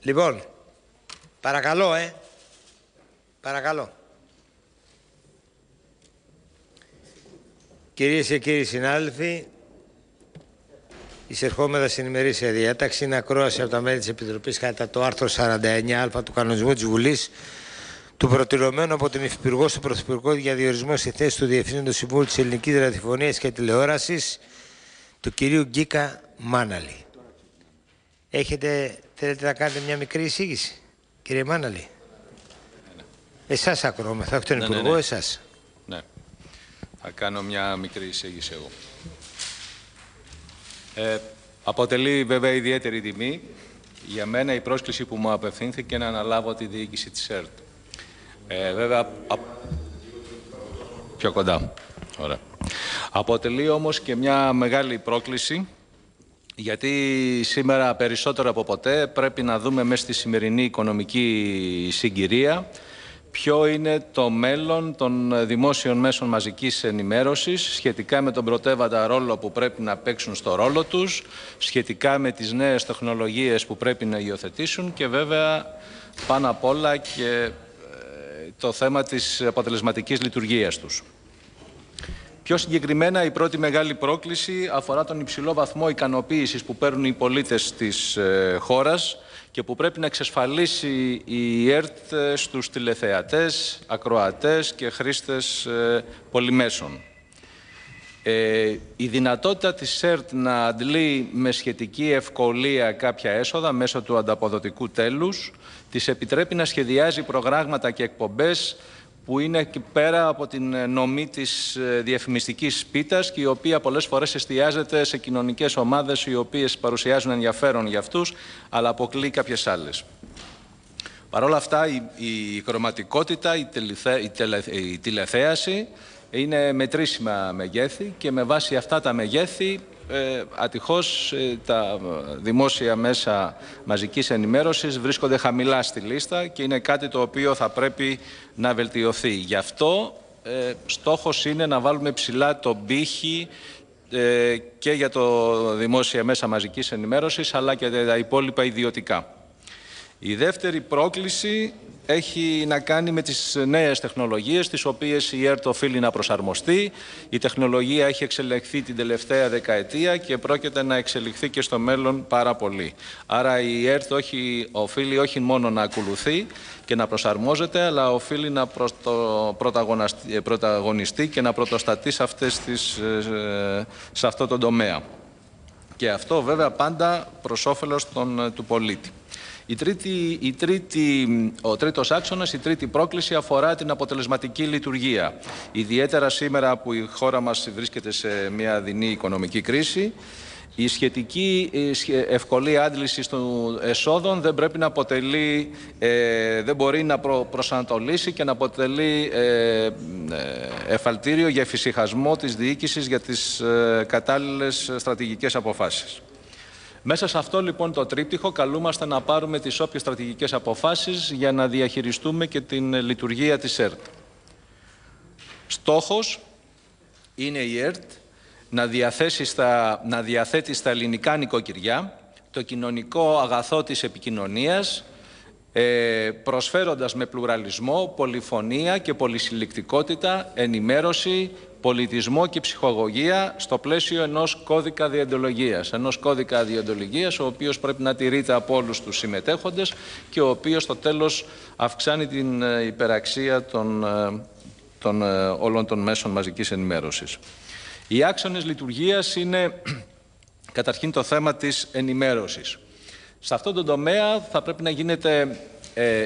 Λοιπόν, παρακαλώ, παρακαλώ. Κυρίες και κύριοι συνάδελφοι, εισερχόμενα στην ημερήσια διάταξη είναι ακρόαση από τα μέλη της Επιτροπής κατά το άρθρο 49α του Κανονισμού της Βουλής του προτεινωμένου από την Υφυπουργό στο Πρωθυπουργό για διορισμό στη θέση του Διευθύνοντος Συμβούλου της Ελληνικής Ραδιοφωνίας και Τηλεόρασης του κυρίου Γκίκα Μάναλη. Θέλετε να κάνετε μια μικρή εισήγηση, κύριε Μάναλη? Εσάς ακρόμεθα, όχι τον Υπουργό, εσάς. Ναι, θα κάνω μια μικρή εισήγηση εγώ. Αποτελεί βέβαια ιδιαίτερη τιμή για μένα η πρόσκληση που μου απευθύνθηκε να αναλάβω τη διοίκηση της ΕΡΤ. Βέβαια, πιο κοντά. Ωραία. Αποτελεί όμως και μια μεγάλη πρόκληση, γιατί σήμερα περισσότερο από ποτέ πρέπει να δούμε μέσα στη σημερινή οικονομική συγκυρία ποιο είναι το μέλλον των δημόσιων μέσων μαζικής ενημέρωσης σχετικά με τον πρωτεύοντα ρόλο που πρέπει να παίξουν στο ρόλο τους, σχετικά με τις νέες τεχνολογίες που πρέπει να υιοθετήσουν και βέβαια πάνω απ' όλα και το θέμα της αποτελεσματικής λειτουργίας τους. Πιο συγκεκριμένα, η πρώτη μεγάλη πρόκληση αφορά τον υψηλό βαθμό ικανοποίησης που παίρνουν οι πολίτες της χώρας και που πρέπει να εξασφαλίσει η ΕΡΤ στους τηλεθεατές, ακροατές και χρήστες πολυμέσων. Η δυνατότητα της ΕΡΤ να αντλεί με σχετική ευκολία κάποια έσοδα μέσω του ανταποδοτικού τέλους της επιτρέπει να σχεδιάζει προγράμματα και εκπομπές που είναι εκεί πέρα από την νομή της διαφημιστικής πίτας και η οποία πολλές φορές εστιάζεται σε κοινωνικές ομάδες οι οποίες παρουσιάζουν ενδιαφέρον για αυτούς, αλλά αποκλεί κάποιες άλλες. Παρ' όλα αυτά, η χρωματικότητα, η τηλεθέαση είναι μετρήσιμα μεγέθη και με βάση αυτά τα μεγέθη ατυχώς τα δημόσια μέσα μαζικής ενημέρωσης βρίσκονται χαμηλά στη λίστα και είναι κάτι το οποίο θα πρέπει να βελτιωθεί. Γι' αυτό στόχος είναι να βάλουμε ψηλά τον πύχη και για το δημόσια μέσα μαζικής ενημέρωσης αλλά και τα υπόλοιπα ιδιωτικά. Η δεύτερη πρόκληση έχει να κάνει με τις νέες τεχνολογίες, τις οποίες η ΕΡΤ οφείλει να προσαρμοστεί. Η τεχνολογία έχει εξελιχθεί την τελευταία δεκαετία και πρόκειται να εξελιχθεί και στο μέλλον πάρα πολύ. Άρα η ΕΡΤ οφείλει όχι μόνο να ακολουθεί και να προσαρμόζεται, αλλά οφείλει να πρωταγωνιστεί και να πρωτοστατεί σε αυτό το τομέα. Και αυτό βέβαια πάντα προς όφελος του πολίτη. Ο τρίτος άξονας, η τρίτη πρόκληση αφορά την αποτελεσματική λειτουργία. Ιδιαίτερα σήμερα που η χώρα μας βρίσκεται σε μια δεινή οικονομική κρίση, η σχετική ευκολία άντλησης των εσόδων δεν πρέπει να αποτελεί, δεν μπορεί να προσανατολίσει και να αποτελεί εφαλτήριο για εφησυχασμό της διοίκησης για τις κατάλληλες στρατηγικές αποφάσεις. Μέσα σε αυτό λοιπόν το τρίπτυχο καλούμαστε να πάρουμε τις όποιες στρατηγικές αποφάσεις για να διαχειριστούμε και την λειτουργία της ΕΡΤ. Στόχος είναι η ΕΡΤ να διαθέτει στα ελληνικά νοικοκυριά το κοινωνικό αγαθό της επικοινωνίας, προσφέροντας με πλουραλισμό, πολυφωνία και πολυσυλλεκτικότητα, ενημέρωση, πολιτισμό και ψυχαγωγία στο πλαίσιο ενός κώδικα διοντολογίας. Ενός κώδικα διοντολογίας ο οποίος πρέπει να τηρείται από όλους τους συμμετέχοντες και ο οποίος στο τέλος αυξάνει την υπεραξία όλων των μέσων μαζικής ενημέρωσης. Οι άξονες λειτουργίας είναι καταρχήν το θέμα της ενημέρωσης. Σε αυτόν τον τομέα θα πρέπει να γίνεται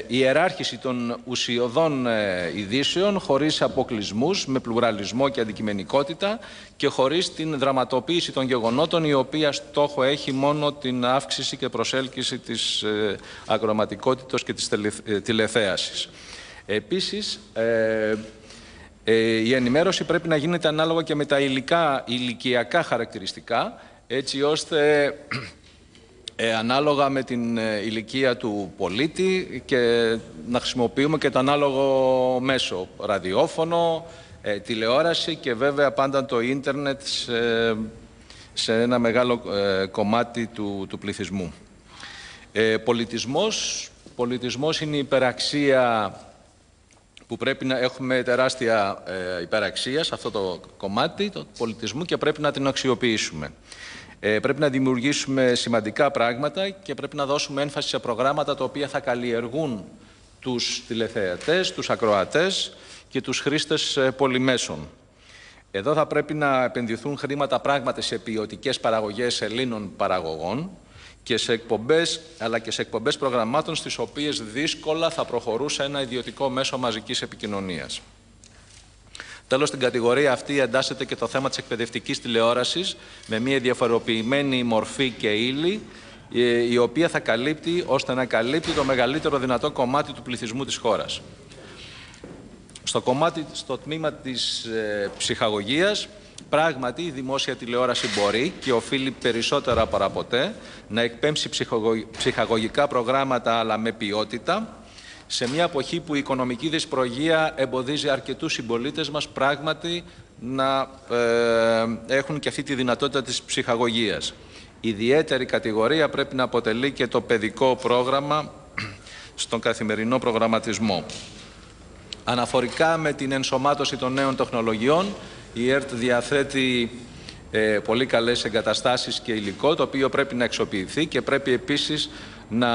ιεράρχηση των ουσιωδών ειδήσεων χωρίς αποκλεισμούς, με πλουραλισμό και αντικειμενικότητα και χωρίς την δραματοποίηση των γεγονότων η οποία στόχο έχει μόνο την αύξηση και προσέλκυση της ακροματικότητας και της τηλεθέασης. Επίσης, η ενημέρωση πρέπει να γίνεται ανάλογα και με τα ηλικιακά χαρακτηριστικά, έτσι ώστε ανάλογα με την ηλικία του πολίτη και να χρησιμοποιούμε και το ανάλογο μέσο, ραδιόφωνο, τηλεόραση και βέβαια πάντα το ίντερνετ σε ένα μεγάλο κομμάτι του πληθυσμού. Πολιτισμός είναι η υπεραξία που πρέπει να έχουμε τεράστια υπεραξία σε αυτό το κομμάτι του πολιτισμού και πρέπει να την αξιοποιήσουμε. Πρέπει να δημιουργήσουμε σημαντικά πράγματα και πρέπει να δώσουμε έμφαση σε προγράμματα τα οποία θα καλλιεργούν τους τηλεθεατές, τους ακροατές και τους χρήστες πολυμέσων. Εδώ θα πρέπει να επενδυθούν χρήματα πράγματι σε ποιοτικές παραγωγές Ελλήνων παραγωγών και σε εκπομπές, αλλά και σε εκπομπές προγραμμάτων στις οποίες δύσκολα θα προχωρούσε ένα ιδιωτικό μέσο μαζικής επικοινωνίας. Τέλος, στην κατηγορία αυτή εντάσσεται και το θέμα της εκπαιδευτικής τηλεόρασης με μια διαφοροποιημένη μορφή και ύλη, η οποία θα καλύπτει, ώστε να καλύπτει το μεγαλύτερο δυνατό κομμάτι του πληθυσμού της χώρας. Στο τμήμα της ψυχαγωγίας, πράγματι η δημόσια τηλεόραση μπορεί και οφείλει περισσότερα παρά ποτέ να εκπέμψει ψυχαγωγικά προγράμματα, αλλά με ποιότητα, σε μια εποχή που η οικονομική δυσπρογεία εμποδίζει αρκετούς συμπολίτες μας πράγματι να έχουν και αυτή τη δυνατότητα της ψυχαγωγίας. Ιδιαίτερη κατηγορία πρέπει να αποτελεί και το παιδικό πρόγραμμα στον καθημερινό προγραμματισμό. Αναφορικά με την ενσωμάτωση των νέων τεχνολογιών, η ΕΡΤ διαθέτει πολύ καλές εγκαταστάσεις και υλικό, το οποίο πρέπει να αξιοποιηθεί και πρέπει επίσης να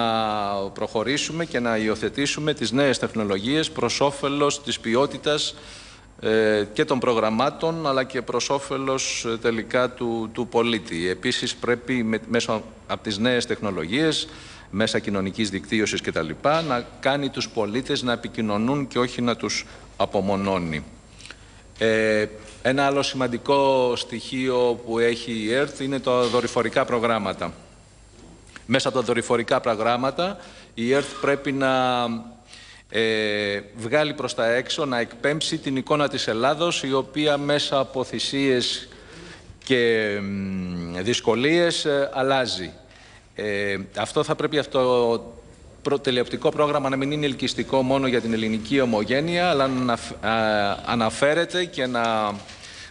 προχωρήσουμε και να υιοθετήσουμε τις νέες τεχνολογίες προς όφελος της ποιότητας και των προγραμμάτων, αλλά και προς όφελος τελικά του πολίτη. Επίσης πρέπει μέσω από τις νέες τεχνολογίες, μέσα κοινωνικής δικτύωσης κτλ. Να κάνει τους πολίτες να επικοινωνούν και όχι να τους απομονώνει. Ένα άλλο σημαντικό στοιχείο που έχει η ΕΡΤ είναι τα δορυφορικά προγράμματα. Μέσα από τα δορυφορικά προγράμματα η ΕΡΤ πρέπει να βγάλει προς τα έξω, να εκπέμψει την εικόνα της Ελλάδος, η οποία μέσα από θυσίες και δυσκολίες αλλάζει. Αυτό θα πρέπει το τηλεοπτικό πρόγραμμα να μην είναι ελκυστικό μόνο για την ελληνική ομογένεια, αλλά να αναφέρεται και να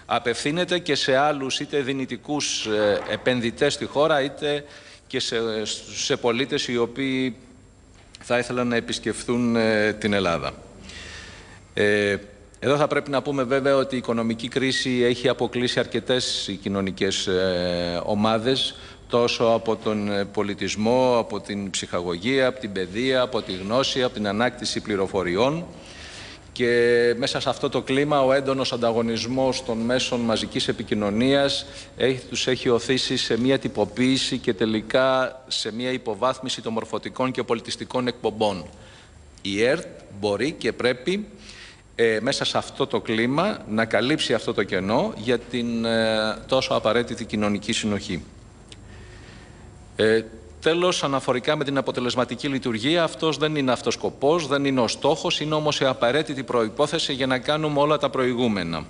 απευθύνεται και σε άλλους είτε δυνητικούς επενδυτές στη χώρα, είτε και σε πολίτες οι οποίοι θα ήθελαν να επισκεφθούν την Ελλάδα. Εδώ θα πρέπει να πούμε βέβαια ότι η οικονομική κρίση έχει αποκλείσει αρκετές κοινωνικές ομάδες, τόσο από τον πολιτισμό, από την ψυχαγωγία, από την παιδεία, από τη γνώση, από την ανάκτηση πληροφοριών. Και μέσα σε αυτό το κλίμα ο έντονος ανταγωνισμός των μέσων μαζικής επικοινωνίας τους έχει οθήσει σε μια τυποποίηση και τελικά σε μια υποβάθμιση των μορφωτικών και πολιτιστικών εκπομπών. Η ΕΡΤ μπορεί και πρέπει μέσα σε αυτό το κλίμα να καλύψει αυτό το κενό για την τόσο απαραίτητη κοινωνική συνοχή. Τέλος, αναφορικά με την αποτελεσματική λειτουργία, αυτός δεν είναι αυτός σκοπός, δεν είναι ο στόχος, είναι όμως η απαραίτητη προϋπόθεση για να κάνουμε όλα τα προηγούμενα.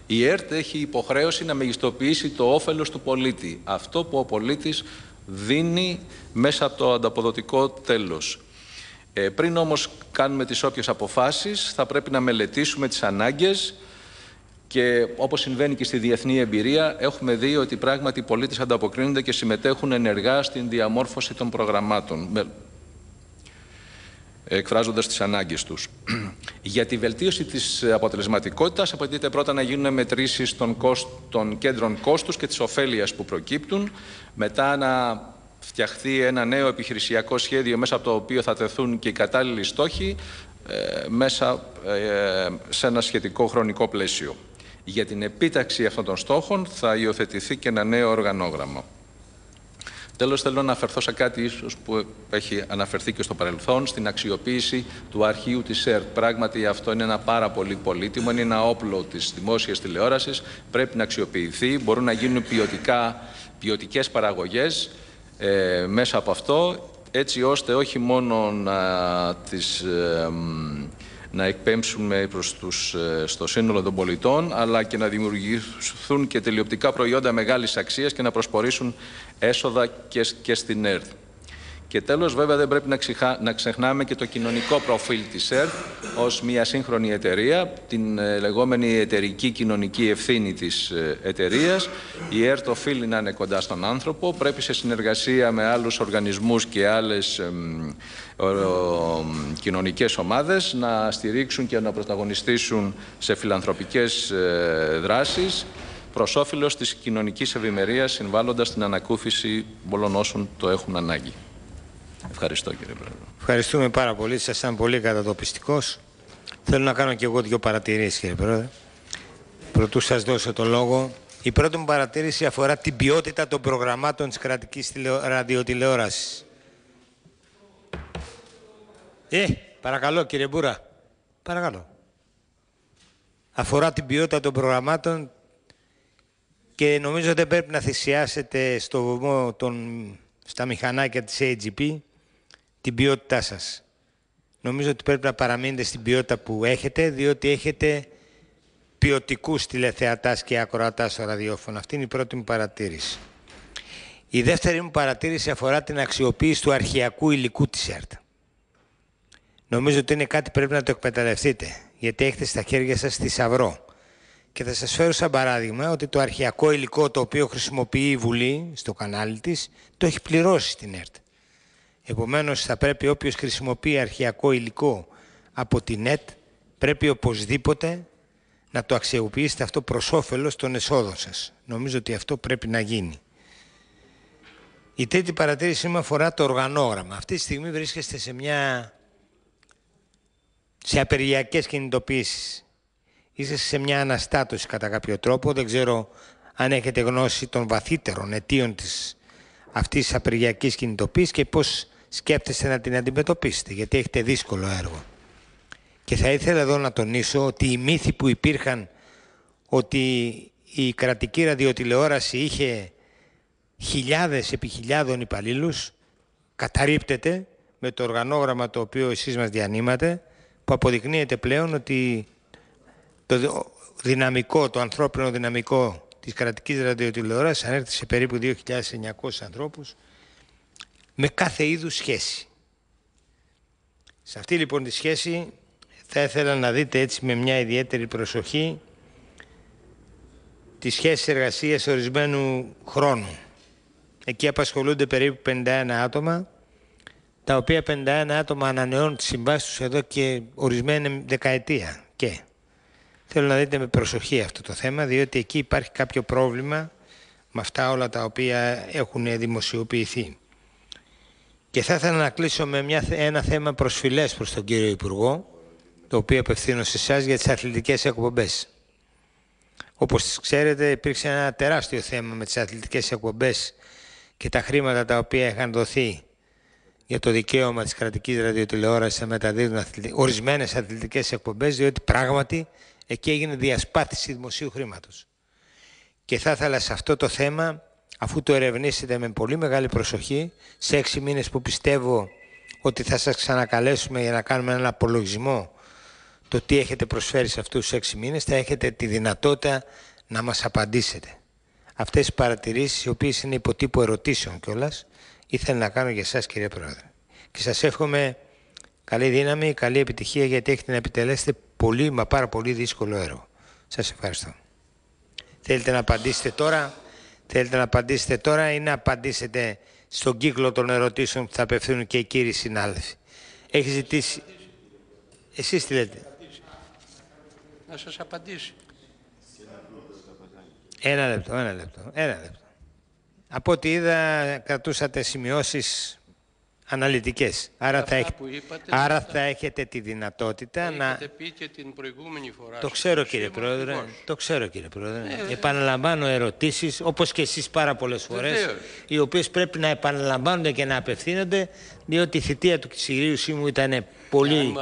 Η ΕΡΤ έχει υποχρέωση να μεγιστοποιήσει το όφελος του πολίτη, αυτό που ο πολίτης δίνει μέσα από το ανταποδοτικό τέλος. Πριν όμως κάνουμε τις όποιες αποφάσεις, θα πρέπει να μελετήσουμε τις ανάγκες. Και όπως συμβαίνει και στη διεθνή εμπειρία, έχουμε δει ότι πράγματι οι πολίτες ανταποκρίνονται και συμμετέχουν ενεργά στην διαμόρφωση των προγραμμάτων, εκφράζοντας τις ανάγκες τους. Για τη βελτίωση της αποτελεσματικότητας απαιτείται πρώτα να γίνουν μετρήσεις των κέντρων κόστους και της ωφέλειας που προκύπτουν, μετά να φτιαχθεί ένα νέο επιχειρησιακό σχέδιο μέσα από το οποίο θα τεθούν και οι κατάλληλοι στόχοι μέσα σε ένα σχετικό χρονικό πλαίσιο. Για την επίταξη αυτών των στόχων θα υιοθετηθεί και ένα νέο οργανόγραμμα. Τέλος, θέλω να αναφερθώ σε κάτι ίσως που έχει αναφερθεί και στο παρελθόν, στην αξιοποίηση του αρχείου της ΕΡΤ. Πράγματι, αυτό είναι ένα πάρα πολύ πολύτιμο, είναι ένα όπλο της δημόσιας τηλεόρασης, πρέπει να αξιοποιηθεί, μπορούν να γίνουν ποιοτικές παραγωγές μέσα από αυτό, έτσι ώστε όχι μόνο να εκπέμψουμε στο σύνολο των πολιτών, αλλά και να δημιουργηθούν και τηλεοπτικά προϊόντα μεγάλης αξίας και να προσπορήσουν έσοδα και στην ΕΡΤ. Και τέλος, βέβαια, δεν πρέπει να ξεχνάμε και το κοινωνικό προφίλ της ΕΡΤ ως μια σύγχρονη εταιρεία, την λεγόμενη εταιρική κοινωνική ευθύνη της εταιρείας. Η ΕΡΤ οφείλει να είναι κοντά στον άνθρωπο, πρέπει σε συνεργασία με άλλους οργανισμούς και άλλες κοινωνικές ομάδες να στηρίξουν και να πρωταγωνιστήσουν σε φιλανθρωπικές δράσεις προς όφελος της κοινωνικής ευημερίας, συμβάλλοντας στην ανακούφιση όλων όσων το έχουν ανάγκη. Ευχαριστώ, κύριε Πρόεδρε. Ευχαριστούμε πάρα πολύ. Σας ήταν πολύ κατατοπιστικός. Θέλω να κάνω και εγώ δύο παρατηρήσεις, κύριε Πρόεδρε. Πρωτού σας δώσω το λόγο. Η πρώτη μου παρατήρηση αφορά την ποιότητα των προγραμμάτων της κρατικής ραδιοτηλεόρασης. Παρακαλώ, κύριε Μπούρα. Παρακαλώ. Αφορά την ποιότητα των προγραμμάτων και νομίζω δεν πρέπει να θυσιάσετε στο βωμό στα μηχανάκια της AGP την ποιότητά σας. Νομίζω ότι πρέπει να παραμείνετε στην ποιότητα που έχετε, διότι έχετε ποιοτικούς τηλεθεατάς και ακροατάς στο ραδιόφωνο. Αυτή είναι η πρώτη μου παρατήρηση. Η δεύτερη μου παρατήρηση αφορά την αξιοποίηση του αρχειακού υλικού της ΕΡΤ. Νομίζω ότι είναι κάτι που πρέπει να το εκμεταλλευτείτε, γιατί έχετε στα χέρια σας θησαυρό. Και θα σας φέρω σαν παράδειγμα ότι το αρχειακό υλικό το οποίο χρησιμοποιεί η Βουλή στο κανάλι της, το έχει πληρώσει στην ΕΡΤ. Επομένως θα πρέπει όποιος χρησιμοποιεί αρχειακό υλικό από την ΕΡΤ, πρέπει οπωσδήποτε να το αξιοποιήσετε αυτό προς όφελος των εσόδων σας. Νομίζω ότι αυτό πρέπει να γίνει. Η τρίτη παρατήρηση μου αφορά το οργανόγραμμα. Αυτή τη στιγμή βρίσκεστε σε απεργιακές κινητοποιήσεις. Είστε σε μια αναστάτωση κατά κάποιο τρόπο. Δεν ξέρω αν έχετε γνώση των βαθύτερων αιτίων αυτής της απεργιακής κινητοποίησης και πώς σκέφτεστε να την αντιμετωπίσετε, γιατί έχετε δύσκολο έργο. Και θα ήθελα εδώ να τονίσω ότι οι μύθοι που υπήρχαν ότι η κρατική ραδιοτηλεόραση είχε χιλιάδες επί χιλιάδων υπαλλήλους, καταρρίπτεται με το οργανόγραμμα το οποίο εσείς μας διανύματε, που αποδεικνύεται πλέον ότι το δυναμικό, το ανθρώπινο δυναμικό της κρατικής ραδιοτηλεόρασης ανέρχεται σε περίπου 2.900 ανθρώπους με κάθε είδους σχέση. Σε αυτή λοιπόν τη σχέση θα ήθελα να δείτε έτσι με μια ιδιαίτερη προσοχή τις σχέσεις εργασίας ορισμένου χρόνου. Εκεί απασχολούνται περίπου 51 άτομα, τα οποία 51 άτομα ανανεώνουν τις συμβάσεις τους εδώ και ορισμένη δεκαετία. Και θέλω να δείτε με προσοχή αυτό το θέμα, διότι εκεί υπάρχει κάποιο πρόβλημα με αυτά όλα τα οποία έχουν δημοσιοποιηθεί. Και θα ήθελα να κλείσω με ένα θέμα προσφυλές προς τον κύριο Υπουργό, το οποίο απευθύνω σε εσάς για τις αθλητικές εκπομπές. Όπως ξέρετε, υπήρξε ένα τεράστιο θέμα με τις αθλητικές εκπομπές και τα χρήματα τα οποία είχαν δοθεί για το δικαίωμα της κρατικής ραδιοτηλεόρασης να μεταδίδουν ορισμένες αθλητικές εκπομπές, διότι πράγματι εκεί έγινε διασπάθηση δημοσίου χρήματος. Και θα ήθελα σε αυτό το θέμα, αφού το ερευνήσετε με πολύ μεγάλη προσοχή, σε 6 μήνες που πιστεύω ότι θα σας ξανακαλέσουμε για να κάνουμε έναν απολογισμό το τι έχετε προσφέρει σε αυτούς τους 6 μήνες, θα έχετε τη δυνατότητα να μας απαντήσετε. Αυτές οι παρατηρήσεις, οι οποίες είναι υποτύπου ερωτήσεων κιόλας, ήθελα να κάνω για εσάς, κύριε Πρόεδρε. Και σας εύχομαι καλή δύναμη, καλή επιτυχία, γιατί έχετε να επιτελέσετε πολύ, μα πάρα πολύ δύσκολο έργο. Σας ευχαριστώ. Θέλετε να απαντήσετε τώρα, ή να απαντήσετε στον κύκλο των ερωτήσεων που θα απευθύνουν και οι κύριοι συνάδελφοι? Έχει ζητήσει... Εσείς τι λέτε? Να σας απαντήσει. Ένα λεπτό. Από ό,τι είδα κρατούσατε σημειώσεις αναλυτικές. Άρα θα έχετε τη δυνατότητα να... Έχετε πει και την προηγούμενη φορά. Το ξέρω, κύριε Πρόεδρε. Επαναλαμβάνω ερωτήσεις, όπως και εσείς πάρα πολλές φορές, οι οποίες πρέπει να επαναλαμβάνονται και να απευθύνονται, διότι η θητεία του κυρίου Σίμου ήταν πολύ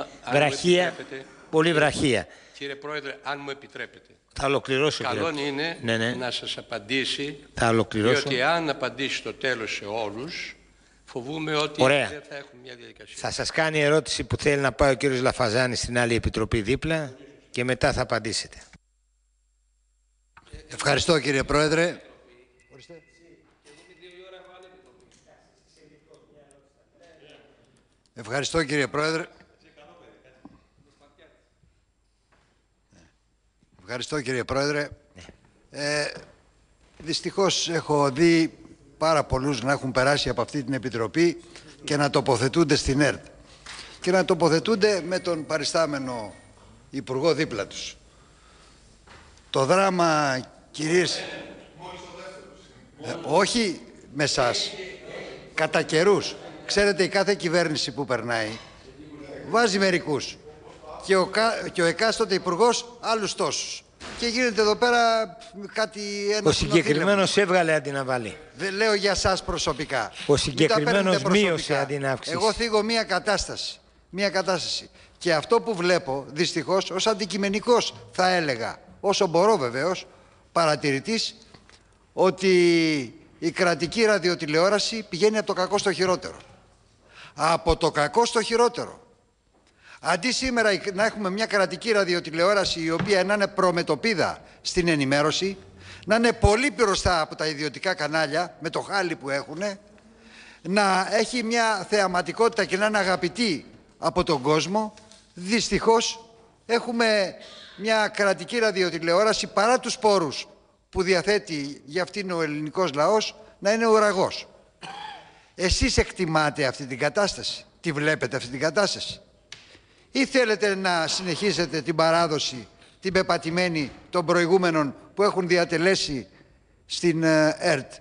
βραχία. Κύριε Πρόεδρε, αν μου επιτρέπετε. Θα ολοκληρώσω. Καλό είναι να σας απαντήσει, θα ολοκληρώσω. Διότι αν απαντήσει στο τέλος σε όλους, φοβούμαι ότι δεν θα έχουμε μια διαδικασία. Θα σας κάνει ερώτηση που θέλει να πάει ο κύριος Λαφαζάνης στην άλλη επιτροπή δίπλα και μετά θα απαντήσετε. Ευχαριστώ, κύριε Πρόεδρε. Ευχαριστώ κύριε Πρόεδρε. Ευχαριστώ κύριε Πρόεδρε. Δυστυχώς έχω δει πάρα πολλούς να έχουν περάσει από αυτή την Επιτροπή και να τοποθετούνται στην ΕΡΤ. Και να τοποθετούνται με τον παριστάμενο Υπουργό δίπλα τους. Το δράμα, κυρίες... όχι με εσάς. Κατά καιρούς. Ξέρετε, η κάθε κυβέρνηση που περνάει βάζει μερικούς. Και ο εκάστοτε υπουργός άλλους τόσους. Και γίνεται εδώ πέρα κάτι... Ο συγκεκριμένος έβγαλε αντί να βάλει. Δεν λέω για σας προσωπικά. Ο συγκεκριμένος μείωσε αντί να αυξήσει. Εγώ θίγω μία κατάσταση. Μία κατάσταση. Και αυτό που βλέπω, δυστυχώς, ως αντικειμενικός θα έλεγα, όσο μπορώ βεβαίως, παρατηρητής, ότι η κρατική ραδιοτηλεόραση πηγαίνει από το κακό στο χειρότερο. Από το κακό στο χειρότερο. Αντί σήμερα να έχουμε μια κρατική ραδιοτηλεόραση η οποία να είναι προμετωπίδα στην ενημέρωση, να είναι πολύ μπροστά από τα ιδιωτικά κανάλια, με το χάλι που έχουν, να έχει μια θεαματικότητα και να είναι αγαπητή από τον κόσμο, δυστυχώς έχουμε μια κρατική ραδιοτηλεόραση παρά τους πόρους που διαθέτει για αυτήν ο ελληνικός λαός να είναι ουραγός. Εσείς εκτιμάτε αυτή την κατάσταση, τη βλέπετε αυτή την κατάσταση, ή θέλετε να συνεχίσετε την παράδοση, την πεπατημένη των προηγούμενων που έχουν διατελέσει στην ΕΡΤ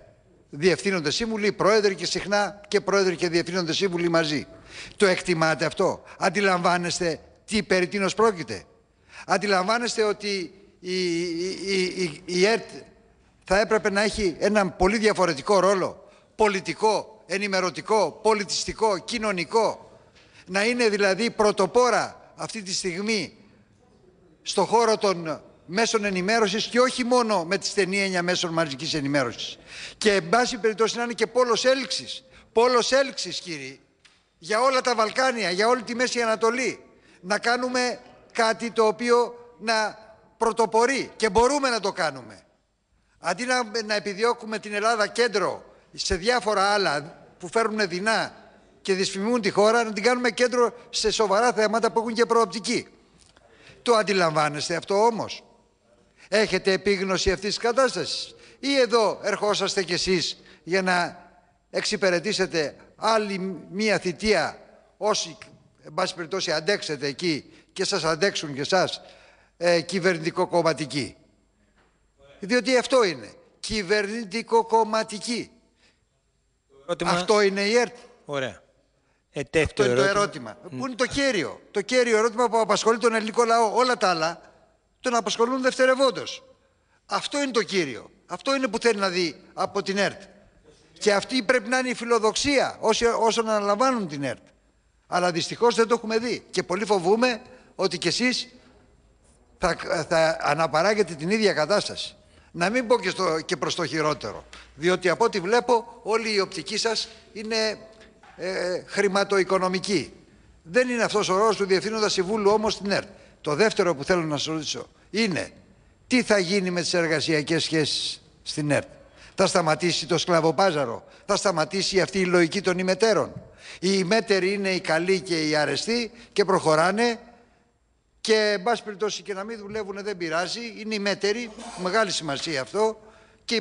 διευθύνοντες σύμβουλοι, πρόεδροι και συχνά και πρόεδροι και διευθύνοντες σύμβουλοι μαζί. Το εκτιμάτε αυτό? Αντιλαμβάνεστε τι περί τίνος πρόκειται? Αντιλαμβάνεστε ότι η ΕΡΤ θα έπρεπε να έχει έναν πολύ διαφορετικό ρόλο, πολιτικό, ενημερωτικό, πολιτιστικό, κοινωνικό, να είναι δηλαδή πρωτοπόρα αυτή τη στιγμή στο χώρο των μέσων ενημέρωσης και όχι μόνο με τη στενή έννοια μέσων μαζικής ενημέρωσης. Και εν πάση περιπτώσει να είναι και πόλος έλξης. Πόλος έλξης, κύριοι, για όλα τα Βαλκάνια, για όλη τη Μέση Ανατολή. Να κάνουμε κάτι το οποίο να πρωτοπορεί και μπορούμε να το κάνουμε. Αντί να επιδιώκουμε την Ελλάδα κέντρο σε διάφορα άλλα που φέρνουν δεινά και δυσφημούν τη χώρα, να την κάνουμε κέντρο σε σοβαρά θέματα που έχουν και προοπτική. Το αντιλαμβάνεστε αυτό όμως? Έχετε επίγνωση αυτής της κατάστασης? Ή εδώ ερχόσαστε κι εσείς για να εξυπηρετήσετε άλλη μία θητεία, όσοι εν πάση περιπτώσει αντέξετε εκεί και σας αντέξουν και εσάς, κυβερνητικοκομματικοί? Διότι αυτό είναι, κυβερνητικοκομματικοί. Αυτό είναι η ΕΡΤ. Ωραία. Αυτό είναι το ερώτημα. Πού είναι το κέριο? Το κέριο ερώτημα που απασχολεί τον ελληνικό λαό. Όλα τα άλλα τον απασχολούν δευτερευόντως. Αυτό είναι το κύριο. Αυτό είναι που θέλει να δει από την ΕΡΤ. Και αυτή πρέπει να είναι η φιλοδοξία όσων αναλαμβάνουν την ΕΡΤ. Αλλά δυστυχώς δεν το έχουμε δει. Και πολύ φοβούμε ότι κι εσείς θα αναπαράγετε την ίδια κατάσταση. Να μην πω και προς το χειρότερο. Διότι από ό,τι βλέπω όλη η οπτική σας είναι χρηματοοικονομική. Δεν είναι αυτός ο ρόλος του Διευθύνοντα Συμβούλου όμως στην ΕΡΤ. Το δεύτερο που θέλω να σας ρωτήσω είναι τι θα γίνει με τις εργασιακές σχέσεις στην ΕΡΤ? Θα σταματήσει το σκλαβοπάζαρο? Θα σταματήσει αυτή η λογική των ημετέρων? Οι ημέτεροι είναι οι καλοί και οι αρεστοί και προχωράνε και εν πάση περιπτώσει και να μην δουλεύουν δεν πειράζει, είναι ημέτεροι, μεγάλη σημασία αυτό, και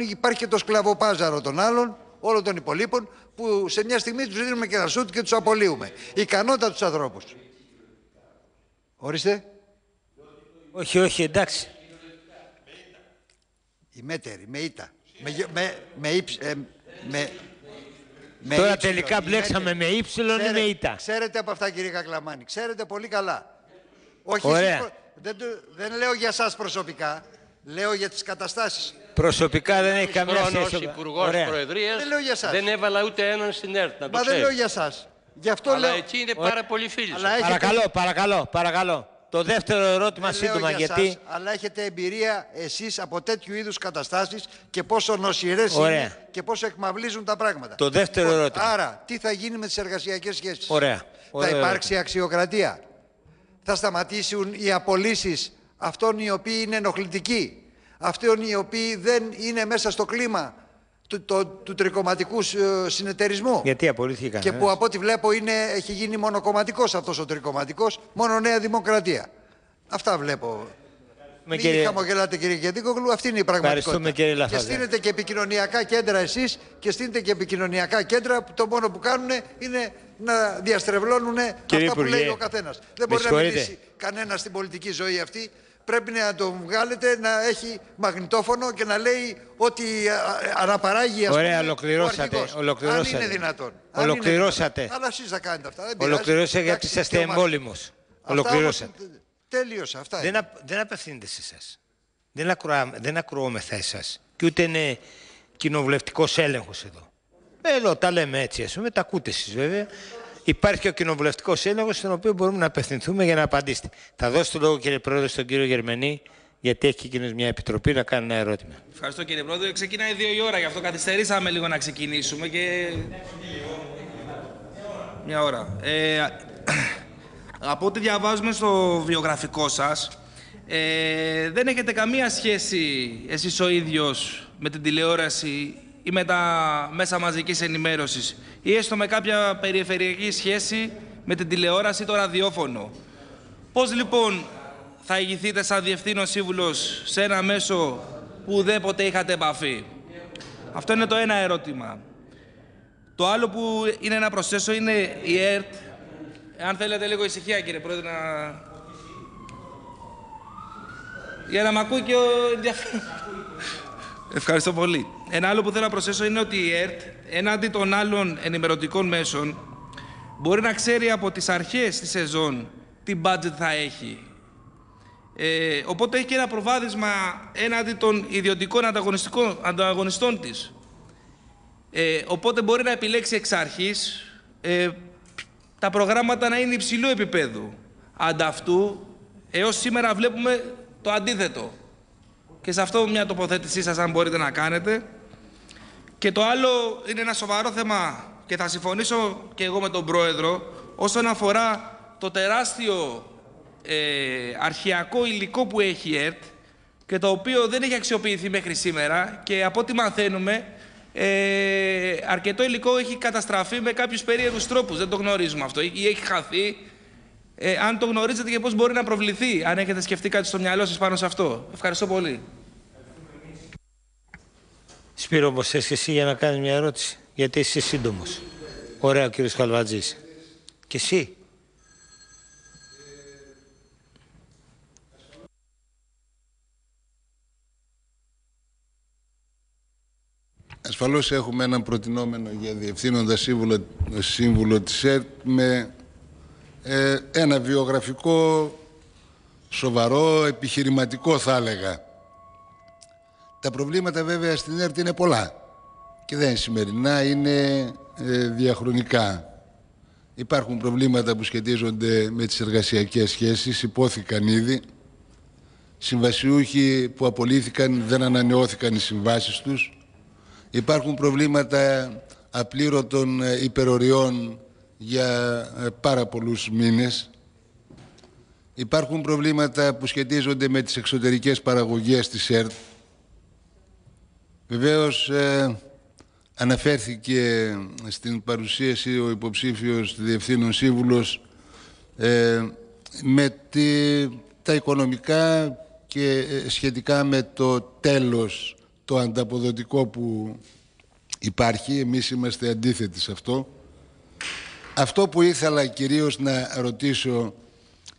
υπάρχει και το σκλαβοπάζαρο των άλλων, όλων των υπολείπων, που σε μια στιγμή τους δίνουμε και ένα σούτ και τους απολύουμε. Ικανότατους ανθρώπους. Ορίστε. Όχι, εντάξει. Ημέτεροι, με ήττα. Τώρα τελικά μπλέξαμε με ύψιλον ή με ήττα. Ξέρετε από αυτά, κύριε Κακλαμάνη, ξέρετε πολύ καλά. Όχι, δεν λέω για σας προσωπικά, λέω για τις καταστάσεις. Προσωπικά δεν έχει καμία σχέση. Ως Υπουργός Προεδρίας δεν έβαλα ούτε έναν στην ΕΡΤ, να το ξέρεις. Μα δεν λέω για σας. Γι' αυτό αλλά λέω... εκεί είναι πάρα πολύ φίλοι σας. Παρακαλώ. Το δεύτερο ερώτημα σύντομα, γιατί... Σας, αλλά έχετε εμπειρία εσείς από τέτοιου είδους καταστάσεις και πόσο νοσηρές είναι και πόσο εκμαυλίζουν τα πράγματα. Το δεύτερο ερώτημα. Άρα, τι θα γίνει με τις εργασιακές σχέσεις? Ωραία. Θα υπάρξει αξιοκρατία? Θα σταματήσουν οι απολύσεις αυτών οι οποίοι είναι ενοχλητικοί, αυτών οι οποίοι δεν είναι μέσα στο κλίμα του τρικομματικού συνεταιρισμού. Γιατί απολύθηκαν. Και που από ό,τι βλέπω έχει γίνει μονοκομματικός αυτός ο τρικομματικός, μόνο Νέα Δημοκρατία. Αυτά βλέπω. Μην χαμογελάτε, κύριε Κεντίκογλου, αυτή είναι η πραγματικότητα. Και στείνετε και επικοινωνιακά κέντρα εσείς και στείνετε και επικοινωνιακά κέντρα που το μόνο που κάνουν είναι να διαστρεβλώνουν αυτά που λέει ο καθένας. Δεν μπορεί να μιλήσει κανένα στην πολιτική ζωή αυτή. Πρέπει να τον βγάλετε να έχει μαγνητόφωνο και να λέει ότι αναπαράγει, ας πούμε, ωραία, ολοκληρώσατε. Αν είναι δυνατόν. Ολοκληρώσατε. Αλλά εσείς θα κάνετε αυτά. Ολοκληρώσατε γιατί είσαστε εμβόλυμος. Ολοκληρώσατε. Τέλειωσα. Αυτά δεν απευθύνεται σε εσάς. Δεν ακροούμεθα εσάς. Και ούτε είναι κοινοβουλευτικός έλεγχος εδώ. Εδώ τα λέμε έτσι, ας πούμε, τα ακούτε εσείς βέβαια. Υπάρχει και ο κοινοβουλευτικός έλεγχος, στον οποίο μπορούμε να απευθυνθούμε για να απαντήσετε. Θα δώσω το λόγο, κύριε Πρόεδρε, στον κύριο Γερμανή, γιατί έχει εκείνος μια επιτροπή να κάνει ένα ερώτημα. Ευχαριστώ, κύριε Πρόεδρε. Ξεκινάει 2 η ώρα, γι' αυτό καθυστερήσαμε λίγο να ξεκινήσουμε και... Μια ώρα. Από ό,τι διαβάζουμε στο βιογραφικό σας, δεν έχετε καμία σχέση εσείς ο ίδιος με την τηλεόραση ή με τα μέσα μαζικής ενημέρωσης ή έστω με κάποια περιφερειακή σχέση με την τηλεόραση ή το ραδιόφωνο. Πώς λοιπόν θα ηγηθείτε σαν διευθύνων σύμβουλος σε ένα μέσο που ουδέποτε είχατε επαφή? Αυτό είναι το ένα ερώτημα. Το άλλο που είναι να προσθέσω είναι η ΕΡΤ. Αν θέλετε λίγο ησυχία, κύριε Πρόεδρε, για να μ' ακούει και ο ενδιαφέρον. Ευχαριστώ πολύ. Ένα άλλο που θέλω να προσθέσω είναι ότι η ΕΡΤ, έναντι των άλλων ενημερωτικών μέσων, μπορεί να ξέρει από τις αρχές της σεζόν τι budget θα έχει. Οπότε έχει και ένα προβάδισμα έναντι των ιδιωτικών ανταγωνιστών της. Οπότε μπορεί να επιλέξει εξ αρχής τα προγράμματα να είναι υψηλού επίπεδου. Ανταυτού, έως σήμερα βλέπουμε το αντίθετο. Και σε αυτό μια τοποθέτησή σας, αν μπορείτε να κάνετε. Και το άλλο είναι ένα σοβαρό θέμα και θα συμφωνήσω και εγώ με τον Πρόεδρο όσον αφορά το τεράστιο αρχαιακό υλικό που έχει η ΕΡΤ και το οποίο δεν έχει αξιοποιηθεί μέχρι σήμερα και από ό,τι μαθαίνουμε αρκετό υλικό έχει καταστραφεί με κάποιους περίεργους τρόπους. Δεν το γνωρίζουμε αυτό ή έχει χαθεί. Αν το γνωρίζετε και πώς μπορεί να προβληθεί, αν έχετε σκεφτεί κάτι στο μυαλό σας πάνω σε αυτό. Ευχαριστώ πολύ. Σπύρο, όμως θες και εσύ για να κάνεις μια ερώτηση, γιατί είσαι σύντομος. Ωραία, ο κύριος Καλβατζής. Και εσύ. Ασφαλώς έχουμε έναν προτινόμενο για διευθύνοντα σύμβουλο της ΕΡΤ με ένα βιογραφικό, σοβαρό, επιχειρηματικό θα έλεγα. Τα προβλήματα βέβαια στην ΕΡΤ είναι πολλά και δεν είναι σημερινά, είναι διαχρονικά. Υπάρχουν προβλήματα που σχετίζονται με τις εργασιακές σχέσεις, υπόθηκαν ήδη. Συμβασιούχοι που απολύθηκαν δεν ανανεώθηκαν οι συμβάσεις τους. Υπάρχουν προβλήματα απλήρωτων υπεροριών για πάρα πολλούς μήνες. Υπάρχουν προβλήματα που σχετίζονται με τις εξωτερικές παραγωγές της ΕΡΤ. Βεβαίως αναφέρθηκε στην παρουσίαση ο υποψήφιος διευθύνων σύμβουλος με τα οικονομικά και σχετικά με το τέλος, το ανταποδοτικό που υπάρχει. Εμείς είμαστε αντίθετοι σε αυτό. Αυτό που ήθελα κυρίως να ρωτήσω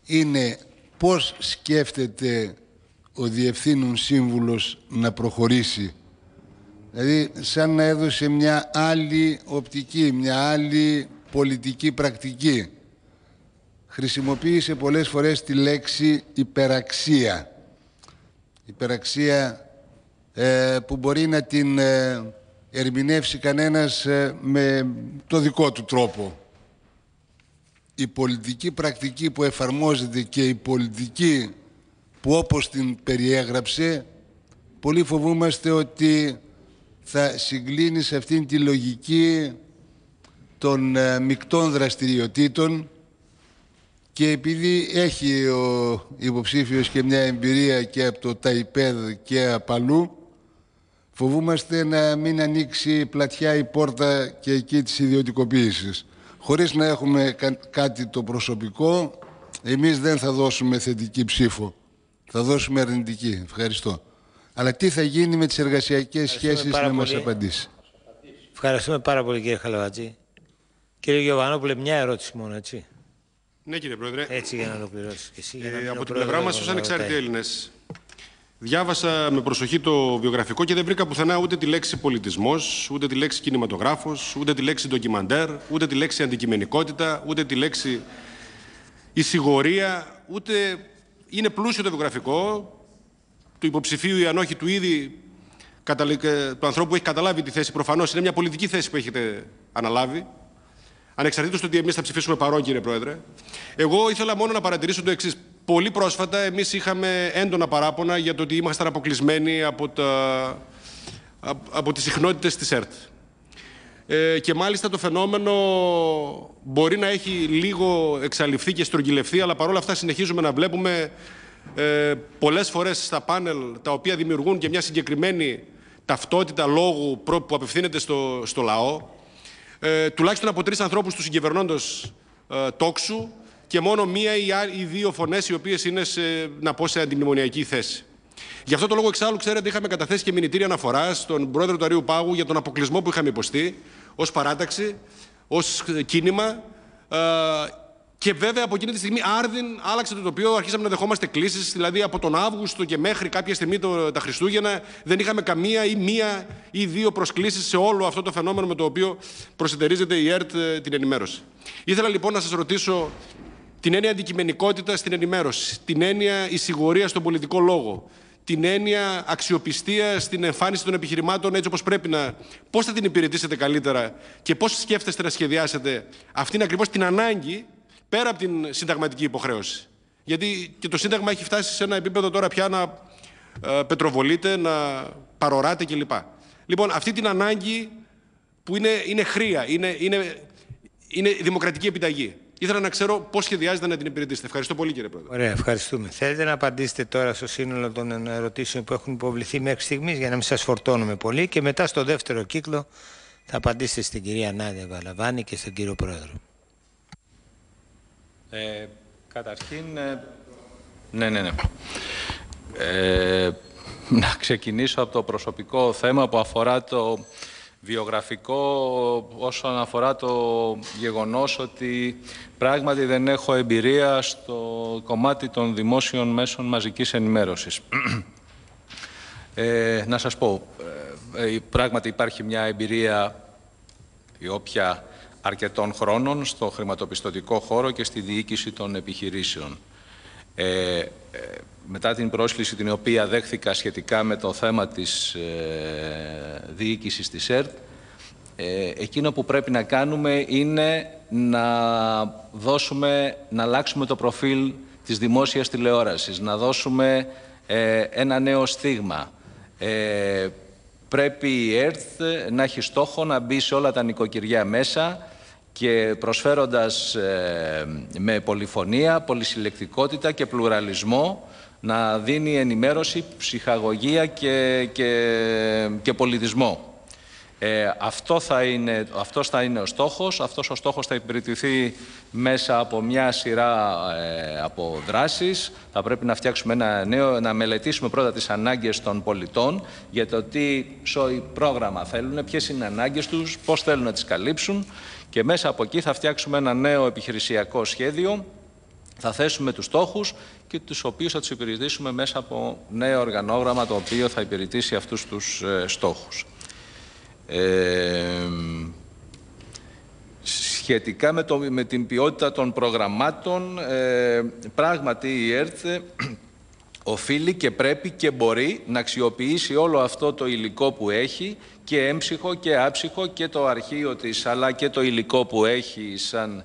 είναι πώς σκέφτεται ο διευθύνων σύμβουλος να προχωρήσει. Δηλαδή σαν να έδωσε μια άλλη οπτική, μια άλλη πολιτική πρακτική. Χρησιμοποίησε πολλές φορές τη λέξη υπεραξία. Υπεραξία που μπορεί να την ερμηνεύσει κανένας με το δικό του τρόπο. Η πολιτική πρακτική που εφαρμόζεται και η πολιτική που όπως την περιέγραψε, πολύ φοβούμαστε ότι θα συγκλίνει σε αυτήν τη λογική των μεικτών δραστηριοτήτων και επειδή έχει ο υποψήφιος και μια εμπειρία και από το ΤΑΙΠΕΔ και από αλλού, Φοβούμαστε να μην ανοίξει πλατιά η πόρτα και εκεί της ιδιωτικοποίησης. Χωρίς να έχουμε κάτι το προσωπικό, εμείς δεν θα δώσουμε θετική ψήφο. Θα δώσουμε αρνητική. Ευχαριστώ. Αλλά τι θα γίνει με τις εργασιακές σχέσεις, να μας απαντήσει. Ευχαριστούμε πάρα πολύ, κύριε Χαλαβατζή. Κύριε Γιωβανόπουλε, μια ερώτηση μόνο, έτσι. Ναι, κύριε Πρόεδρε. Έτσι, για να ολοκληρώσεις και εσύ. Από την πλευρά μας, ως ανεξάρτητοι Έλληνες, διάβασα με προσοχή το βιογραφικό και δεν βρήκα πουθενά ούτε τη λέξη πολιτισμός, ούτε τη λέξη κινηματογράφος, ούτε τη λέξη ντοκιμαντέρ, ούτε τη λέξη αντικειμενικότητα, ούτε τη λέξη εισηγορία, ούτε. Είναι πλούσιο το βιογραφικό του υποψηφίου ή αν όχι του ήδη του ανθρώπου που έχει καταλάβει τη θέση. Προφανώς είναι μια πολιτική θέση που έχετε αναλάβει. Ανεξαρτήτως του ότι εμείς θα ψηφίσουμε παρόν, κύριε Πρόεδρε. Εγώ ήθελα μόνο να παρατηρήσω το εξής. Πολύ πρόσφατα εμείς είχαμε έντονα παράπονα για το ότι ήμασταν αποκλεισμένοι από τις συχνότητες της ΕΡΤ. Και μάλιστα το φαινόμενο μπορεί να έχει λίγο εξαλειφθεί και στρογγυλευθεί, αλλά παρόλα αυτά συνεχίζουμε να βλέπουμε πολλές φορές στα πάνελ τα οποία δημιουργούν και μια συγκεκριμένη ταυτότητα λόγου που απευθύνεται στο λαό, τουλάχιστον από 3 ανθρώπους του συγκυβερνώντος τόξου και μόνο μία ή 2 φωνές οι οποίες είναι σε αντιμνημονιακή θέση. Γι' αυτό το λόγο, εξάλλου, ξέρετε, είχαμε καταθέσει και μηνυτήρια αναφορά στον πρόεδρο του Αρείου Πάγου για τον αποκλεισμό που είχαμε υποστεί ως παράταξη, ως κίνημα. Και βέβαια από εκείνη τη στιγμή άρδιν άλλαξε το τοπίο, αρχίσαμε να δεχόμαστε κλήσεις. Δηλαδή από τον Αύγουστο και μέχρι κάποια στιγμή τα Χριστούγεννα δεν είχαμε καμία ή 1 ή 2 προσκλήσεις σε όλο αυτό το φαινόμενο με το οποίο προσεντερίζεται η ΕΡΤ την ενημέρωση. Ήθελα λοιπόν να σας ρωτήσω την έννοια αντικειμενικότητα στην ενημέρωση, την έννοια εισηγορία στον πολιτικό λόγο, την έννοια αξιοπιστία στην εμφάνιση των επιχειρημάτων έτσι όπως πρέπει να. Πώς θα την υπηρετήσετε καλύτερα και πώς σκέφτεστε να σχεδιάσετε αυτήν ακριβώς την ανάγκη πέρα από την συνταγματική υποχρέωση. Γιατί και το Σύνταγμα έχει φτάσει σε ένα επίπεδο τώρα πια να πετροβολείται, να παροράται κλπ. Λοιπόν, αυτή την ανάγκη που είναι χρία, είναι δημοκρατική επιταγή. Ήθελα να ξέρω πώς σχεδιάζετε να την υπηρετήσετε. Ευχαριστώ πολύ, κύριε Πρόεδρε. Ωραία, ευχαριστούμε. Θέλετε να απαντήσετε τώρα στο σύνολο των ερωτήσεων που έχουν υποβληθεί μέχρι στιγμής για να μην σας φορτώνουμε πολύ και μετά στο δεύτερο κύκλο θα απαντήσετε στην κυρία Νάντια Βαλαβάνη και στον κύριο Πρόεδρο. Καταρχήν, ναι. Να ξεκινήσω από το προσωπικό θέμα που αφορά το βιογραφικό όσον αφορά το γεγονός ότι πράγματι δεν έχω εμπειρία στο κομμάτι των δημόσιων μέσων μαζικής ενημέρωσης. Να σας πω, πράγματι υπάρχει μια εμπειρία η οποία αρκετών χρόνων στο χρηματοπιστωτικό χώρο και στη διοίκηση των επιχειρήσεων. Μετά την πρόσκληση την οποία δέχθηκα σχετικά με το θέμα της διοίκησης της ΕΡΤ, εκείνο που πρέπει να κάνουμε είναι να αλλάξουμε το προφίλ της δημόσιας τηλεόρασης, να δώσουμε ένα νέο στίγμα. Πρέπει η ΕΡΤ να έχει στόχο να μπει σε όλα τα νοικοκυριά μέσα και προσφέροντας με πολυφωνία, πολυσυλλεκτικότητα και πλουραλισμό να δίνει ενημέρωση, ψυχαγωγία και πολιτισμό. Αυτός θα είναι ο στόχος. Αυτός ο στόχος θα υπηρετηθεί μέσα από μια σειρά από δράσεις. Θα πρέπει να φτιάξουμε να μελετήσουμε πρώτα τις ανάγκες των πολιτών για το τι πρόγραμμα θέλουν, ποιες είναι οι ανάγκες τους, πώς θέλουν να τις καλύψουν και μέσα από εκεί θα φτιάξουμε ένα νέο επιχειρησιακό σχέδιο. Θα θέσουμε τους στόχους και τους οποίους θα τους υπηρετήσουμε μέσα από νέο οργανόγραμμα το οποίο θα υπηρετήσει αυτούς τους στόχους. Σχετικά με την ποιότητα των προγραμμάτων, πράγματι η ΕΡΤ οφείλει και πρέπει και μπορεί να αξιοποιήσει όλο αυτό το υλικό που έχει και έμψυχο και άψυχο και το αρχείο της αλλά και το υλικό που έχει σαν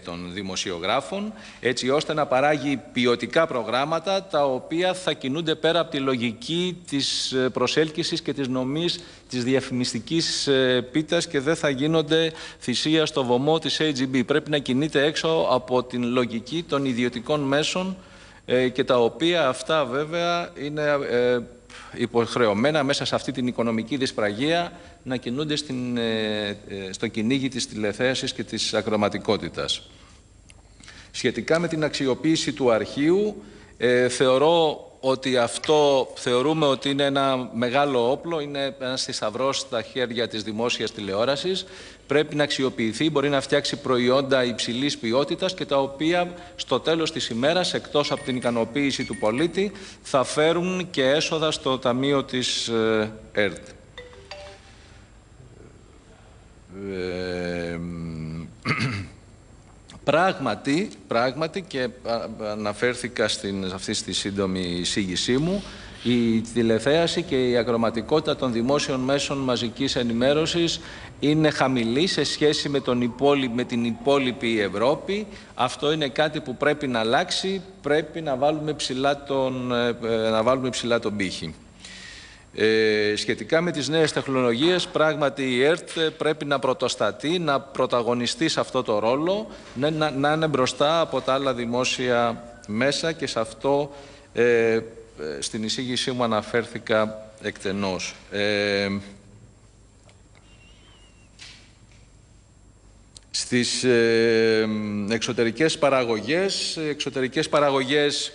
των δημοσιογράφων έτσι ώστε να παράγει ποιοτικά προγράμματα τα οποία θα κινούνται πέρα από τη λογική της προσέλκυσης και της νομής της διαφημιστικής πίτας και δεν θα γίνονται θυσία στο βωμό της AGB. Πρέπει να κινείται έξω από την λογική των ιδιωτικών μέσων και τα οποία αυτά βέβαια είναι υποχρεωμένα μέσα σε αυτή την οικονομική δυσπραγία να κινούνται στο κυνήγι της τηλεθέασης και της ακροματικότητας. Σχετικά με την αξιοποίηση του αρχείου, θεωρούμε ότι είναι ένα μεγάλο όπλο, είναι ένας θησαυρός στα χέρια της δημόσιας τηλεόρασης. Πρέπει να αξιοποιηθεί, μπορεί να φτιάξει προϊόντα υψηλής ποιότητας και τα οποία στο τέλος της ημέρας, εκτός από την ικανοποίηση του πολίτη, θα φέρουν και έσοδα στο ταμείο της ΕΡΤ. Πράγματι και αναφέρθηκα αυτή στη σύντομη εισήγησή μου, η τηλεθέαση και η ακροματικότητα των δημόσιων μέσων μαζικής ενημέρωσης είναι χαμηλή σε σχέση με την υπόλοιπη Ευρώπη. Αυτό είναι κάτι που πρέπει να αλλάξει, πρέπει να βάλουμε ψηλά τον πύχη. Σχετικά με τις νέες τεχνολογίες, πράγματι η ΕΡΤ πρέπει να πρωτοστατεί, να πρωταγωνιστεί σε αυτό το ρόλο, να είναι μπροστά από τα άλλα δημόσια μέσα και σε αυτό στην εισήγησή μου αναφέρθηκα εκτενώς. Στις εξωτερικές παραγωγές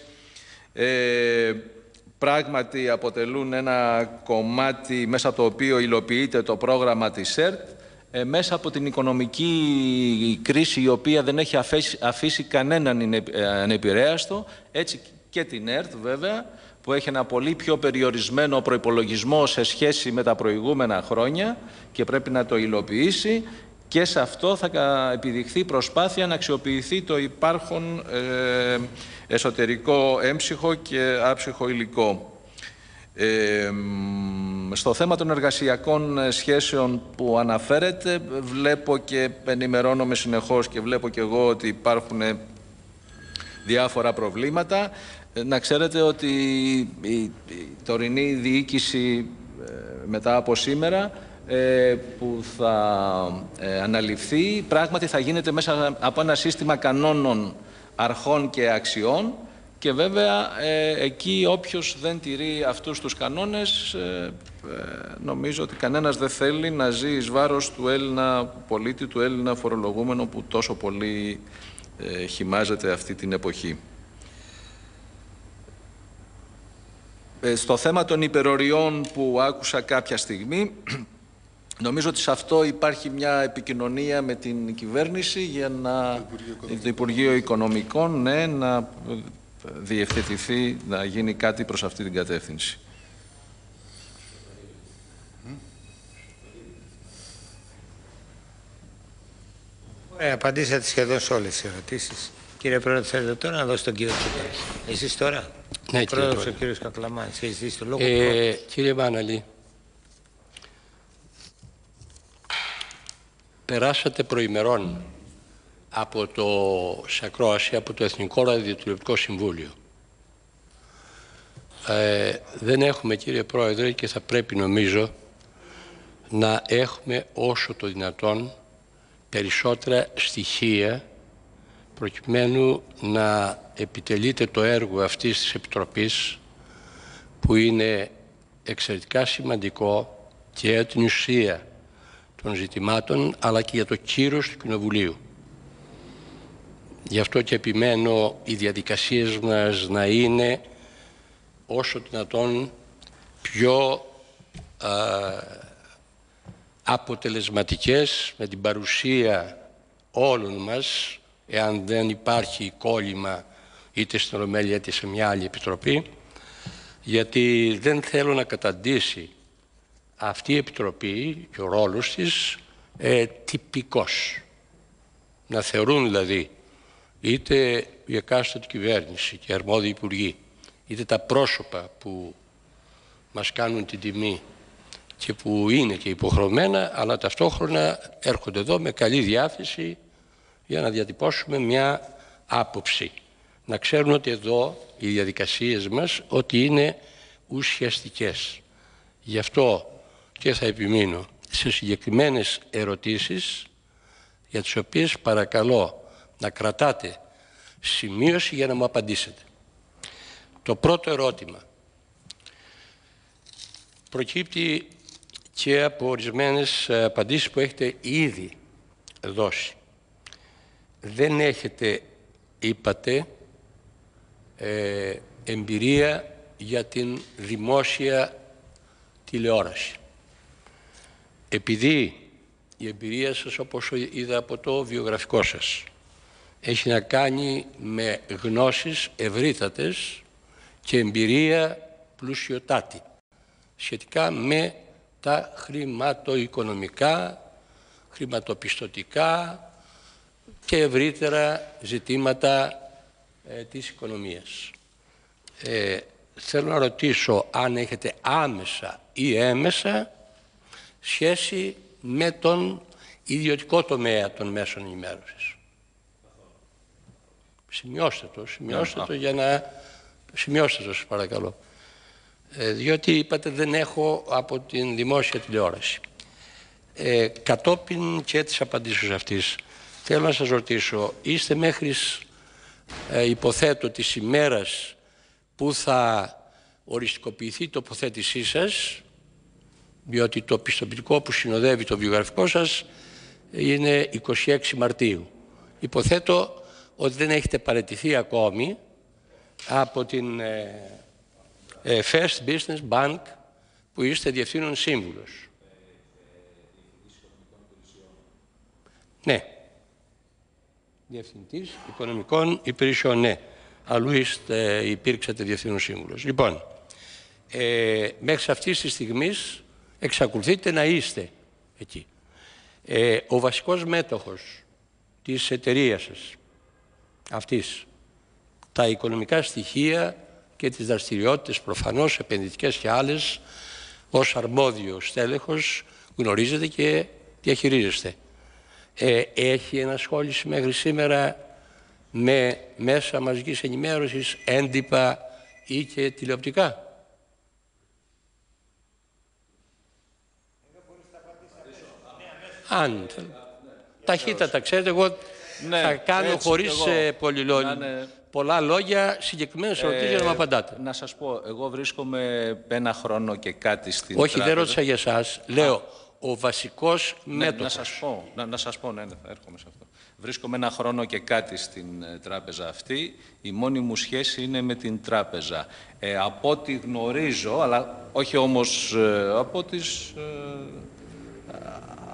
πράγματι αποτελούν ένα κομμάτι μέσα από το οποίο υλοποιείται το πρόγραμμα της ΕΡΤ, μέσα από την οικονομική κρίση η οποία δεν έχει αφήσει κανέναν ανεπηρέαστο, έτσι και την ΕΡΤ βέβαια, που έχει ένα πολύ πιο περιορισμένο προϋπολογισμό σε σχέση με τα προηγούμενα χρόνια και πρέπει να το υλοποιήσει, και σε αυτό θα επιδειχθεί προσπάθεια να αξιοποιηθεί το υπάρχον εσωτερικό έμψυχο και άψυχο υλικό. Στο θέμα των εργασιακών σχέσεων που αναφέρεται, βλέπω και ενημερώνομαι συνεχώς και βλέπω και εγώ ότι υπάρχουν διάφορα προβλήματα. Να ξέρετε ότι η τωρινή διοίκηση μετά από σήμερα που θα αναλυφθεί πράγματι θα γίνεται μέσα από ένα σύστημα κανόνων, αρχών και αξιών, και βέβαια εκεί όποιος δεν τηρεί αυτούς τους κανόνες νομίζω ότι κανένας δεν θέλει να ζει εις βάρος του Έλληνα πολίτη, του Έλληνα φορολογούμενου που τόσο πολύ χυμάζεται αυτή την εποχή. Στο θέμα των υπεροριών που άκουσα κάποια στιγμή, νομίζω ότι σε αυτό υπάρχει μια επικοινωνία με την κυβέρνηση για το Υπουργείο Οικονομικών, ναι, να διευθετηθεί, να γίνει κάτι προς αυτή την κατεύθυνση. Απαντήσατε σχεδόν σε όλες τις ερωτήσεις. Κύριε Πρόεδρε, θέλετε τώρα να δώσω τον κύριο Τσίπρα. Εσείς τώρα. Ναι, Πρόεδρος ο κύριος Κακλαμάνης. Έχεις δει το λόγο. Κύριε Βάναλη, περάσατε προημερών σε ακρόαση από το Εθνικό Ραδιοτηλεοπτικό Συμβούλιο. Δεν έχουμε, κύριε Πρόεδρε, και θα πρέπει νομίζω να έχουμε όσο το δυνατόν περισσότερα στοιχεία προκειμένου να επιτελείται το έργο αυτής της Επιτροπής, που είναι εξαιρετικά σημαντικό και για την ουσία των ζητημάτων αλλά και για το κύρος του Κοινοβουλίου. Γι' αυτό και επιμένω οι διαδικασίες μας να είναι όσο δυνατόν πιο αποτελεσματικές, με την παρουσία όλων μας, εάν δεν υπάρχει κόλλημα είτε στην Ολομέλεια είτε σε μια άλλη επιτροπή, γιατί δεν θέλω να καταντήσει αυτή η επιτροπή και ο ρόλος της τυπικός. Να θεωρούν δηλαδή είτε η εκάστοτε κυβέρνηση και οι αρμόδιοι υπουργοί, είτε τα πρόσωπα που μας κάνουν την τιμή και που είναι και υποχρεωμένα, αλλά ταυτόχρονα έρχονται εδώ με καλή διάθεση για να διατυπώσουμε μια άποψη. Να ξέρουν ότι εδώ οι διαδικασίες μας ότι είναι ουσιαστικές. Γι' αυτό και θα επιμείνω σε συγκεκριμένες ερωτήσεις, για τις οποίες παρακαλώ να κρατάτε σημείωση για να μου απαντήσετε. Το πρώτο ερώτημα. προκύπτει και από ορισμένες απαντήσεις που έχετε ήδη δώσει. Δεν έχετε, είπατε, εμπειρία για την δημόσια τηλεόραση. Επειδή η εμπειρία σας, όπως είδα από το βιογραφικό σας, έχει να κάνει με γνώσεις ευρύτατες και εμπειρία πλουσιοτάτη σχετικά με τα χρηματοοικονομικά, χρηματοπιστωτικά και ευρύτερα ζητήματα της οικονομίας. Θέλω να ρωτήσω αν έχετε άμεσα ή έμεσα σχέση με τον ιδιωτικό τομέα των μέσων ενημέρωσης. Σημειώστε το για να... Σημειώστε το, σας παρακαλώ. Διότι είπατε δεν έχω από την δημόσια τηλεόραση. Κατόπιν και της απαντήσεως αυτής, θέλω να σας ρωτήσω, είστε μέχρι υποθέτω της ημέρας που θα οριστικοποιηθεί η τοποθέτησή σας, διότι το πιστοποιητικό που συνοδεύει το βιογραφικό σας είναι 26 Μαρτίου. Υποθέτω ότι δεν έχετε παραιτηθεί ακόμη από την First Business Bank που είστε διευθύνων σύμβουλος. Ναι. Διευθυντής Οικονομικών Υπηρεσιών, ναι. Αλλού υπήρξατε διευθύνων σύμβουλος. Λοιπόν, μέχρι αυτής της στιγμής εξακολουθείτε να είστε εκεί. Ο βασικός μέτοχος της εταιρείας σας, αυτής, τα οικονομικά στοιχεία και τις δραστηριότητες προφανώς επενδυτικές και άλλες, ως αρμόδιο στέλεχος γνωρίζετε και διαχειρίζεστε. Έχει ενασχόληση μέχρι σήμερα με μέσα μαζικής ενημέρωσης, έντυπα ή και τηλεοπτικά? Αν ταχύτατα, ξέρετε, εγώ θα κάνω χωρίς πολλά λόγια συγκεκριμένες ερωτήσεις για να μου απαντάτε. Να σας πω, εγώ βρίσκομαι ένα χρόνο και κάτι στην τράπεζα. Δεν ρώτησα για εσάς. Λέω, ο βασικός μέτοχος. Να σας πω, ναι, θα έρχομαι σε αυτό. Βρίσκομαι ένα χρόνο και κάτι στην τράπεζα αυτή. Η μόνη μου σχέση είναι με την τράπεζα. Από ό,τι γνωρίζω, αλλά όχι όμως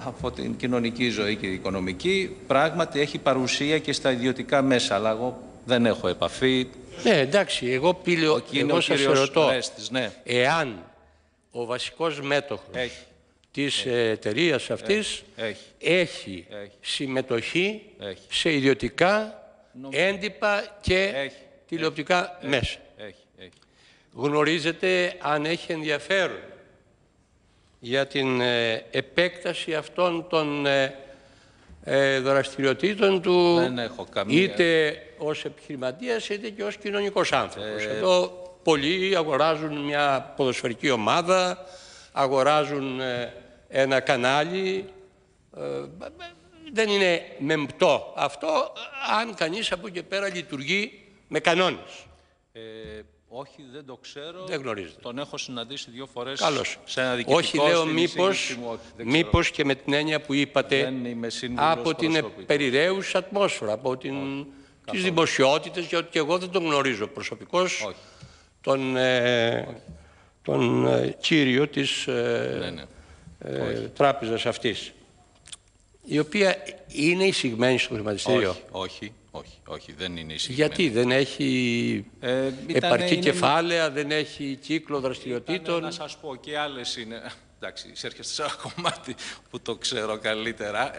από την κοινωνική ζωή και οικονομική, πράγματι έχει παρουσία και στα ιδιωτικά μέσα, αλλά εγώ δεν έχω επαφή. Ναι, εντάξει, εγώ σας ρωτώ, ναι. Εάν ο βασικός μέτοχος της εταιρείας αυτής έχει συμμετοχή σε ιδιωτικά έντυπα και τηλεοπτικά μέσα. Γνωρίζετε αν έχει ενδιαφέρον για την επέκταση αυτών των δραστηριοτήτων του, είτε ως επιχειρηματίας είτε και ως κοινωνικός άνθρωπος. Εδώ πολλοί αγοράζουν μια ποδοσφαιρική ομάδα, αγοράζουν ένα κανάλι. Δεν είναι μεμπτό αυτό, αν κανείς από εκεί πέρα λειτουργεί με κανόνες. Όχι, δεν το ξέρω. Δεν γνωρίζετε. Τον έχω συναντήσει 2 φορές. Καλώς. Σε ένα διοικητικό. Όχι, λέω μήπως και με την έννοια που είπατε από την περιραίουσα ατμόσφαιρα, από τις δημοσιότητες, γιατί και εγώ δεν τον γνωρίζω προσωπικώς, τον κύριο της τράπεζας αυτής, η οποία είναι εισηγμένη στο χρηματιστήριο. Όχι, δεν είναι εισηγμένη. Γιατί δεν έχει επαρκή κεφάλαια, δεν έχει κύκλο δραστηριοτήτων? Να σας πω, και άλλες είναι. Εντάξει, εισέρχεστε σε ένα κομμάτι που το ξέρω καλύτερα.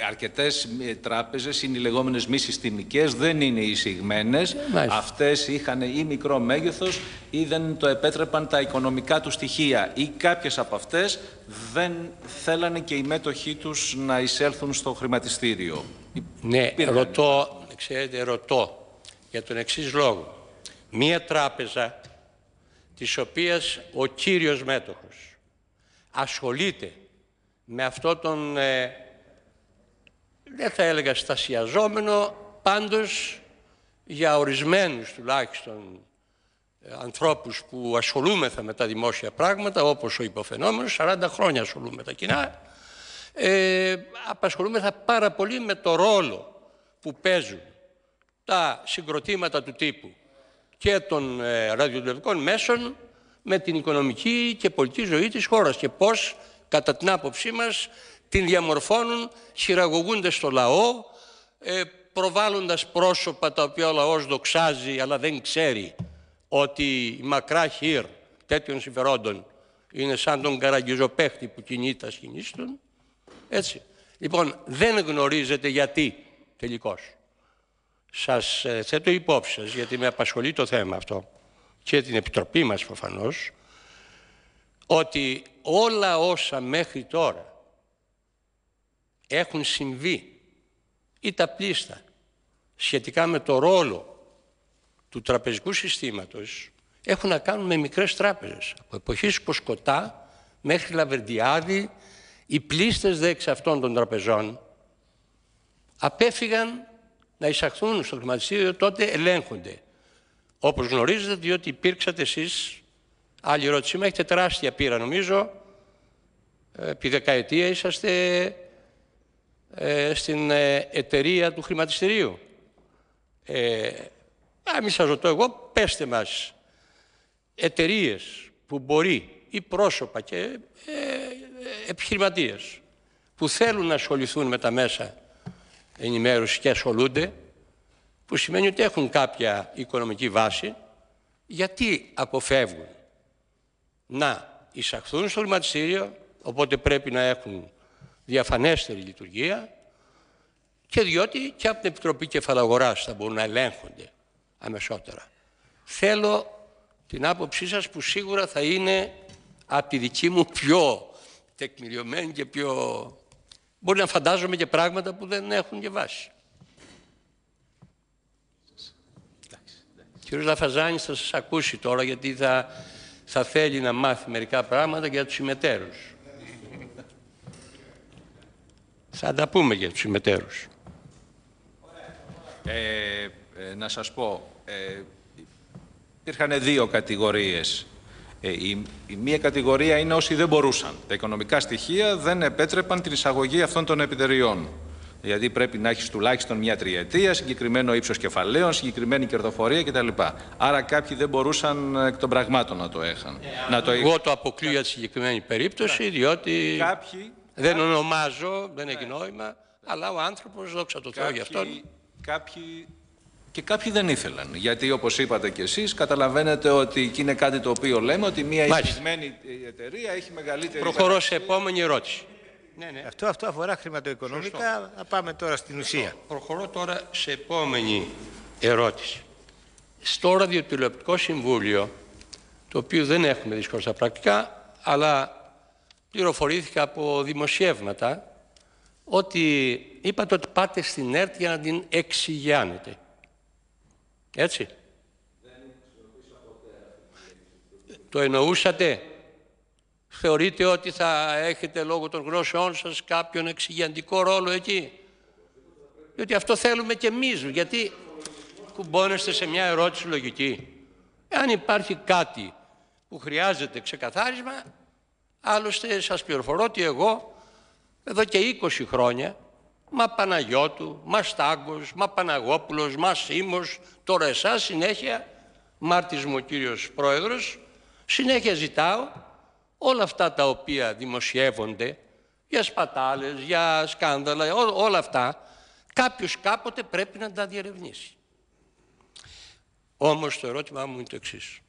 Αρκετές τράπεζες είναι οι λεγόμενες μη συστημικές, δεν είναι εισηγμένες. Αυτές είχαν ή μικρό μέγεθος ή δεν το επέτρεπαν τα οικονομικά του στοιχεία. Ή κάποιες από αυτές δεν θέλανε και οι μέτοχοί τους να εισέλθουν στο χρηματιστήριο. Ναι, ρωτώ για τον εξής λόγο. Μία τράπεζα της οποίας ο κύριος μέτοχος ασχολείται με αυτό τον, δεν θα έλεγα στασιαζόμενο, πάντως για ορισμένους τουλάχιστον ανθρώπους που ασχολούμεθα με τα δημόσια πράγματα, όπως ο υποφαινόμενος, 40 χρόνια ασχολούμαι με τα κοινά, απασχολούμεθα πάρα πολύ με το ρόλο που παίζουν τα συγκροτήματα του τύπου και των ραδιοτηλεοπτικών μέσων με την οικονομική και πολιτική ζωή της χώρας και πώς, κατά την άποψή μας, την διαμορφώνουν χειραγωγούνται στο λαό, προβάλλοντας πρόσωπα τα οποία ο λαός δοξάζει αλλά δεν ξέρει ότι η μακρά χείρ τέτοιων συμφερόντων είναι σαν τον καραγκιζοπαίχτη που κινεί τα σκηνίστων. Έτσι. Λοιπόν, δεν γνωρίζετε γιατί τελικώς. Σας θέτω υπόψη σας, γιατί με απασχολεί το θέμα αυτό και την Επιτροπή μας προφανώς, ότι όλα όσα μέχρι τώρα έχουν συμβεί ή τα πλήστα σχετικά με το ρόλο του τραπεζικού συστήματος έχουν να κάνουν με μικρές τράπεζες. Από εποχής Κοσκοτά μέχρι Λαβερντιάδη, οι πλήστες δε εξ αυτών των τραπεζών απέφυγαν να εισαχθούν στο χρηματιστήριο, τότε ελέγχονται. Όπως γνωρίζετε, διότι υπήρξατε εσείς, άλλη ερώτησή μου, έχετε τεράστια πείρα νομίζω, επί δεκαετία είσαστε στην εταιρεία του χρηματιστηρίου. Μη σας ρωτώ εγώ, πέστε μας εταιρείες που μπορεί ή πρόσωπα και επιχειρηματίες που θέλουν να ασχοληθούν με τα μέσα ενημέρωση και ασχολούνται, που σημαίνει ότι έχουν κάποια οικονομική βάση, γιατί αποφεύγουν να εισαχθούν στο χρηματιστήριο, οπότε πρέπει να έχουν διαφανέστερη λειτουργία και διότι και από την Επιτροπή Κεφαλαγοράς θα μπορούν να ελέγχονται αμεσότερα. Θέλω την άποψή σας που σίγουρα θα είναι από τη δική μου πιο τεκμηριωμένη και πιο... Μπορεί να φαντάζομαι και πράγματα που δεν έχουν και βάση. Κύριος Λαφαζάνης θα σας ακούσει τώρα, γιατί θα θέλει να μάθει μερικά πράγματα για τους συμμετέρους. Θα τα πούμε για τους συμμετέρους. Να σας πω, υπήρχαν δύο κατηγορίες. Η μία κατηγορία είναι όσοι δεν μπορούσαν. Τα οικονομικά στοιχεία δεν επέτρεπαν την εισαγωγή αυτών των εταιρειών. Γιατί πρέπει να έχεις τουλάχιστον μια τριετία, συγκεκριμένο ύψος κεφαλαίων, συγκεκριμένη κερδοφορία κτλ. Άρα κάποιοι δεν μπορούσαν εκ των πραγμάτων να το έχαν. Εγώ το αποκλείω για τη συγκεκριμένη περίπτωση, διότι δεν ονομάζω, δεν έχει νόημα, αλλά ο άνθρωπος, δόξα τω Θεώ γι' αυτόν. Και κάποιοι δεν ήθελαν. Γιατί όπως είπατε κι εσείς, καταλαβαίνετε ότι είναι κάτι το οποίο λέμε, ότι μια εισηγμένη εταιρεία έχει μεγαλύτερη... Προχωρώ σε επόμενη ερώτηση. Ναι. Αυτό αφορά χρηματοοικονομικά. Να πάμε τώρα στην ουσία. Προχωρώ τώρα σε επόμενη ερώτηση. Στο Ραδιοτηλεοπτικό Συμβούλιο, το οποίο δεν έχουμε δυσκολία στα πρακτικά, αλλά πληροφορήθηκα από δημοσιεύματα ότι είπατε ότι πάτε στην ΕΡΤ για να την εξηγιάνετε. Έτσι. Το εννοούσατε? Θεωρείτε ότι θα έχετε λόγω των γνώσεών σας κάποιον εξηγιαντικό ρόλο εκεί? Διότι αυτό θέλουμε και εμείς. Γιατί κουμπώνεστε σε μια ερώτηση λογική? Αν υπάρχει κάτι που χρειάζεται ξεκαθάρισμα, άλλωστε σας πληροφορώ ότι εγώ εδώ και 20 χρόνια, μα Παναγιώτου, μα Στάγκος, μα Παναγόπουλος, μα Σίμος, τώρα εσάς συνέχεια, μάρτης μου ο κύριος Πρόεδρος, συνέχεια ζητάω όλα αυτά τα οποία δημοσιεύονται, για σπατάλες, για σκάνδαλα, όλα αυτά, κάποιος κάποτε πρέπει να τα διερευνήσει. Όμως το ερώτημά μου είναι το εξής.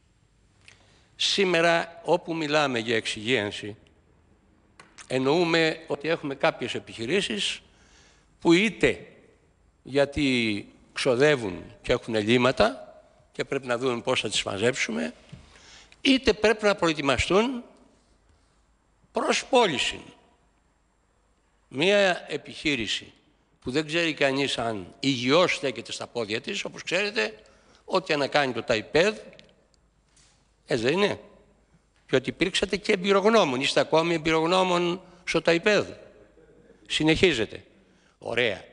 Σήμερα όπου μιλάμε για εξυγίανση, εννοούμε ότι έχουμε κάποιες επιχειρήσεις που είτε γιατί ξοδεύουν και έχουν ελλείμματα και πρέπει να δούμε πώς θα τις μαζέψουμε, είτε πρέπει να προετοιμαστούν προς πώληση. Μία επιχείρηση που δεν ξέρει κανείς αν υγιώς στέκεται στα πόδια της, όπως ξέρετε, ό,τι ανακάνει το ΤΑΙΠΕΔ, έτσι δεν είναι? Και ότι υπήρξατε και εμπειρογνώμων, είστε ακόμη εμπειρογνώμων στο ΤΑΙΠΕΔ. Συνεχίζετε. Ωραία.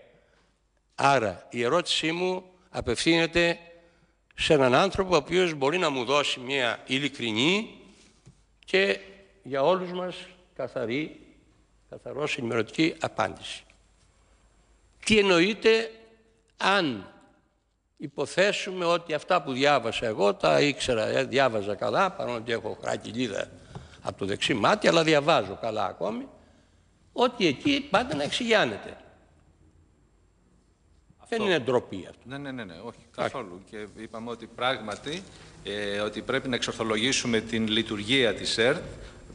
Άρα η ερώτησή μου απευθύνεται σε έναν άνθρωπο ο οποίος μπορεί να μου δώσει μια ειλικρινή και για όλους μας καθαρός ενημερωτική απάντηση. Τι εννοείται αν υποθέσουμε ότι αυτά που διάβασα εγώ τα ήξερα, διάβαζα καλά, παρόλο ότι έχω χράκυλίδα από το δεξί μάτι, αλλά διαβάζω καλά ακόμη, ότι εκεί πάντα να εξηγιάνεται. Δεν είναι ντροπή αυτό. Ναι, όχι, καθόλου. Και είπαμε ότι πράγματι ότι πρέπει να εξορθολογήσουμε την λειτουργία της ΕΡΤ.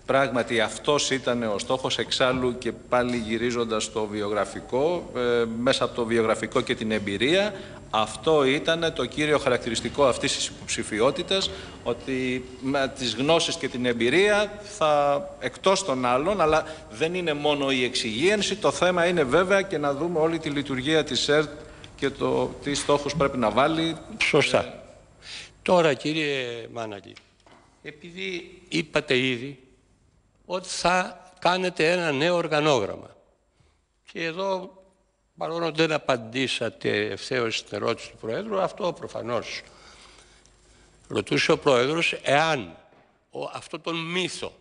Πράγματι αυτός ήταν ο στόχος, εξάλλου και πάλι γυρίζοντας στο βιογραφικό, μέσα από το βιογραφικό και την εμπειρία, αυτό ήταν το κύριο χαρακτηριστικό αυτής της υποψηφιότητας, ότι με τις γνώσεις και την εμπειρία θα, εκτός των άλλων, αλλά δεν είναι μόνο η εξυγίανση, το θέμα είναι βέβαια και να δούμε όλη τη λειτουργία της ΕΡΤ και το τι στόχους πρέπει να βάλει. Σωστά. Τώρα κύριε Μάναλη, επειδή είπατε ήδη ότι θα κάνετε ένα νέο οργανόγραμμα και εδώ παρόλο που δεν απαντήσατε ευθέως στην ερώτηση του Προέδρου, αυτό προφανώς ρωτούσε ο Πρόεδρος εάν αυτό τον μύθο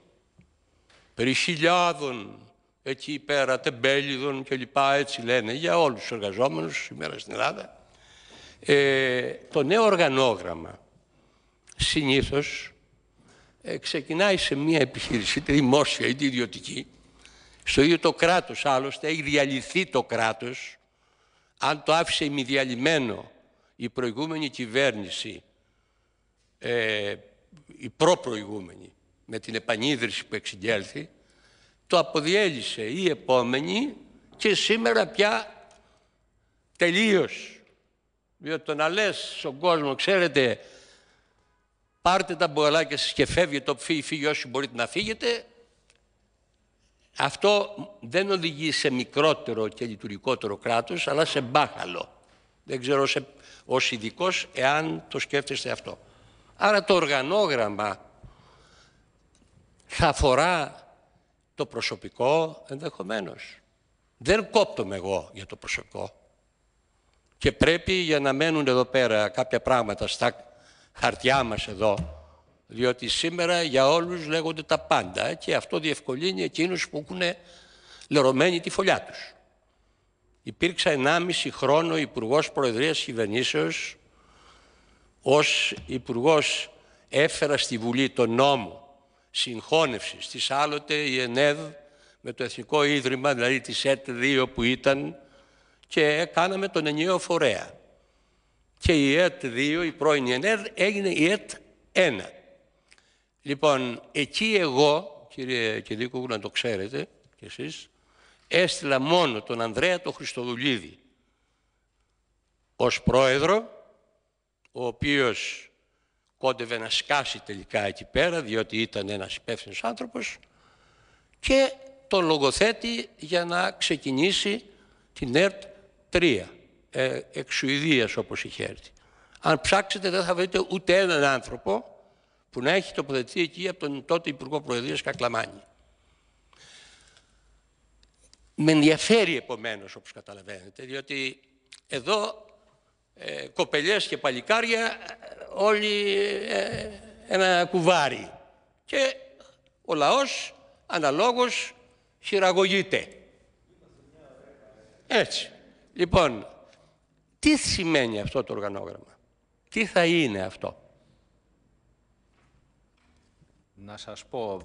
περί χιλιάδων εκεί πέρα τεμπέλιδων και λοιπά, έτσι λένε για όλους τους εργαζόμενους σήμερα στην Ελλάδα, το νέο οργανόγραμμα συνήθως ξεκινάει σε μια επιχείρηση, είτε δημόσια είτε ιδιωτική, στο ίδιο το κράτος άλλωστε, έχει διαλυθεί το κράτος. Αν το άφησε ημιδιαλυμένο η προηγούμενη κυβέρνηση, η προπροηγούμενη, με την επανίδρυση που εξηγέλθη, το αποδιέλυσε η επόμενη και σήμερα πια τελείως. Διότι το να λες στον κόσμο, ξέρετε, πάρτε τα μπουαλάκια σας και φεύγετε, φύγει όσοι μπορείτε να φύγετε, αυτό δεν οδηγεί σε μικρότερο και λειτουργικότερο κράτος, αλλά σε μπάχαλο. Δεν ξέρω ως ειδικός εάν το σκέφτεστε αυτό. Άρα το οργανόγραμμα θα αφορά το προσωπικό ενδεχομένως. Δεν κόπτομαι εγώ για το προσωπικό. Και πρέπει για να μένουν εδώ πέρα κάποια πράγματα στα χαρτιά μας εδώ, διότι σήμερα για όλους λέγονται τα πάντα και αυτό διευκολύνει εκείνους που έχουν λερωμένη τη φωλιά τους. Υπήρξα 1,5 χρόνο Υπουργός Προεδρίας Κυβερνήσεως. Ως Υπουργός έφερα στη Βουλή τον νόμο συγχώνευσης της άλλοτε η ΕΝΕΔ με το Εθνικό Ίδρυμα, δηλαδή της ΕΤ2 που ήταν, και κάναμε τον ενιαίο φορέα. Και η ΕΤ2, η πρώην ΕΝΕΔ, έγινε η ΕΤ1. Λοιπόν, εκεί εγώ, κύριε Κεδίκογλου, να το ξέρετε κι εσείς, έστειλα μόνο τον Ανδρέα τον Χριστοδουλίδη ως πρόεδρο, ο οποίος κόντευε να σκάσει τελικά εκεί πέρα, διότι ήταν ένας υπεύθυνος άνθρωπος, και τον λογοθέτη για να ξεκινήσει την ΕΡΤ 3, εξ Σουηδίας όπως είχε έρθει. Αν ψάξετε δεν θα βρείτε ούτε έναν άνθρωπο που να έχει τοποθετηθεί εκεί από τον τότε Υπουργό Προεδρίας Κακλαμάνη. Με ενδιαφέρει επομένως, όπως καταλαβαίνετε, διότι εδώ κοπελιές και παλικάρια όλοι ένα κουβάρι και ο λαός αναλόγως χειραγωγείται. Έτσι. Λοιπόν, τι σημαίνει αυτό το οργανόγραμμα? Τι θα είναι αυτό? Να σας πω,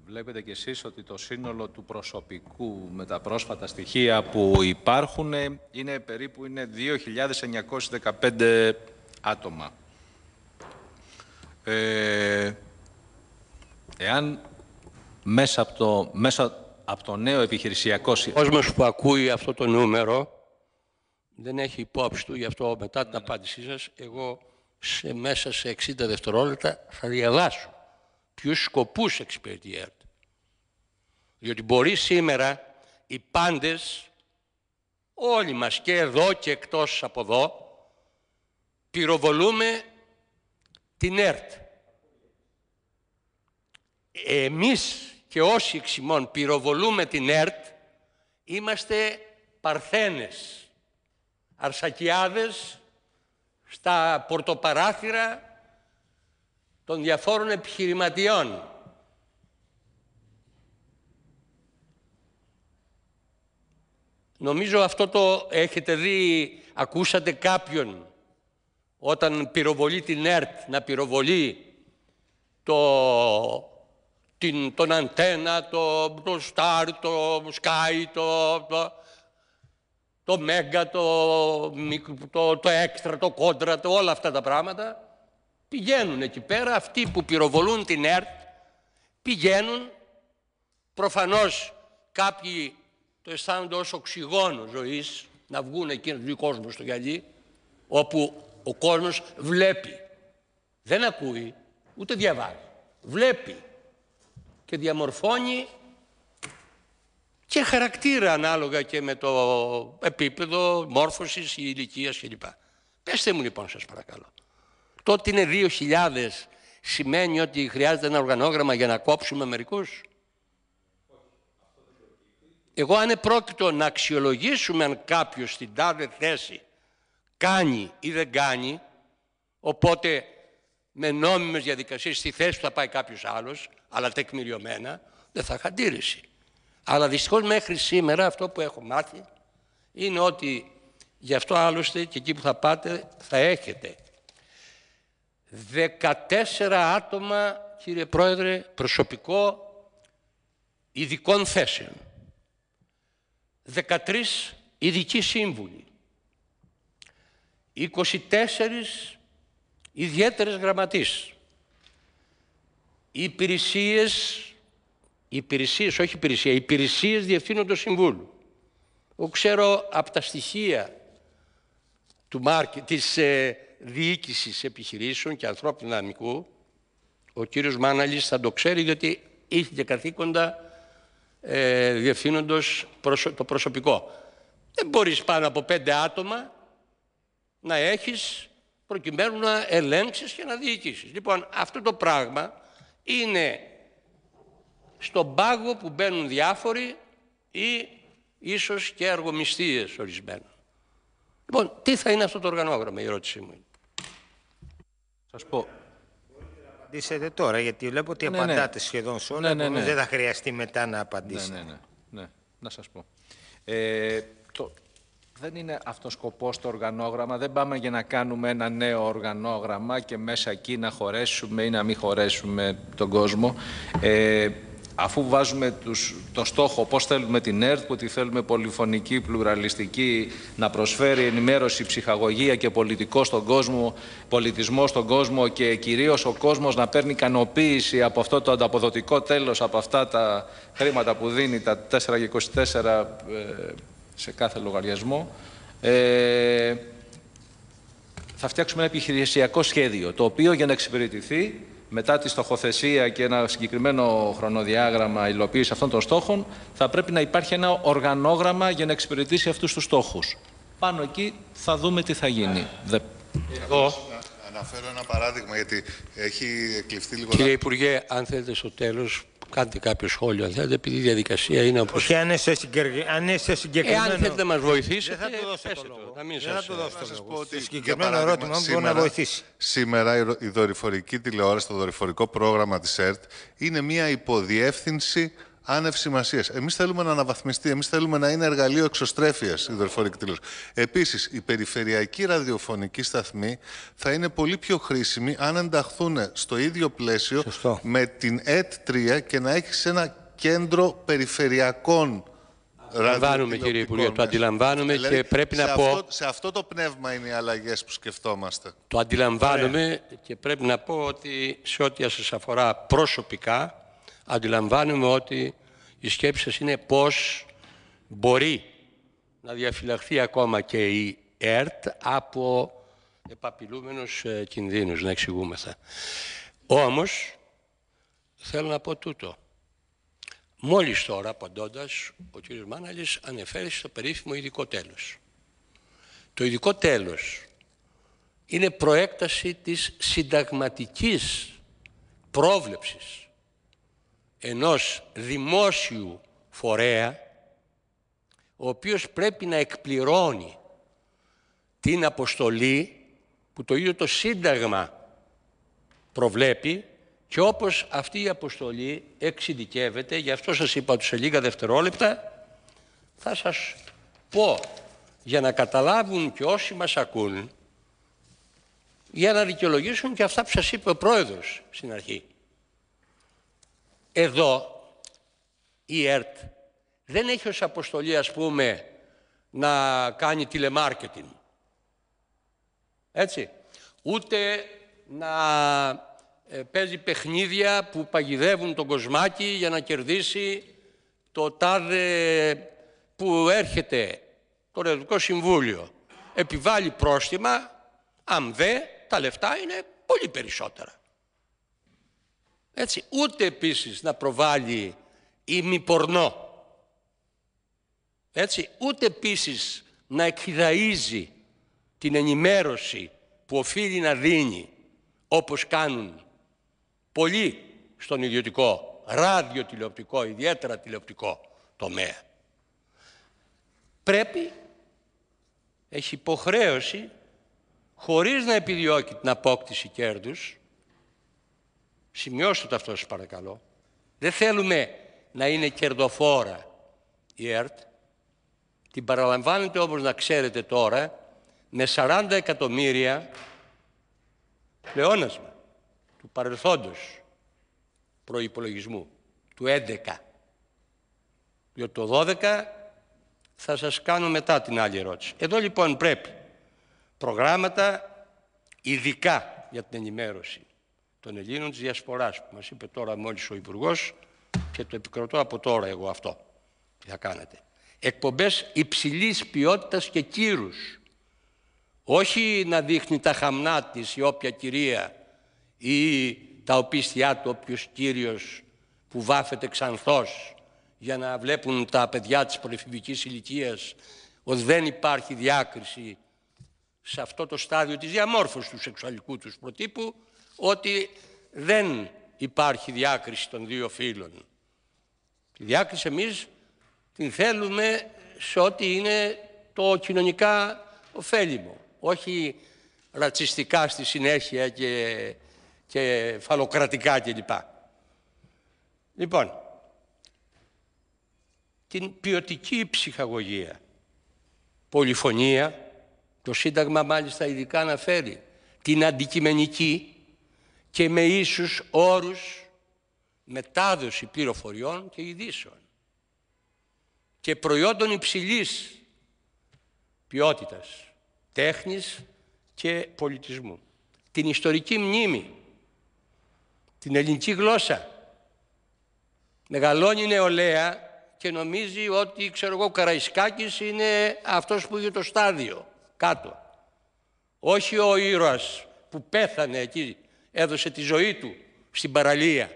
βλέπετε κι εσείς ότι το σύνολο του προσωπικού με τα πρόσφατα στοιχεία που υπάρχουν είναι περίπου 2.915 άτομα. Εάν μέσα από το νέο επιχειρησιακό... Ο κόσμος που ακούει αυτό το νούμερο δεν έχει υπόψη του, γι' αυτό μετά την απάντησή σας, εγώ μέσα σε 60 δευτερόλεπτα θα διαβάσω ποιους σκοπούς εξυπηρετεί η ΕΡΤ. Διότι μπορεί σήμερα οι πάντες, όλοι μας και εδώ και εκτός από εδώ, πυροβολούμε την ΕΡΤ. Εμείς και όσοι εξημών πυροβολούμε την ΕΡΤ, είμαστε παρθένες, αρσακιάδες στα πορτοπαράθυρα των διαφόρων επιχειρηματιών. Νομίζω αυτό το έχετε δει, ακούσατε κάποιον όταν πυροβολεί την ΕΡΤ να πυροβολεί τον Αντένα, το Star, το Sky, το Μέγκα, το Έξτρα, το Κόντρα, όλα αυτά τα πράγματα. Πηγαίνουν εκεί πέρα, αυτοί που πυροβολούν την ΕΡΤ, πηγαίνουν, προφανώς κάποιοι το αισθάνονται ως οξυγόνο ζωής, να βγουν εκεί να βγει ο κόσμος στο γυαλί, όπου ο κόσμος βλέπει. Δεν ακούει, ούτε διαβάζει. Βλέπει και διαμορφώνει και χαρακτήρα ανάλογα και με το επίπεδο μόρφωσης ή ηλικίας κλπ. Πεςτε μου λοιπόν σας παρακαλώ. Το ότι είναι 2.000 σημαίνει ότι χρειάζεται ένα οργανόγραμμα για να κόψουμε μερικούς? Εγώ αν επρόκειτο να αξιολογήσουμε αν κάποιος στην τάδε θέση κάνει ή δεν κάνει, οπότε με νόμιμες διαδικασίες στη θέση του θα πάει κάποιος άλλος, αλλά τεκμηριωμένα, δεν θα είχα αντίρρηση. Αλλά δυστυχώς μέχρι σήμερα αυτό που έχω μάθει είναι ότι γι' αυτό άλλωστε και εκεί που θα πάτε θα έχετε 14 άτομα, κύριε Πρόεδρε, προσωπικό ειδικών θέσεων, 13 ειδικοί σύμβουλοι, 24 ιδιαίτερες γραμματείς, υπηρεσίες διευθύνοντος συμβούλου. Εγώ ξέρω από τα στοιχεία της διοίκησης επιχειρήσεων και ανθρώπινου δυναμικού, ο κύριος Μάναλης θα το ξέρει, διότι είχε και καθήκοντα διευθύνοντος το προσωπικό. Δεν μπορείς πάνω από 5 άτομα να έχεις προκειμένου να ελέγξεις και να διοικήσεις. Λοιπόν, αυτό το πράγμα είναι στον πάγο που μπαίνουν διάφοροι ή ίσως και εργομισθίες ορισμένων. Λοιπόν, τι θα είναι αυτό το οργανόγραμμα, η ερώτησή μου είναι. Σας πω. Απαντήσετε τώρα, γιατί βλέπω ότι απαντάτε σχεδόν σε όλα, δεν θα χρειαστεί μετά να απαντήσετε. Ναι. Να σας πω. Δεν είναι αυτός σκοπός το οργανόγραμμα. Δεν πάμε για να κάνουμε ένα νέο οργανόγραμμα και μέσα εκεί να χωρέσουμε ή να μην χωρέσουμε τον κόσμο. Αφού βάζουμε το στόχο πώς θέλουμε την ΕΡΤ, που τη θέλουμε πολυφωνική, πλουραλιστική, να προσφέρει ενημέρωση, ψυχαγωγία και πολιτισμό στον κόσμο και κυρίως ο κόσμος να παίρνει ικανοποίηση από αυτό το ανταποδοτικό τέλος, από αυτά τα χρήματα που δίνει, τα 4,24 σε κάθε λογαριασμό, θα φτιάξουμε ένα επιχειρησιακό σχέδιο, το οποίο για να εξυπηρετηθεί μετά τη στοχοθεσία και ένα συγκεκριμένο χρονοδιάγραμμα υλοποίηση αυτών των στόχων, θα πρέπει να υπάρχει ένα οργανόγραμμα για να εξυπηρετήσει αυτούς τους στόχους. Πάνω εκεί θα δούμε τι θα γίνει. Αναφέρω ένα παράδειγμα, γιατί έχει εκλειφθεί λίγο... Κύριε Υπουργέ, αν θέλετε στο τέλος, κάντε κάποιο σχόλιο, αν θέλετε, επειδή η διαδικασία είναι όπως... Όχι, αν είστε συγκεκριμένο... αν θέλετε να μας βοηθήσετε, δεν θα του δώσω το λόγο. Δεν θα του δώσω το λόγο. Ότι, συγκεκριμένο ερώτημα μου μπορεί να βοηθήσει. Σήμερα η δορυφορική τηλεόραση, το δορυφορικό πρόγραμμα της ΕΡΤ, είναι μια υποδιεύθυνση άνευ σημασίας. Εμείς θέλουμε να αναβαθμιστεί, εμείς θέλουμε να είναι εργαλείο εξωστρέφειας η δορυφορική τηλεόραση. Επίσης, η περιφερειακή ραδιοφωνική σταθμή θα είναι πολύ πιο χρήσιμη αν ενταχθούν στο ίδιο πλαίσιο με την ΕΤ3 και να έχεις ένα κέντρο περιφερειακών. Αντιλαμβάνομαι, κύριε Υπουργέ, το αντιλαμβάνομαι δηλαδή, και πρέπει να πω... Σε αυτό το πνεύμα είναι οι αλλαγές που σκεφτόμαστε. Το αντιλαμβάνομαι και πρέπει να πω ότι σε ό,τι σας αφορά προσωπικά, αντιλαμβάνομαι ότι η σκέψη σας είναι πώς μπορεί να διαφυλαχθεί ακόμα και η ΕΡΤ από επαπειλούμενους κινδύνους, να εξηγούμεθα. Όμως, θέλω να πω τούτο. Μόλις τώρα, απαντώντας, ο κ. Μάναλης ανεφέρει στο περίφημο ειδικό τέλος. Το ειδικό τέλος είναι προέκταση της συνταγματικής πρόβλεψης ενός δημόσιου φορέα, ο οποίος πρέπει να εκπληρώνει την αποστολή που το ίδιο το Σύνταγμα προβλέπει και όπως αυτή η αποστολή εξειδικεύεται, γι' αυτό σας είπα ότι σε λίγα δευτερόλεπτα θα σας πω για να καταλάβουν και όσοι μας ακούν, για να δικαιολογήσουν και αυτά που σας είπε ο Πρόεδρος στην αρχή. Εδώ η ΕΡΤ δεν έχει ως αποστολή, ας πούμε, να κάνει τηλεμάρκετινγκ. Έτσι. Ούτε να παίζει παιχνίδια που παγιδεύουν τον κοσμάκι για να κερδίσει το τάδε που έρχεται το Ρεκτικό Συμβούλιο. Επιβάλλει πρόστιμα, αν δε τα λεφτά είναι πολύ περισσότερα. Έτσι. Ούτε επίσης να προβάλλει ημιπορνό. Έτσι. Ούτε επίσης να εκχυδαίζει την ενημέρωση που οφείλει να δίνει, όπως κάνουν πολλοί στον ιδιωτικό, ράδιο τηλεοπτικό, ιδιαίτερα τηλεοπτικό τομέα. Πρέπει, έχει υποχρέωση, χωρίς να επιδιώκει την απόκτηση κέρδους, σημειώστε το αυτό σας παρακαλώ, δεν θέλουμε να είναι κερδοφόρα η ΕΡΤ, την παραλαμβάνετε όμως να ξέρετε τώρα, με 40 εκατομμύρια πλεόνασμα του παρελθόντος προϋπολογισμού, του 11. Διότι το 12 θα σας κάνω μετά την άλλη ερώτηση. Εδώ λοιπόν πρέπει προγράμματα ειδικά για την ενημέρωση των Ελλήνων της Διασποράς, που μας είπε τώρα μόλις ο Υπουργός και το επικροτώ από τώρα εγώ αυτό. Τι θα κάνετε. Εκπομπές υψηλής ποιότητας και κύρους. Όχι να δείχνει τα χαμνά της η όποια κυρία ή τα οπίστια του όποιος κύριος που βάφεται ξανθός για να βλέπουν τα παιδιά της προεφηβικής ηλικίας ότι δεν υπάρχει διάκριση σε αυτό το στάδιο της διαμόρφωσης του σεξουαλικού τους προτύπου, ότι δεν υπάρχει διάκριση των δύο φύλων. Τη διάκριση εμείς την θέλουμε σε ό,τι είναι το κοινωνικά ωφέλιμο, όχι ρατσιστικά στη συνέχεια και φαλοκρατικά κλπ. Λοιπόν, την ποιοτική ψυχαγωγία, πολυφωνία, το Σύνταγμα μάλιστα ειδικά αναφέρει, την αντικειμενική και με ίσους όρους μετάδοση πληροφοριών και ειδήσεων και προϊόντων υψηλής ποιότητας, τέχνης και πολιτισμού. Την ιστορική μνήμη, την ελληνική γλώσσα. Μεγαλώνει νεολαία και νομίζει ότι, ξέρω εγώ, ο Καραϊσκάκης είναι αυτός που είχε το στάδιο κάτω. Όχι ο ήρωας που πέθανε εκεί, έδωσε τη ζωή του στην παραλία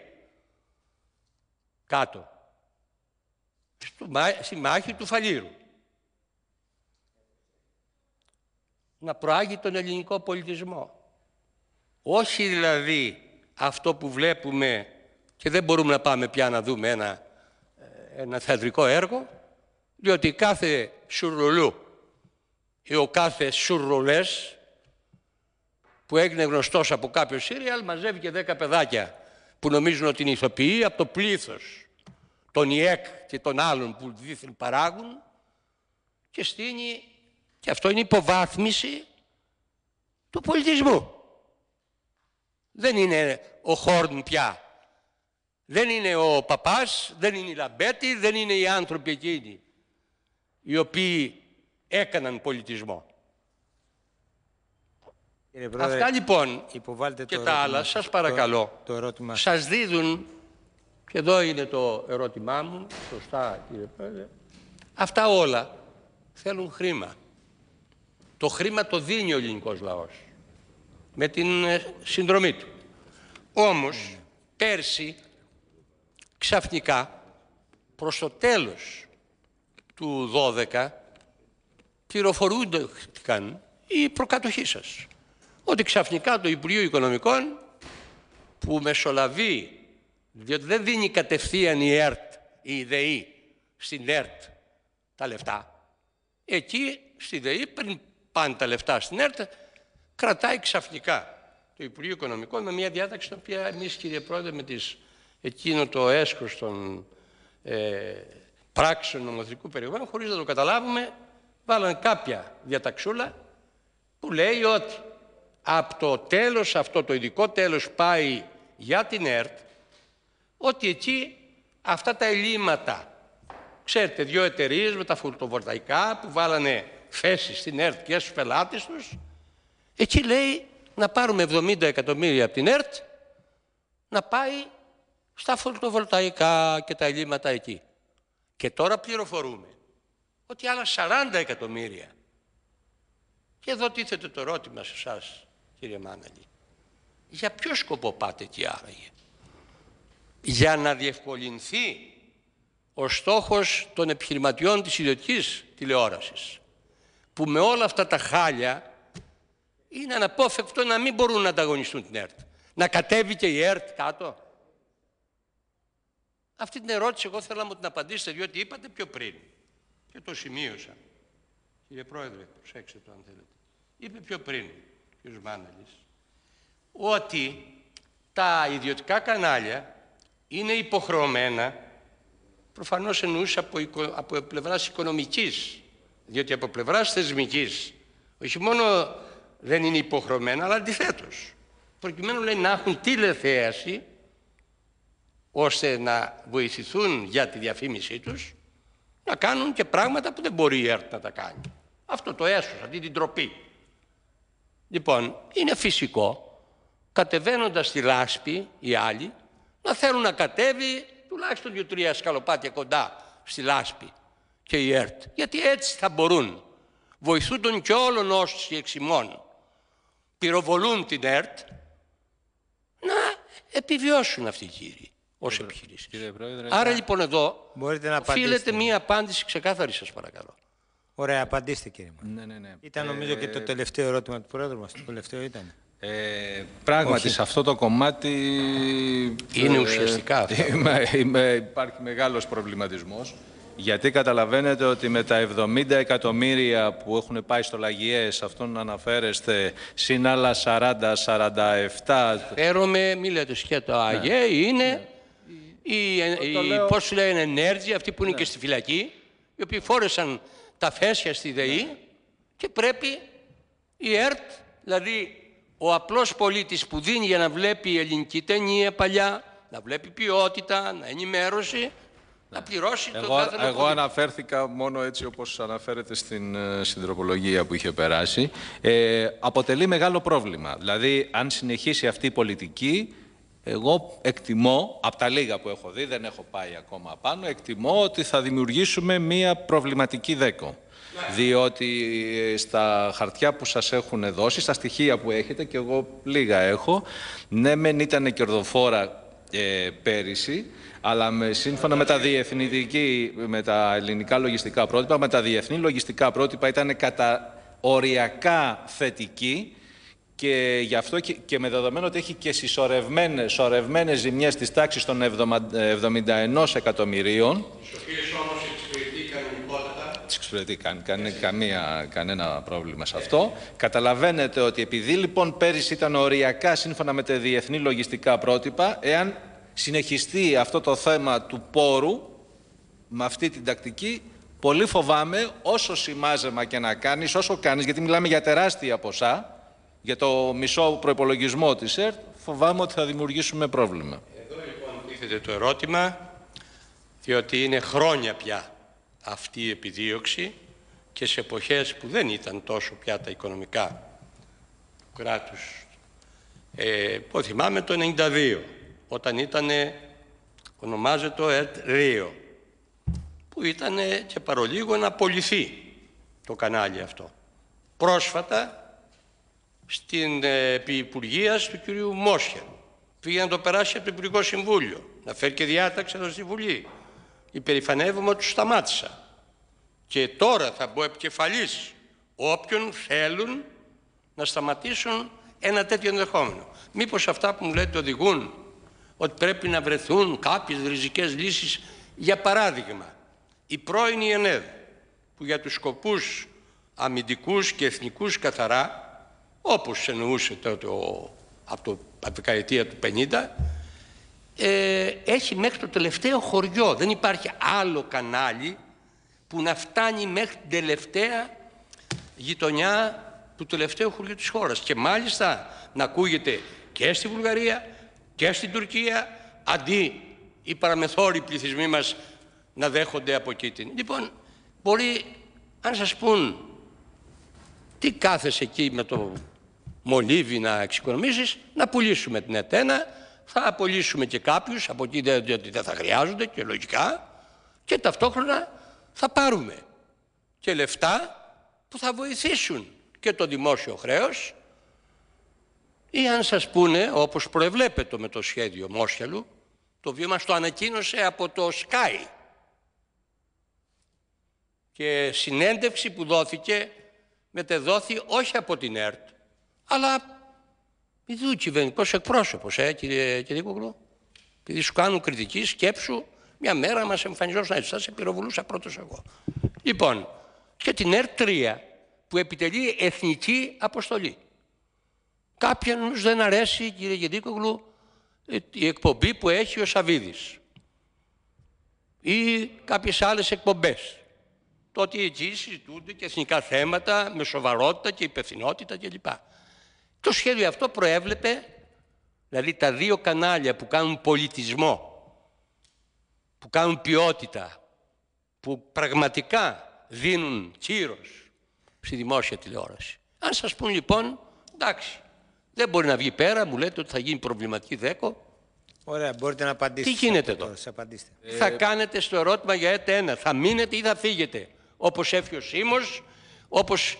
κάτω, στη μάχη του Φαλήρου. Να προάγει τον ελληνικό πολιτισμό. Όχι δηλαδή αυτό που βλέπουμε και δεν μπορούμε να πάμε πια να δούμε ένα θεατρικό έργο, διότι κάθε σουρρουλού ή ο κάθε σουρρουλές που έγινε γνωστός από κάποιο σύριαλ μαζεύει και 10 παιδάκια που νομίζουν ότι είναι ηθοποιοί από το πλήθος των ΙΕΚ και των άλλων που δίθεν παράγουν και στείνει, και αυτό είναι υποβάθμιση του πολιτισμού. Δεν είναι ο Χόρν πια. Δεν είναι ο Παπάς, δεν είναι η Λαμπέτη, δεν είναι οι άνθρωποι εκείνοι οι οποίοι έκαναν πολιτισμό. Πρόεδρε, αυτά λοιπόν και τα άλλα, σας παρακαλώ, σας δίδουν, και εδώ είναι το ερώτημά μου, σωστά κύριε Πρόεδρε, αυτά όλα θέλουν χρήμα. Το χρήμα το δίνει ο ελληνικός λαός με την συνδρομή του. Όμως πέρσι ξαφνικά προς το τέλος του 12 πληροφορούντηκαν οι προκατοχοί σας ότι ξαφνικά το Υπουργείο Οικονομικών, που μεσολαβεί, διότι δεν δίνει κατευθείαν η ΕΡΤ ή η ΔΕΗ στην ΕΡΤ τα λεφτά, εκεί στη ΔΕΗ πριν πάνε τα λεφτά στην ΕΡΤ κρατάει ξαφνικά το Υπουργείο Οικονομικών με μια διάταξη την οποία εμείς, κύριε Πρόεδρε, με εκείνο το έσχος των πράξεων νομοθετικού περιεχομένου, χωρίς να το καταλάβουμε, βάλανε κάποια διαταξούλα που λέει ότι από το τέλος αυτό, το ειδικό τέλος πάει για την ΕΡΤ, ότι εκεί αυτά τα ελλείμματα, ξέρετε, 2 εταιρείες με τα φωτοβολταϊκά που βάλανε θέσεις στην ΕΡΤ και στους πελάτες τους, εκεί λέει να πάρουμε 70 εκατομμύρια από την ΕΡΤ, να πάει στα φωτοβολταϊκά και τα ελλείμματα εκεί. Και τώρα πληροφορούμε ότι άλλα 40 εκατομμύρια. Και εδώ τίθεται το ερώτημα σε εσάς, κύριε Μάναλη. Για ποιο σκοπό πάτε εκεί άραγε? Για να διευκολυνθεί ο στόχος των επιχειρηματιών της ιδιωτικής τηλεόρασης, που με όλα αυτά τα χάλια είναι αναπόφευκτο να μην μπορούν να ανταγωνιστούν την ΕΡΤ. Να κατέβει και η ΕΡΤ κάτω. Αυτή την ερώτηση εγώ θέλω να μου την απαντήσετε, διότι είπατε πιο πριν και το σημείωσα. Κύριε Πρόεδρε, προσέξτε το αν θέλετε. Είπε πιο πριν, κύριος Μάναλης, ότι τα ιδιωτικά κανάλια είναι υποχρεωμένα, προφανώς εννοούσε από πλευράς οικονομικής, διότι από πλευράς θεσμικής, όχι μόνο δεν είναι υποχρεωμένα, αλλά αντιθέτως, προκειμένου λέει να έχουν τηλεθέαση, ώστε να βοηθηθούν για τη διαφήμισή τους, να κάνουν και πράγματα που δεν μπορεί η ΕΡΤ να τα κάνει. Αυτό το έσως, αυτή την τροπή. Λοιπόν, είναι φυσικό, κατεβαίνοντας στη λάσπη οι άλλοι, να θέλουν να κατέβει τουλάχιστον 2-3 σκαλοπάτια κοντά στη λάσπη και η ΕΡΤ. Γιατί έτσι θα μπορούν, βοηθούν τον και όλων όσους εξημών πυροβολούν την ΕΡΤ, να επιβιώσουν αυτοί οι κύριοι ως επιχειρήσεις. Άρα λοιπόν εδώ οφείλεται μία απάντηση ξεκάθαρη, σας παρακαλώ. Ωραία, απαντήστε κύριε μου. Ναι. Ήταν νομίζω και το τελευταίο ερώτημα του Πρόεδρου μας. Το τελευταίο ήταν. Πράγματι, σε αυτό το κομμάτι είναι ουσιαστικά αυτό. Υπάρχει μεγάλος προβληματισμός. Γιατί καταλαβαίνετε ότι με τα 70 εκατομμύρια που έχουν πάει στο Λαγιές, αυτόν αναφέρεστε, συν άλλα 40-47... Φέρομαι, μη λέτε σκέτο, ΑΓΕ, είναι πώς λένε, ενέργεια, αυτοί που είναι και στη φυλακή, οι οποίοι φόρεσαν τα φέσια στη ΔΕΗ και πρέπει η ΕΡΤ, δηλαδή ο απλός πολίτης που δίνει για να βλέπει ελληνική ταινία παλιά, να βλέπει ποιότητα, να ενημέρωση, να πληρώσει το κάθε λόγο. Εγώ αναφέρθηκα μόνο έτσι όπως αναφέρεται στην τροπολογία που είχε περάσει. Αποτελεί μεγάλο πρόβλημα. Δηλαδή, αν συνεχίσει αυτή η πολιτική, εγώ εκτιμώ, από τα λίγα που έχω δει, δεν έχω πάει ακόμα πάνω, εκτιμώ ότι θα δημιουργήσουμε μία προβληματική ΔΕΚΟ. Διότι στα χαρτιά που σας έχουν δώσει, στα στοιχεία που έχετε, και εγώ λίγα έχω, ναι μεν ήταν κερδοφόρα πέρυσι, αλλά σύμφωνα με τα ελληνικά λογιστικά πρότυπα, με τα διεθνή λογιστικά πρότυπα ήταν οριακά θετική, και γι' αυτό και με δεδομένο ότι έχει και συσσωρευμένες ζημιές της τάξης των 71 εκατομμυρίων. Τις οποίες όμως εξυπηρετεί κανονικότατα. Τις εξυπηρετεί, κανένα πρόβλημα σε αυτό. Καταλαβαίνετε ότι επειδή λοιπόν πέρυσι ήταν οριακά σύμφωνα με τα διεθνή λογιστικά πρότυπα, εάν συνεχιστεί αυτό το θέμα του πόρου με αυτή την τακτική, πολύ φοβάμαι όσο σημάζεμα και να κάνεις, όσο κάνεις, γιατί μιλάμε για τεράστια ποσά, για το μισό προϋπολογισμό της ΕΡΤ, φοβάμαι ότι θα δημιουργήσουμε πρόβλημα. Εδώ λοιπόν τίθεται το ερώτημα, διότι είναι χρόνια πια αυτή η επιδίωξη και σε εποχές που δεν ήταν τόσο πια τα οικονομικά του κράτους. Που θυμάμαι το 1992, όταν ήταν, ονομάζεται ΕΡΤ 2, που ήταν και παρολίγο να απολυθεί το κανάλι αυτό. Πρόσφατα, στην υπουργεία του κυρίου Μόσχερ. Πήγε να το περάσει από το Υπουργικό Συμβούλιο, να φέρει και διάταξη εδώ στη Βουλή. Υπερηφανεύομαι ότι του σταμάτησα. Και τώρα θα μπω επικεφαλής όποιον θέλουν να σταματήσουν ένα τέτοιο ενδεχόμενο. Μήπως αυτά που μου λέτε οδηγούν ότι πρέπει να βρεθούν κάποιες ριζικές λύσεις? Για παράδειγμα, η πρώην ΕΝΕΔ, που για τους σκοπούς αμυντικούς και εθνικούς καθαρά όπως εννοούσε τότε από τη δεκαετία του 50, έχει μέχρι το τελευταίο χωριό. Δεν υπάρχει άλλο κανάλι που να φτάνει μέχρι την τελευταία γειτονιά του τελευταίου χωριού της χώρας. Και μάλιστα να ακούγεται και στη Βουλγαρία και στην Τουρκία, αντί οι παραμεθόροι πληθυσμοί μας να δέχονται από εκεί. Λοιπόν, μπορεί, αν σας πούν τι κάθεσαι εκεί με το μολύβι να εξοικονομήσεις, να πουλήσουμε την ΕΤΕΝΑ, θα απολύσουμε και κάποιους από εκεί, διότι δεν θα χρειάζονται και λογικά, και ταυτόχρονα θα πάρουμε και λεφτά που θα βοηθήσουν και το δημόσιο χρέος, ή αν σας πούνε, όπως προεβλέπεται με το σχέδιο Μόσχελου, το οποίο μας το ανακοίνωσε από το Sky, και συνέντευξη που μετεδόθη όχι από την ΕΡΤ, αλλά ειδού κυβερνητικός εκπρόσωπος, κύριε Κυρίκογλου. Επειδή σου κάνουν κριτική, σκέψου, μια μέρα μας εμφανιζόσουν έτσι, θα σε πυροβολούσα πρώτος εγώ. Λοιπόν, και την ΕΡΤ 3, που επιτελεί εθνική αποστολή. Κάποιον δεν αρέσει, κύριε Κυρίκογλου, η εκπομπή που έχει ο Σαββίδης ή κάποιες άλλες εκπομπές. Το ότι εκεί συζητούνται και εθνικά θέματα με σοβαρότητα και υπευθυνότητα κλπ. Το σχέδιο αυτό προέβλεπε, δηλαδή τα δύο κανάλια που κάνουν πολιτισμό, που κάνουν ποιότητα, που πραγματικά δίνουν κύρος στη δημόσια τηλεόραση. Αν σας πούν λοιπόν, εντάξει, δεν μπορεί να βγει πέρα, μου λέτε ότι θα γίνει προβληματική ΔΕΚΟ. Ωραία, μπορείτε να απαντήσετε. Τι γίνεται εδώ? Θα κάνετε στο ερώτημα για ΕΤΕ1, θα μείνετε ή θα φύγετε? Όπως έφυγε ο Σίμος, όπως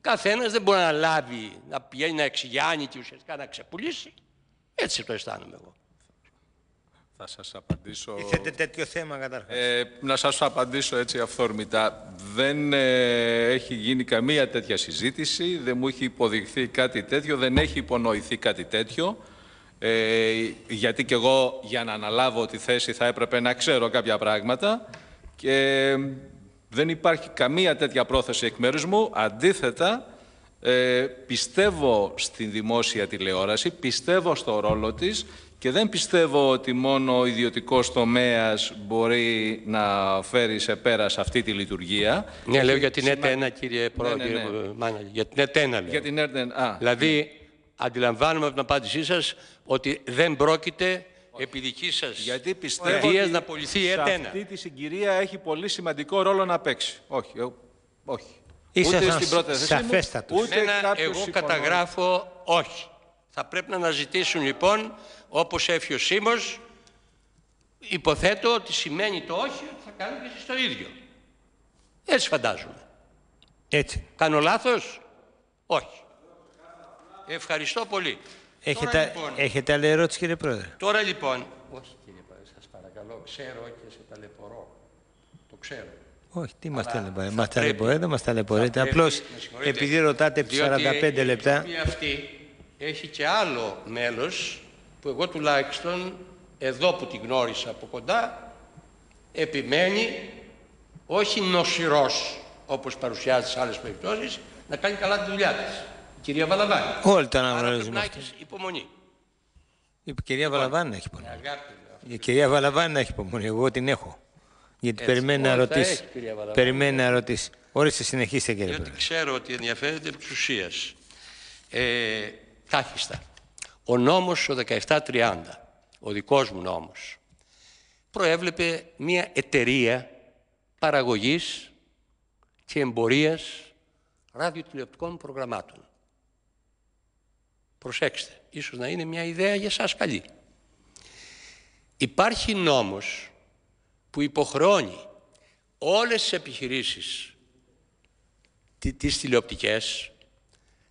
καθένας δεν μπορεί να λάβει, να πηγαίνει να εξηγιάνει και ουσιαστικά να ξεπουλήσει. Έτσι το αισθάνομαι εγώ. Θα σας απαντήσω... Ήθετε τέτοιο θέμα καταρχάς. Να σας απαντήσω έτσι αυθόρμητα. Δεν έχει γίνει καμία τέτοια συζήτηση, δεν μου έχει υποδειχθεί κάτι τέτοιο, δεν έχει υπονοηθεί κάτι τέτοιο. Γιατί και εγώ για να αναλάβω τη θέση θα έπρεπε να ξέρω κάποια πράγματα και δεν υπάρχει καμία τέτοια πρόθεση εκ μέρους μου. Αντίθετα, πιστεύω στην δημόσια τηλεόραση, πιστεύω στο ρόλο της και δεν πιστεύω ότι μόνο ο ιδιωτικός τομέας μπορεί να φέρει σε πέρας αυτή τη λειτουργία. Ναι, λέω για την ΕΤΕ1, κύριε Πρόεδρε, για την ΕΤΕ1 λέω. Δηλαδή, αντιλαμβάνομαι από την απάντησή σας ότι δεν πρόκειται επί δική σας γιατί πιστεύω ότι να πολιθεί η ΕΤΕ1. Αυτή τη συγκυρία έχει πολύ σημαντικό ρόλο να παίξει. Όχι, όχι. Ούτε στην πρώτη σαφέστατος. Ούτε εγώ καταγράφω όχι. Θα πρέπει να αναζητήσουν λοιπόν, όπως έφυγε ο Σίμος, υποθέτω ότι σημαίνει το όχι ότι θα κάνουν και εσείς το ίδιο. Έτσι φαντάζομαι. Έτσι. Κάνω λάθος? Όχι. Ευχαριστώ πολύ. Έχετε άλλη ερώτηση, κύριε Πρόεδρε? Τώρα λοιπόν... Όχι, κύριε Πρόεδρε, σας παρακαλώ, ξέρω και σε ταλαιπωρώ. Το ξέρω. Όχι, τι μας ταλαιπωρείτε? Μας ταλαιπωρείτε, μας ταλαιπωρείτε. Απλώς επειδή ρωτάτε επί 45 λεπτά... Διότι αυτή έχει και άλλο μέλος που εγώ τουλάχιστον εδώ που την γνώρισα από κοντά επιμένει όχι νοσηρός όπως παρουσιάζει σε άλλες περιπτώσεις, να κάνει καλά τη δουλειά της. Η κυρία Βαλαβάνη. Όλοι το αναγνωρίζουμε αυτό. Υπομονή. Η κυρία Βαλαβάνη έχει υπομονή. Η κυρία Βαλαβάνη έχει υπομονή. Εγώ την έχω. Γιατί περιμένει να ρωτήσει. Περιμένει να ρωτήσει. Όριστε, συνεχίστε, κύριε Πρόεδρε. Διότι ξέρω ότι ενδιαφέρεται επί της ουσίας. Τάχιστα. Ο νόμος ο 1730, ο δικός μου νόμος, προέβλεπε μια εταιρεία παραγωγής και εμπορίας ραδιοτηλεοπτικών προγραμμάτων. Προσέξτε, ίσως να είναι μια ιδέα για σας καλή. Υπάρχει νόμος που υποχρεώνει όλες τις επιχειρήσεις τις τηλεοπτικές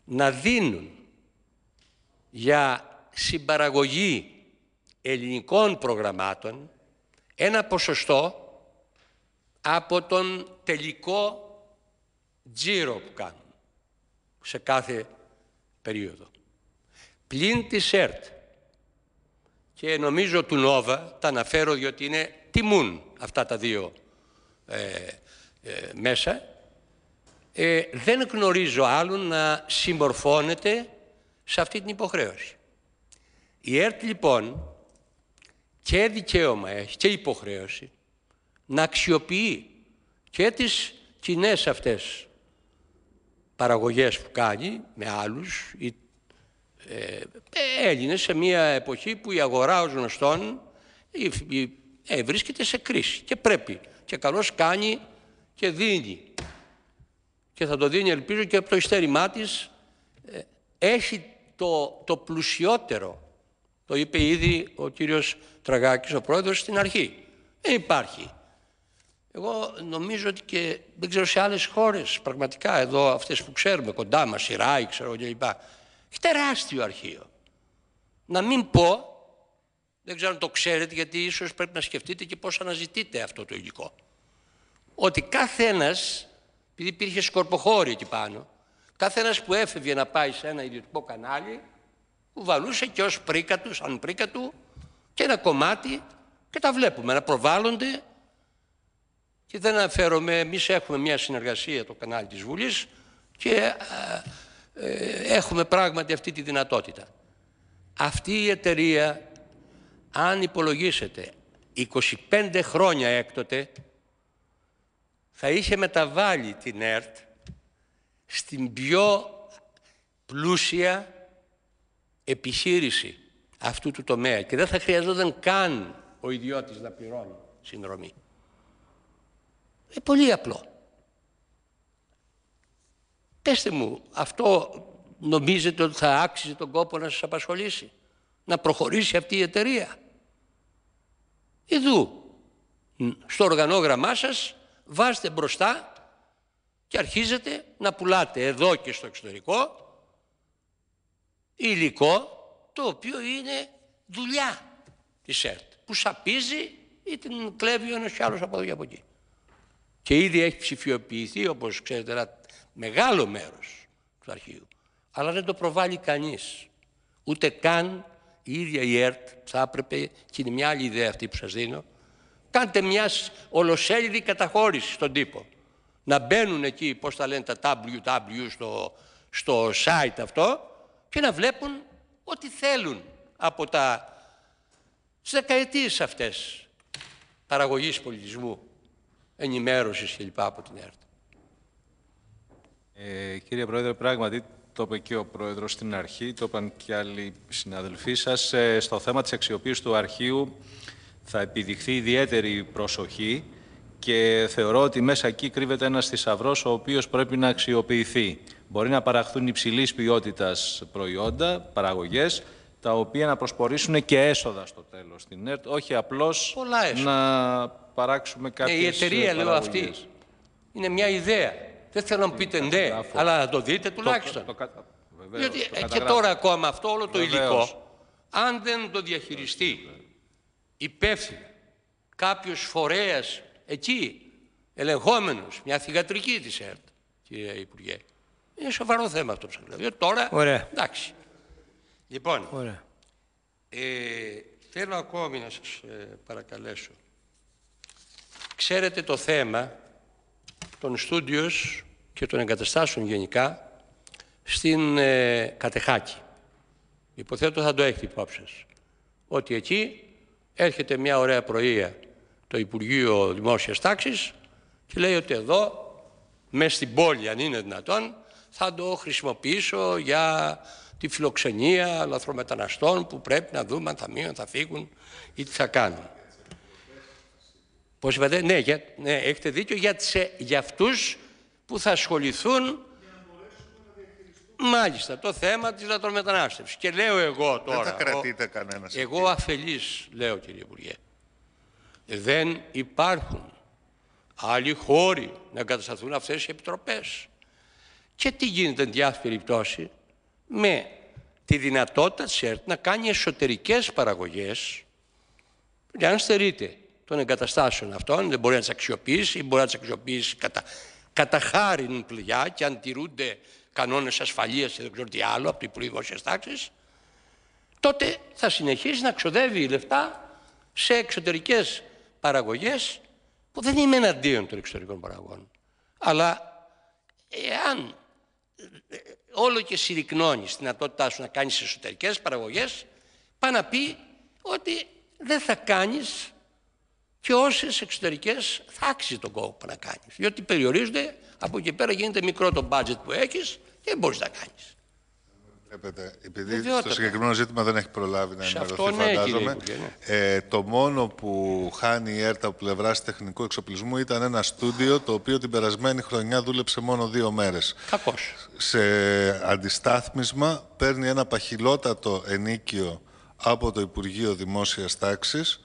να δίνουν για συμπαραγωγή ελληνικών προγραμμάτων ένα ποσοστό από τον τελικό τζίρο που κάνουν σε κάθε περίοδο. Πλην της ΕΡΤ και νομίζω του Νόβα, τα αναφέρω διότι είναι τιμούν αυτά τα δύο μέσα, δεν γνωρίζω άλλον να συμμορφώνεται σε αυτή την υποχρέωση. Η ΕΡΤ λοιπόν και δικαίωμα έχει και υποχρέωση να αξιοποιεί και τις κοινές αυτές παραγωγές που κάνει με άλλους Έλληνες σε μια εποχή που η αγορά ως γνωστόν βρίσκεται σε κρίση και πρέπει και καλώς κάνει και δίνει και θα το δίνει ελπίζω και από το ειστέρημά της έχει το πλουσιότερο, το είπε ήδη ο κύριος Τραγάκης ο πρόεδρος στην αρχή, δεν υπάρχει. Εγώ νομίζω ότι και δεν ξέρω σε άλλες χώρες πραγματικά εδώ αυτές που ξέρουμε κοντά μας, η ΡΑΗ ξέρω κλπ. Έχει τεράστιο αρχείο. Να μην πω, δεν ξέρω αν το ξέρετε γιατί ίσως πρέπει να σκεφτείτε και πώς αναζητείτε αυτό το υλικό. Ότι κάθε ένας, επειδή υπήρχε σκορποχώρη εκεί πάνω, κάθε ένας που έφευγε να πάει σε ένα ιδιωτικό κανάλι, κουβαλούσε και ως πρίκα του, σαν πρίκα του, και ένα κομμάτι και τα βλέπουμε να προβάλλονται. Και δεν αναφέρομαι, εμείς έχουμε μια συνεργασία το κανάλι της Βουλής και έχουμε πράγματι αυτή τη δυνατότητα. Αυτή η εταιρεία, αν υπολογίσετε 25 χρόνια έκτοτε, θα είχε μεταβάλει την ΕΡΤ στην πιο πλούσια επιχείρηση αυτού του τομέα και δεν θα χρειαζόταν καν ο ιδιώτης να πληρώνει συνδρομή. Πολύ απλό. Πέστε μου, αυτό νομίζετε ότι θα άξιζε τον κόπο να σας απασχολήσει, να προχωρήσει αυτή η εταιρεία? Ιδού, στο οργανόγραμμά σας βάζετε μπροστά και αρχίζετε να πουλάτε εδώ και στο εξωτερικό υλικό το οποίο είναι δουλειά της ΕΡΤ, που σαπίζει ή την κλέβει ο ένας κι άλλος από εδώ και από εκεί. Και ήδη έχει ψηφιοποιηθεί, όπως ξέρετε, ένα μεγάλο μέρος του αρχείου. Αλλά δεν το προβάλλει κανείς. Ούτε καν η ίδια η ΕΡΤ θα έπρεπε, και είναι μια άλλη ιδέα αυτή που σας δίνω, κάντε μια ολοσέλιδη καταχώρηση στον τύπο. Να μπαίνουν εκεί, πώς τα λένε, τα WW στο site αυτό και να βλέπουν ό,τι θέλουν από τις δεκαετίες αυτές παραγωγής πολιτισμού, ενημέρωσης κλπ. Από την ΕΡΤ. Κύριε Πρόεδρε, πράγματι το είπε και ο Πρόεδρος στην αρχή, το είπαν και άλλοι συναδελφοί σας. Στο θέμα της αξιοποίησης του αρχείου θα επιδειχθεί ιδιαίτερη προσοχή και θεωρώ ότι μέσα εκεί κρύβεται ένας θησαυρός ο οποίος πρέπει να αξιοποιηθεί. Μπορεί να παραχθούν υψηλής ποιότητας προϊόντα, παραγωγές, τα οποία να προσπορήσουν και έσοδα στο τέλος στην ΕΡΤ, όχι απλώς να παράξουμε κάποιες η εταιρεία, λέω, αυτή είναι μια ιδέα. Δεν θέλω να μου πείτε ναι, αλλά να το δείτε τουλάχιστον. Διότι και τώρα ακόμα αυτό όλο το υλικό, αν δεν το διαχειριστεί υπεύθυνο κάποιος φορέας εκεί, ελεγχόμενος, μια θυγατρική της ΕΡΤ, κύριε Υπουργέ, είναι σοβαρό θέμα αυτό που σας λέω. Διότι τώρα, εντάξει. Λοιπόν, θέλω ακόμη να σας παρακαλέσω. Ξέρετε το θέμα των στούντιος και των εγκαταστάσεων γενικά στην Κατεχάκη. Υποθέτω θα το έχετε υπόψη σας. Ότι εκεί έρχεται μια ωραία πρωία το Υπουργείο Δημόσιας Τάξης και λέει ότι εδώ, μέσα στην πόλη αν είναι δυνατόν, θα το χρησιμοποιήσω για τη φιλοξενία λαθρομεταναστών που πρέπει να δούμε αν θα μείνουν, θα φύγουν ή τι θα κάνουν. Πώς είπατε, ναι, έχετε δίκιο για αυτούς που θα ασχοληθούν μάλιστα το θέμα της λαθρομετανάστευσης. Και λέω εγώ τώρα, δεν θα κρατείτε κανένας. Εγώ αφελής λέω, κύριε Υπουργέ, δεν υπάρχουν άλλοι χώροι να εγκατασταθούν αυτές οι επιτροπές. Και τι γίνεται εν διάφορη περιπτώσει με τη δυνατότητα της ΕΡΤ να κάνει εσωτερικές παραγωγές, και αν στερείται των εγκαταστάσεων αυτών, δεν μπορεί να τις αξιοποιήσει ή μπορεί να τις αξιοποιήσει κατά χάριν πλειά και αν τηρούνται κανόνες ασφαλείας και δεν ξέρω τι άλλο από το Υπουργείο Δημόσιας Τάξης, τότε θα συνεχίσει να ξοδεύει λεφτά σε εξωτερικές παραγωγές που δεν είμαι εναντίον των εξωτερικών παραγωγών. Αλλά εάν όλο και συρρυκνώνεις τη δυνατότητά σου να κάνεις εσωτερικές παραγωγές, πάει να πει ότι δεν θα κάνεις και όσες εξωτερικές θα άξιζε τον κόπο να κάνεις. Διότι περιορίζονται, από εκεί πέρα γίνεται μικρό το budget που έχεις και δεν μπορείς να κάνεις. Επειδή στο συγκεκριμένο ζήτημα δεν έχει προλάβει να ενημερωθεί, ναι, φαντάζομαι. Το μόνο που χάνει η ΕΡΤ από πλευράς τεχνικού εξοπλισμού ήταν ένα στούντιο το οποίο την περασμένη χρονιά δούλεψε μόνο 2 μέρες. Κακώς. Σε αντιστάθμισμα παίρνει ένα παχυλότατο ενίκιο από το Υπουργείο Δημόσιας Τάξης,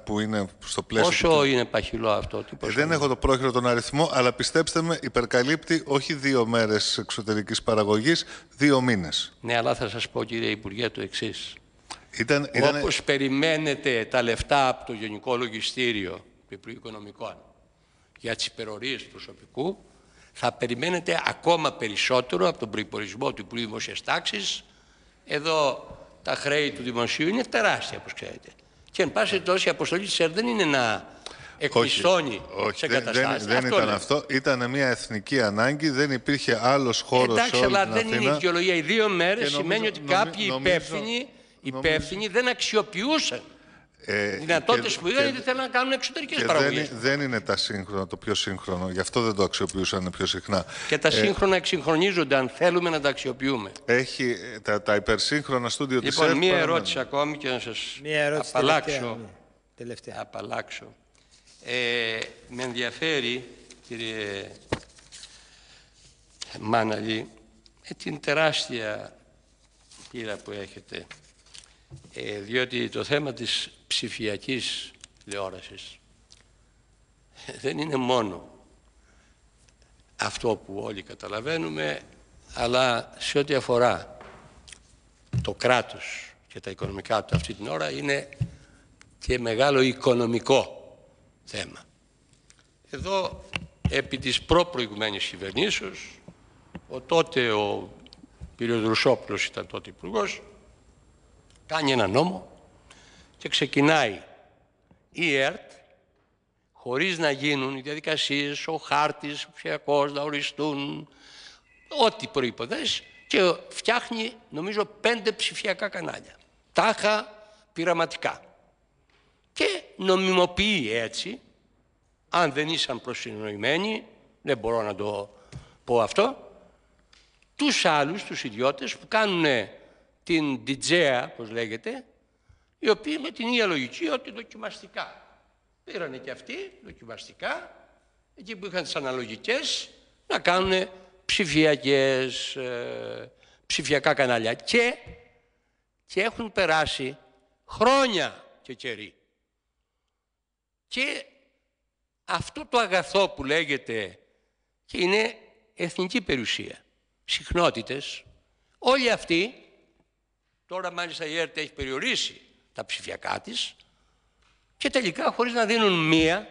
που είναι στο πλαίσιο. Πόσο είναι παχυλό αυτό? Δεν έχω το πρόχειρο τον αριθμό, αλλά πιστέψτε με, υπερκαλύπτει όχι 2 μέρες εξωτερικής παραγωγής, 2 μήνες. Ναι, αλλά θα σας πω, κύριε Υπουργέ, το εξής. Ήταν... Όπως περιμένετε τα λεφτά από το Γενικό Λογιστήριο του Υπουργείου Οικονομικών για τις υπερορίες του προσωπικού, θα περιμένετε ακόμα περισσότερο από τον προϋπολογισμό του Υπουργείου Δημόσιας Τάξης. Εδώ τα χρέη του Δημοσίου είναι τεράστια, όπως ξέρετε. Και εν πάση περιπτώσει η αποστολή της ΕΡΤ δεν είναι να εκπλησώνει σε καταστάσεις. Δεν ήταν αυτό. Ήταν μια εθνική ανάγκη. Δεν υπήρχε άλλος χώρος. Εντάξει, αλλά δεν είναι η δικαιολογία. Οι 2 μέρες σημαίνει ότι κάποιοι υπεύθυνοι δεν αξιοποιούσαν δυνατότητες που είχαν, γιατί θέλουν να κάνουν εξωτερικές παραγωγές. Δεν είναι το πιο σύγχρονο. Γι' αυτό δεν το αξιοποιούσαν πιο συχνά. Και τα σύγχρονα εξυγχρονίζονται αν θέλουμε να τα αξιοποιούμε. Έχει τα υπερσύγχρονα στούντιο της ΕΡΤ. Λοιπόν, μία ερώτηση ακόμη και να σας απαλλάξω. Με ενδιαφέρει, κύριε Μάναλη, την τεράστια πείρα που έχετε, διότι το θέμα της ψηφιακής τηλεόρασης δεν είναι μόνο αυτό που όλοι καταλαβαίνουμε, αλλά σε ό,τι αφορά το κράτος και τα οικονομικά του αυτή την ώρα είναι και μεγάλο οικονομικό θέμα. Εδώ, επί της προπροηγουμένης κυβερνήσεως, τότε ο κ. Ρουσόπουλος ήταν τότε υπουργός, κάνει ένα νόμο και ξεκινάει η ΕΡΤ, χωρίς να γίνουν οι διαδικασίες, ο χάρτης ψηφιακός να οριστούν, ό,τι προϋποθέσεις, και φτιάχνει νομίζω 5 ψηφιακά κανάλια, τάχα πειραματικά, και νομιμοποιεί έτσι, αν δεν ήσαν προσυνοημένοι, δεν μπορώ να το πω αυτό, τους άλλους, τους ιδιώτες που κάνουν την DJ, όπως λέγεται, οι οποίοι με την ίδια λογική ότι δοκιμαστικά. Πήρανε και αυτοί δοκιμαστικά, εκεί που είχαν τις αναλογικές, να κάνουν ψηφιακά κανάλια. Και έχουν περάσει χρόνια και καιροί. Και αυτό το αγαθό που λέγεται και είναι εθνική περιουσία, συχνότητες, όλοι αυτοί, τώρα μάλιστα η ΕΡΤ έχει περιορίσει τα ψηφιακά της και τελικά χωρίς να δίνουν μία,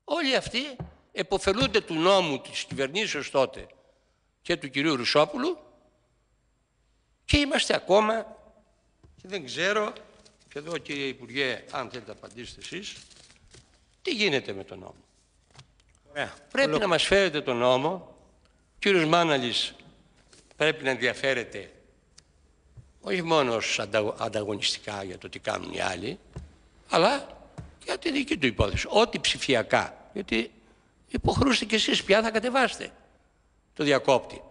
όλοι αυτοί επωφελούνται του νόμου της κυβερνήσεως τότε και του κυρίου Ρουσόπουλου και είμαστε ακόμα, και δεν ξέρω, και εδώ κύριε Υπουργέ, αν θέλετε να απαντήσετε εσείς, τι γίνεται με τον νόμο. Πρέπει να μας φέρετε τον νόμο, ο κύριος Μάναλης πρέπει να ενδιαφέρεται όχι μόνο ανταγωνιστικά για το τι κάνουν οι άλλοι, αλλά για τη δική του υπόθεση. Ό,τι ψηφιακά, γιατί υποχρεούστε και εσείς πια θα κατεβάσετε το διακόπτη.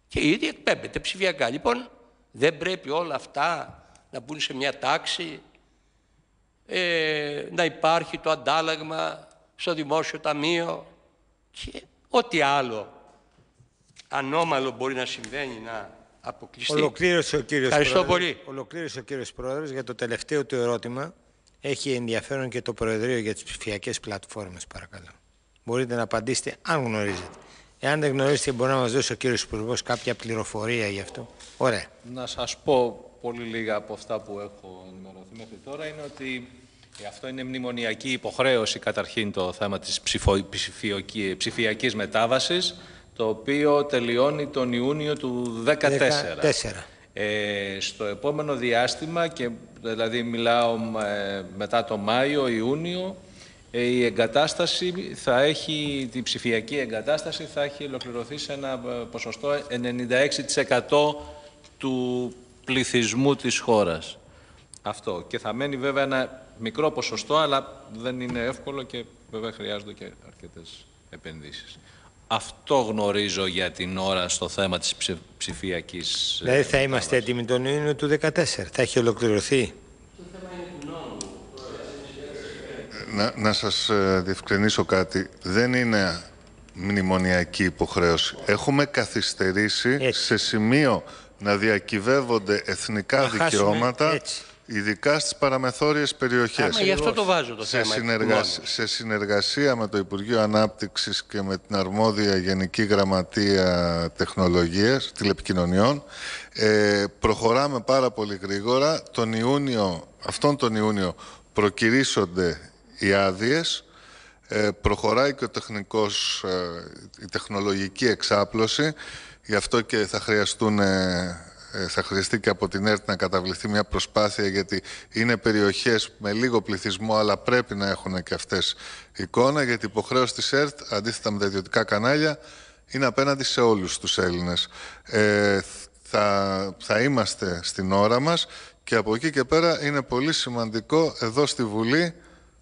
Και ήδη εκπέμπετε ψηφιακά. Λοιπόν, δεν πρέπει όλα αυτά να μπουν σε μια τάξη, να υπάρχει το αντάλλαγμα στο δημόσιο ταμείο και ό,τι άλλο ανώμαλο μπορεί να συμβαίνει να αποκλειστεί. Ολοκλήρωσε ο κύριος Ευχαριστώ Πρόεδρος. πολύ. Ολοκλήρωσε ο κύριος Πρόεδρος. Για το τελευταίο του ερώτημα έχει ενδιαφέρον και το Προεδρείο για τις ψηφιακές πλατφόρμες, παρακαλώ. Μπορείτε να απαντήσετε αν γνωρίζετε. Εάν δεν γνωρίζετε, μπορεί να μας δώσει ο κύριος Υπουργός κάποια πληροφορία γι' αυτό. Ωραία. Να σας πω πολύ λίγα από αυτά που έχω ενημερωθεί μέχρι τώρα, είναι ότι αυτό είναι μνημονιακή υποχρέωση, καταρχήν, το θέμα της ψηφιακής μετάβασης, το οποίο τελειώνει τον Ιούνιο του 2014. Στο επόμενο διάστημα, και δηλαδή μιλάω μετά το Μάιο, Ιούνιο, η εγκατάσταση θα έχει, η ψηφιακή εγκατάσταση θα έχει ολοκληρωθεί σε ένα ποσοστό 96% του πληθυσμού της χώρας. Αυτό. Και θα μένει βέβαια ένα μικρό ποσοστό, αλλά δεν είναι εύκολο και βέβαια χρειάζονται και αρκετές επενδύσεις. Αυτό γνωρίζω για την ώρα στο θέμα της ψηφιακής... Δηλαδή θα είμαστε έτοιμοι τον Ιούνιο του 2014. Θα έχει ολοκληρωθεί. Να σας διευκρινίσω κάτι. Δεν είναι μνημονιακή υποχρέωση. Έχουμε καθυστερήσει σε σημείο να διακυβεύονται εθνικά δικαιώματα, ειδικά στις παραμεθόριες περιοχές. Γι' αυτό το βάζω το θέμα. Σε συνεργασία με το Υπουργείο Ανάπτυξης και με την αρμόδια Γενική Γραμματεία Τεχνολογίας, Τηλεπικοινωνιών, προχωράμε πάρα πολύ γρήγορα. Αυτόν τον Ιούνιο προκυρήσονται οι άδειες, προχωράει και η τεχνολογική εξάπλωση, γι' αυτό και θα χρειαστεί και από την ΕΡΤ να καταβληθεί μια προσπάθεια, γιατί είναι περιοχές με λίγο πληθυσμό, αλλά πρέπει να έχουν και αυτές εικόνα, γιατί η υποχρέωση της ΕΡΤ, αντίθετα με τα ιδιωτικά κανάλια, είναι απέναντι σε όλους τους Έλληνες. Θα είμαστε στην ώρα μας και από εκεί και πέρα είναι πολύ σημαντικό εδώ στη Βουλή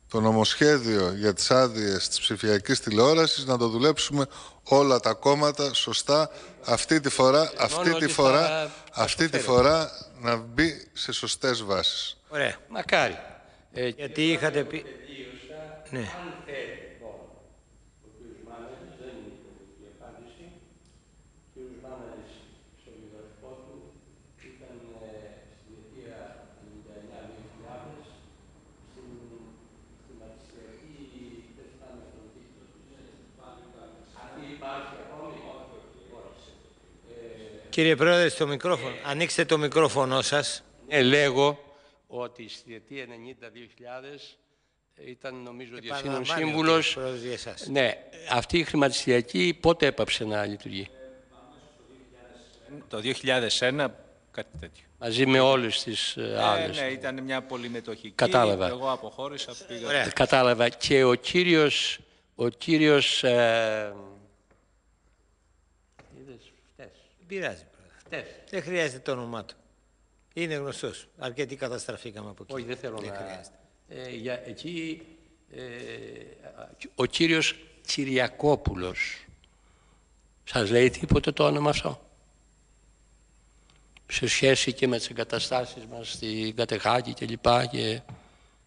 το νομοσχέδιο για τις άδειες της ψηφιακής τηλεόρασης να το δουλέψουμε όλα τα κόμματα σωστά αυτή τη φορά να μπει σε σωστές βάσεις. Ωραία. Μακάρι. Γιατί είχατε πει... Ναι. Κύριε Πρόεδρε, στο μικρόφωνο. Ανοίξτε το μικρόφωνο σας. Λέγω ότι στη διετία 90-2000 ήταν νομίζω διευθύνων σύμβουλος. Ναι, αυτή η χρηματιστηριακή πότε έπαψε να λειτουργεί? Το 2001, κάτι τέτοιο. Μαζί με όλες τις άλλες. Ναι, ήταν μια πολυμετοχική. Κατάλαβα. Εγώ αποχώρησα. Πήγα. Κατάλαβα. Και ο κύριος Δεν πειράζει. Δεν χρειάζεται το όνομά του. Είναι γνωστός. Αρκετοί καταστραφήκαμε από εκεί. Όχι, δεν θέλω να... Εκεί ο κύριος Κυριακόπουλος. Σας λέει τίποτε το όνομα αυτό? Σε σχέση και με τις εγκαταστάσεις μας στην Κατεχάκη και λοιπά, και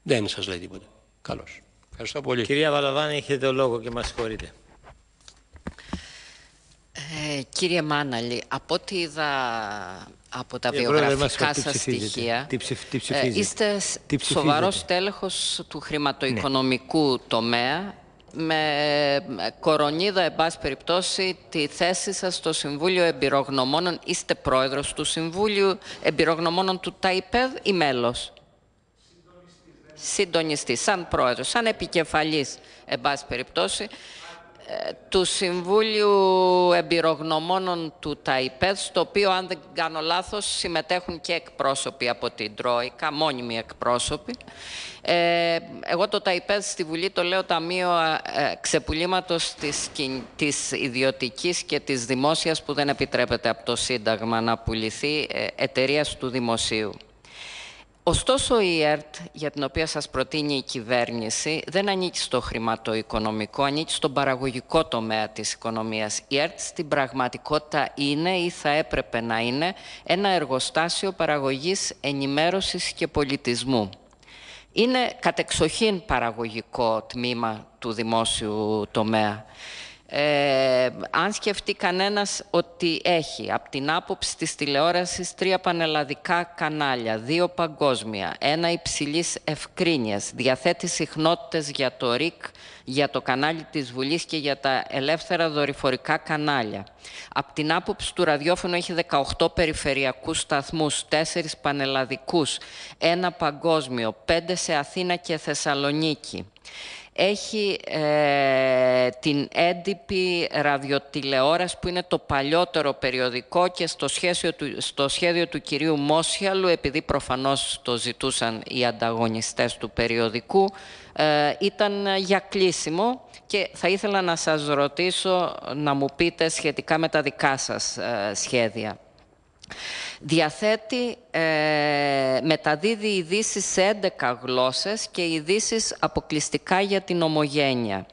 δεν σας λέει τίποτε. Καλώς. Ευχαριστώ πολύ. Κυρία Βαλαβάνη, έχετε το λόγο και μας συγχωρείτε. Κύριε Μάναλη, από ό,τι είδα από τα βιογραφικά σας στοιχεία, είστε σοβαρός τέλεχος του χρηματοοικονομικού τομέα, με κορονίδα, εν πάση περιπτώσει, τη θέση σας στο Συμβούλιο Εμπειρογνωμόνων. Είστε πρόεδρος του Συμβούλιου Εμπειρογνωμόνων του ΤΑΙΠΕΔ ή μέλος? Συντονιστής, σαν πρόεδρος, σαν επικεφαλής, εν πάση περιπτώσει, του Συμβούλιου Εμπειρογνωμόνων του ΤΑΙΠΕΔ, στο οποίο, αν δεν κάνω λάθος, συμμετέχουν και εκπρόσωποι από την Τρόικα, μόνιμοι εκπρόσωποι. Εγώ το ΤΑΙΠΕΔ στη Βουλή το λέω Ταμείο Ξεπουλήματος της ιδιωτικής και της δημόσιας, που δεν επιτρέπεται από το Σύνταγμα να πουληθεί, εταιρείας του δημοσίου. Ωστόσο, η ΕΡΤ, για την οποία σας προτείνει η κυβέρνηση, δεν ανήκει στο χρηματοοικονομικό, ανήκει στον παραγωγικό τομέα της οικονομίας. Η ΕΡΤ στην πραγματικότητα είναι ή θα έπρεπε να είναι ένα εργοστάσιο παραγωγής ενημέρωσης και πολιτισμού. Είναι κατεξοχήν παραγωγικό τμήμα του δημόσιου τομέα. Αν σκεφτεί κανένας ότι έχει από την άποψη της τηλεόρασης 3 πανελλαδικά κανάλια, 2 παγκόσμια, 1 υψηλής ευκρίνειας, διαθέτει συχνότητες για το ΡΙΚ, για το κανάλι της Βουλής και για τα ελεύθερα δορυφορικά κανάλια. Από την άποψη του ραδιόφωνου έχει 18 περιφερειακούς σταθμούς, 4 πανελλαδικούς, 1 παγκόσμιο, 5 σε Αθήνα και Θεσσαλονίκη. έχει την έντυπη ραδιοτηλεόραση που είναι το παλιότερο περιοδικό και στο σχέδιο του κυρίου Μόσιαλου, επειδή προφανώς το ζητούσαν οι ανταγωνιστές του περιοδικού, ήταν για κλείσιμο και θα ήθελα να σας ρωτήσω να μου πείτε σχετικά με τα δικά σας σχέδια. Διαθέτει, μεταδίδει ειδήσεις σε 11 γλώσσες και ειδήσεις αποκλειστικά για την ομογένεια.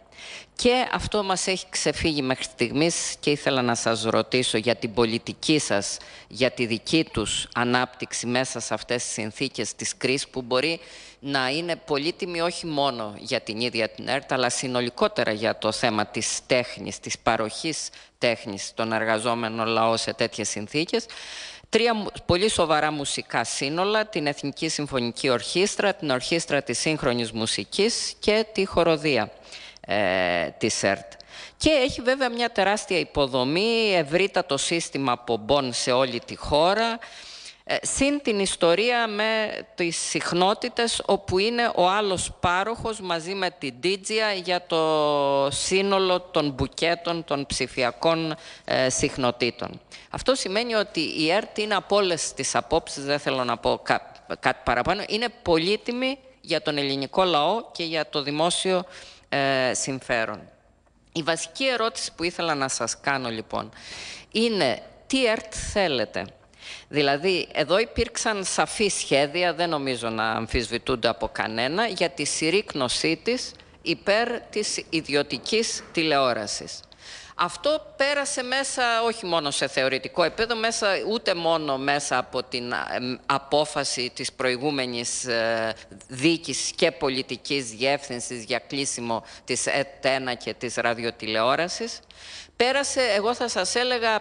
Και αυτό μας έχει ξεφύγει μέχρι στιγμής και ήθελα να σας ρωτήσω για την πολιτική σας, για τη δική τους ανάπτυξη μέσα σε αυτές τις συνθήκες της κρίσης που μπορεί να είναι πολύτιμη όχι μόνο για την ίδια την ΕΡΤ, αλλά συνολικότερα για το θέμα της τέχνης, της παροχής τέχνης στον εργαζόμενο λαό σε τέτοιες συνθήκες. 3 πολύ σοβαρά μουσικά σύνολα, την Εθνική Συμφωνική Ορχήστρα, την Ορχήστρα της Σύγχρονης Μουσικής και τη Χοροδία της ΕΡΤ. Και έχει βέβαια μια τεράστια υποδομή, ευρύτατο σύστημα πομπών σε όλη τη χώρα, συν την ιστορία με τις συχνότητες όπου είναι ο άλλος πάροχος μαζί με την DGA για το σύνολο των μπουκέτων των ψηφιακών συχνοτήτων. Αυτό σημαίνει ότι η ΕΡΤ είναι από όλες τις απόψεις, δεν θέλω να πω κάτι παραπάνω, είναι πολύτιμη για τον ελληνικό λαό και για το δημόσιο συμφέρον. Η βασική ερώτηση που ήθελα να σας κάνω λοιπόν είναι τι ΕΡΤ θέλετε. Δηλαδή, εδώ υπήρξαν σαφή σχέδια, δεν νομίζω να αμφισβητούνται από κανένα, για τη συρρίκνωσή της υπέρ της ιδιωτικής τηλεόρασης. Αυτό πέρασε μέσα όχι μόνο σε θεωρητικό επίπεδο, ούτε μόνο μέσα από την απόφαση της προηγούμενης διοίκησης και πολιτικής διεύθυνσης για κλείσιμο της ΕΤ1 και της ραδιοτηλεόρασης. Πέρασε, εγώ θα σας έλεγα,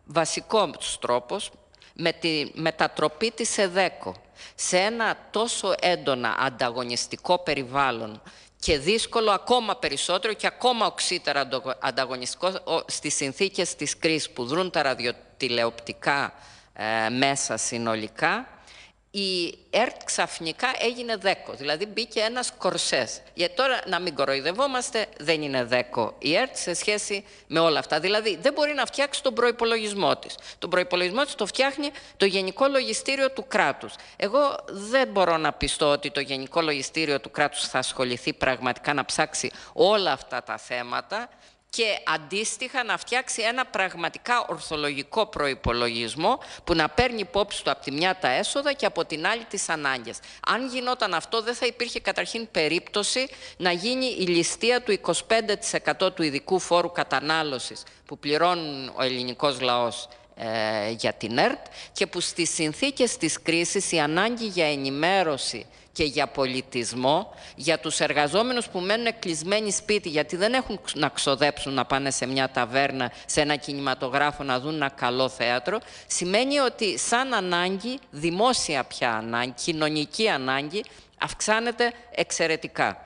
βασικός τρόπος, με τη μετατροπή της ΕΔΕΚΟ σε ένα τόσο έντονα ανταγωνιστικό περιβάλλον και δύσκολο ακόμα περισσότερο και ακόμα οξύτερα ανταγωνιστικό στις συνθήκες της κρίσης που δρούν τα ραδιοτηλεοπτικά μέσα συνολικά, η ΕΡΤ ξαφνικά έγινε ΔΕΚΟ, δηλαδή μπήκε ένας κορσές. Γιατί τώρα, να μην κοροϊδευόμαστε, δεν είναι ΔΕΚΟ η ΕΡΤ σε σχέση με όλα αυτά. Δηλαδή, δεν μπορεί να φτιάξει τον προϋπολογισμό της. Τον προϋπολογισμό της το φτιάχνει το Γενικό Λογιστήριο του κράτους. Εγώ δεν μπορώ να πιστώ ότι το Γενικό Λογιστήριο του κράτους θα ασχοληθεί πραγματικά να ψάξει όλα αυτά τα θέματα και αντίστοιχα να φτιάξει ένα πραγματικά ορθολογικό προϋπολογισμό που να παίρνει υπόψη του από τη μια τα έσοδα και από την άλλη τις ανάγκες. Αν γινόταν αυτό, δεν θα υπήρχε καταρχήν περίπτωση να γίνει η ληστεία του 25% του ειδικού φόρου κατανάλωσης που πληρώνει ο ελληνικός λαός για την ΕΡΤ και που στις συνθήκες της κρίσης η ανάγκη για ενημέρωση και για πολιτισμό, για τους εργαζόμενους που μένουν κλεισμένοι σπίτι γιατί δεν έχουν να ξοδέψουν να πάνε σε μια ταβέρνα, σε ένα κινηματογράφο να δουν ένα καλό θέατρο, σημαίνει ότι σαν ανάγκη, δημόσια πια ανάγκη, κοινωνική ανάγκη, αυξάνεται εξαιρετικά.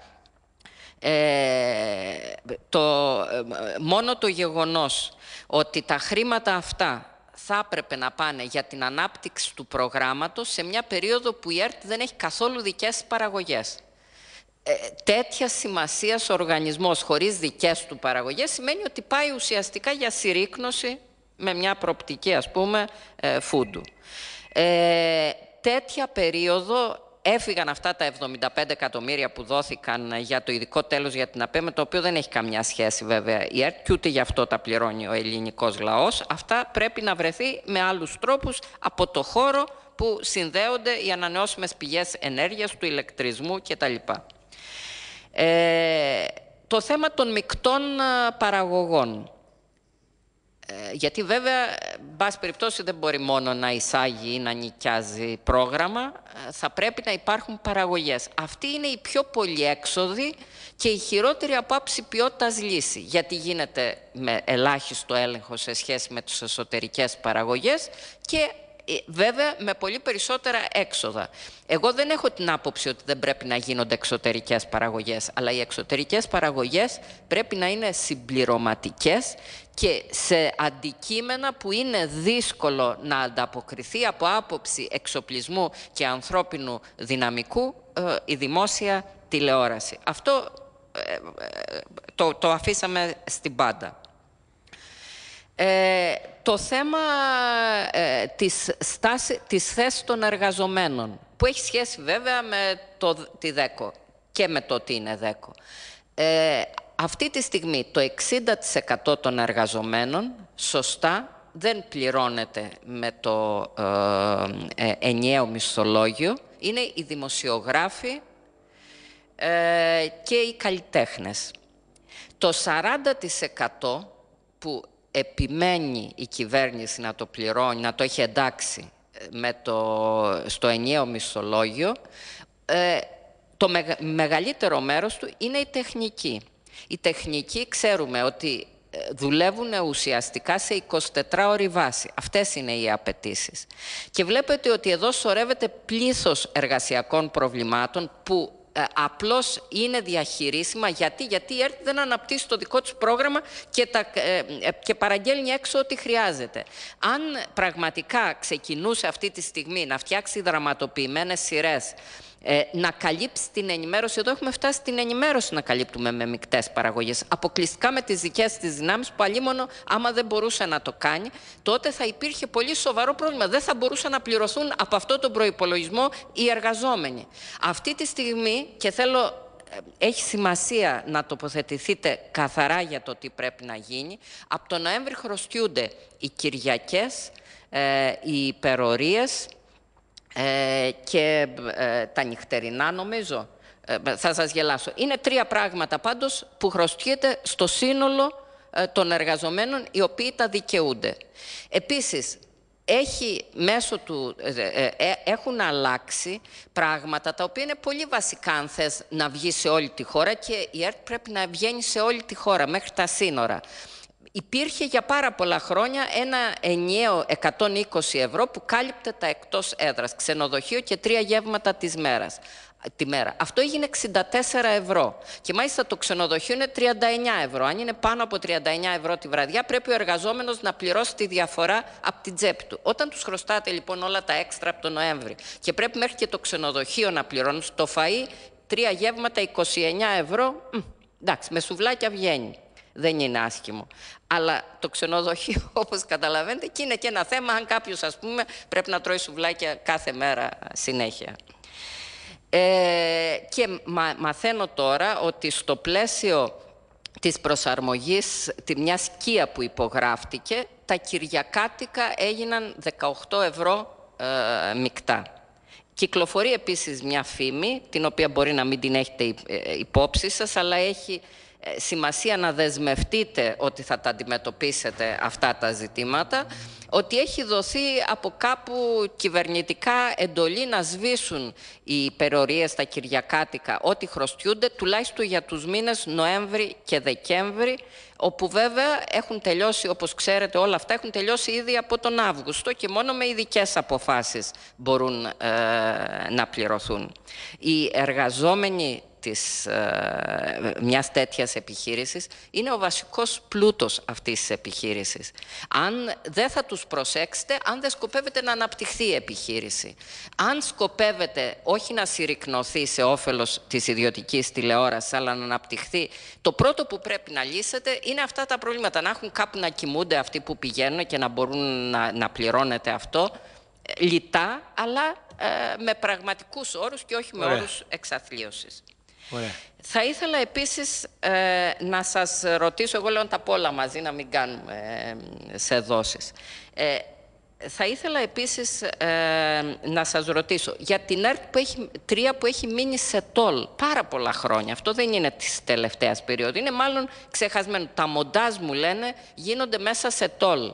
Μόνο το γεγονός ότι τα χρήματα αυτά θα έπρεπε να πάνε για την ανάπτυξη του προγράμματος σε μια περίοδο που η ΕΡΤ δεν έχει καθόλου δικές παραγωγές. Τέτοια σημασία ο οργανισμός χωρίς δικές του παραγωγές σημαίνει ότι πάει ουσιαστικά για συρρίκνωση με μια προοπτική, ας πούμε, φούντου. Τέτοια περίοδο έφυγαν αυτά τα 75 εκατομμύρια που δόθηκαν για το ειδικό τέλος για την ΑΠΕ, με το οποίο δεν έχει καμιά σχέση βέβαια η ΕΡΤ και ούτε γι' αυτό τα πληρώνει ο ελληνικός λαός. Αυτά πρέπει να βρεθεί με άλλους τρόπους από το χώρο που συνδέονται οι ανανεώσιμες πηγές ενέργειας, του ηλεκτρισμού κτλ. Το θέμα των μεικτών παραγωγών. Γιατί βέβαια, εν πάση περιπτώσει, δεν μπορεί μόνο να εισάγει ή να νοικιάζει πρόγραμμα, θα πρέπει να υπάρχουν παραγωγές. Αυτή είναι η πιο πολυέξοδη και η χειρότερη από άψη ποιότητας λύση, γιατί γίνεται με ελάχιστο έλεγχο σε σχέση με τις εσωτερικές παραγωγές και βέβαια με πολύ περισσότερα έξοδα. Εγώ δεν έχω την άποψη ότι δεν πρέπει να γίνονται εξωτερικές παραγωγές, αλλά οι εξωτερικές παραγωγές πρέπει να είναι συμπληρωματικές και σε αντικείμενα που είναι δύσκολο να ανταποκριθεί από άποψη εξοπλισμού και ανθρώπινου δυναμικού η δημόσια τηλεόραση. Αυτό το αφήσαμε στην πάντα. Το θέμα της θέσης των εργαζομένων, που έχει σχέση βέβαια με τη ΔΕΚΟ και με το ότι είναι ΔΕΚΟ. Αυτή τη στιγμή το 60% των εργαζομένων σωστά δεν πληρώνεται με το ενιαίο μισθολόγιο. Είναι οι δημοσιογράφοι και οι καλλιτέχνες. Το 40% που επιμένει η κυβέρνηση να το πληρώνει, να το έχει εντάξει στο ενιαίο μισθολόγιο, το μεγαλύτερο μέρος του είναι η τεχνική. Οι τεχνικοί ξέρουμε ότι δουλεύουν ουσιαστικά σε 24ωρη βάση. Αυτές είναι οι απαιτήσεις. Και βλέπετε ότι εδώ σωρεύεται πλήθος εργασιακών προβλημάτων που απλώς είναι διαχειρίσιμα. Γιατί η ΕΡΤ δεν αναπτύσσει το δικό τους πρόγραμμα και παραγγέλνει έξω ό,τι χρειάζεται. Αν πραγματικά ξεκινούσε αυτή τη στιγμή να φτιάξει δραματοποιημένες σειρές, να καλύψει την ενημέρωση, εδώ έχουμε φτάσει στην ενημέρωση να καλύπτουμε με μεικτές παραγωγές, αποκλειστικά με τις δικές της δυνάμεις, που αλλήμωνο άμα δεν μπορούσε να το κάνει, τότε θα υπήρχε πολύ σοβαρό πρόβλημα. Δεν θα μπορούσαν να πληρωθούν από αυτό τον προϋπολογισμό οι εργαζόμενοι. Αυτή τη στιγμή, και έχει σημασία να τοποθετηθείτε καθαρά για το τι πρέπει να γίνει, από τον Νοέμβρη χρωστιούνται οι Κυριακές, οι υπερορίες, και τα νυχτερινά, νομίζω. Θα σας γελάσω. Είναι 3 πράγματα πάντως που χρωστιέται στο σύνολο των εργαζομένων, οι οποίοι τα δικαιούνται. Επίσης, έχουν αλλάξει πράγματα τα οποία είναι πολύ βασικά αν θες να βγει σε όλη τη χώρα, και η ΕΡΤ πρέπει να βγαίνει σε όλη τη χώρα, μέχρι τα σύνορα. Υπήρχε για πάρα πολλά χρόνια ένα ενιαίο 120 ευρώ που κάλυπτε τα εκτός έδρας, ξενοδοχείο και 3 γεύματα τη μέρα. Αυτό έγινε 64 ευρώ. Και μάλιστα το ξενοδοχείο είναι 39 ευρώ. Αν είναι πάνω από 39 ευρώ τη βραδιά, πρέπει ο εργαζόμενος να πληρώσει τη διαφορά από την τσέπη του. Όταν τους χρωστάτε λοιπόν όλα τα έξτρα από τον Νοέμβρη και πρέπει μέχρι και το ξενοδοχείο να πληρώνουν, στο φαΐ 3 γεύματα 29 ευρώ, εντάξει, με σουβλάκια βγαίνει. Δεν είναι άσχημο. Αλλά το ξενοδοχείο, όπως καταλαβαίνετε, και είναι και ένα θέμα αν κάποιος, ας πούμε, πρέπει να τρώει σουβλάκια κάθε μέρα συνέχεια. Και μαθαίνω τώρα ότι στο πλαίσιο της προσαρμογής, μια σκία που υπογράφτηκε, τα κυριακάτικα έγιναν 18 ευρώ μεικτά. Κυκλοφορεί επίσης μια φήμη, την οποία μπορεί να μην την έχετε υπόψη σας, αλλά έχει σημασία να δεσμευτείτε ότι θα τα αντιμετωπίσετε αυτά τα ζητήματα, ότι έχει δοθεί από κάπου κυβερνητικά εντολή να σβήσουν οι υπερορίες στα κυριακάτικα, ό,τι χρωστιούνται, τουλάχιστον για τους μήνες Νοέμβρη και Δεκέμβρη, όπου βέβαια έχουν τελειώσει, όπως ξέρετε όλα αυτά, έχουν τελειώσει ήδη από τον Αύγουστο και μόνο με ειδικές αποφάσεις μπορούν να πληρωθούν. Οι εργαζόμενοι μιας τέτοιας επιχείρησης είναι ο βασικός πλούτος αυτής της επιχείρησης. Αν δεν θα τους προσέξετε, αν δεν σκοπεύετε να αναπτυχθεί η επιχείρηση, αν σκοπεύετε όχι να συρρικνωθεί σε όφελος της ιδιωτικής τηλεόρασης, αλλά να αναπτυχθεί, το πρώτο που πρέπει να λύσετε είναι αυτά τα προβλήματα. Να έχουν κάπου να κοιμούνται αυτοί που πηγαίνουν και να μπορούν να πληρώνεται αυτό λιτά, αλλά με πραγματικούς όρους και όχι με όρους εξαθλίωσης. Ωραία. Θα ήθελα επίσης να σας ρωτήσω, εγώ λέω να τα πω όλα μαζί, να μην κάνουμε σε δόσεις. Θα ήθελα επίσης να σας ρωτήσω για την ΕΡΤ 3 που έχει μείνει σε τόλ πάρα πολλά χρόνια. Αυτό δεν είναι της τελευταίας περίοδου, είναι μάλλον ξεχασμένο. Τα μοντάζ, μου λένε, γίνονται μέσα σε τόλ.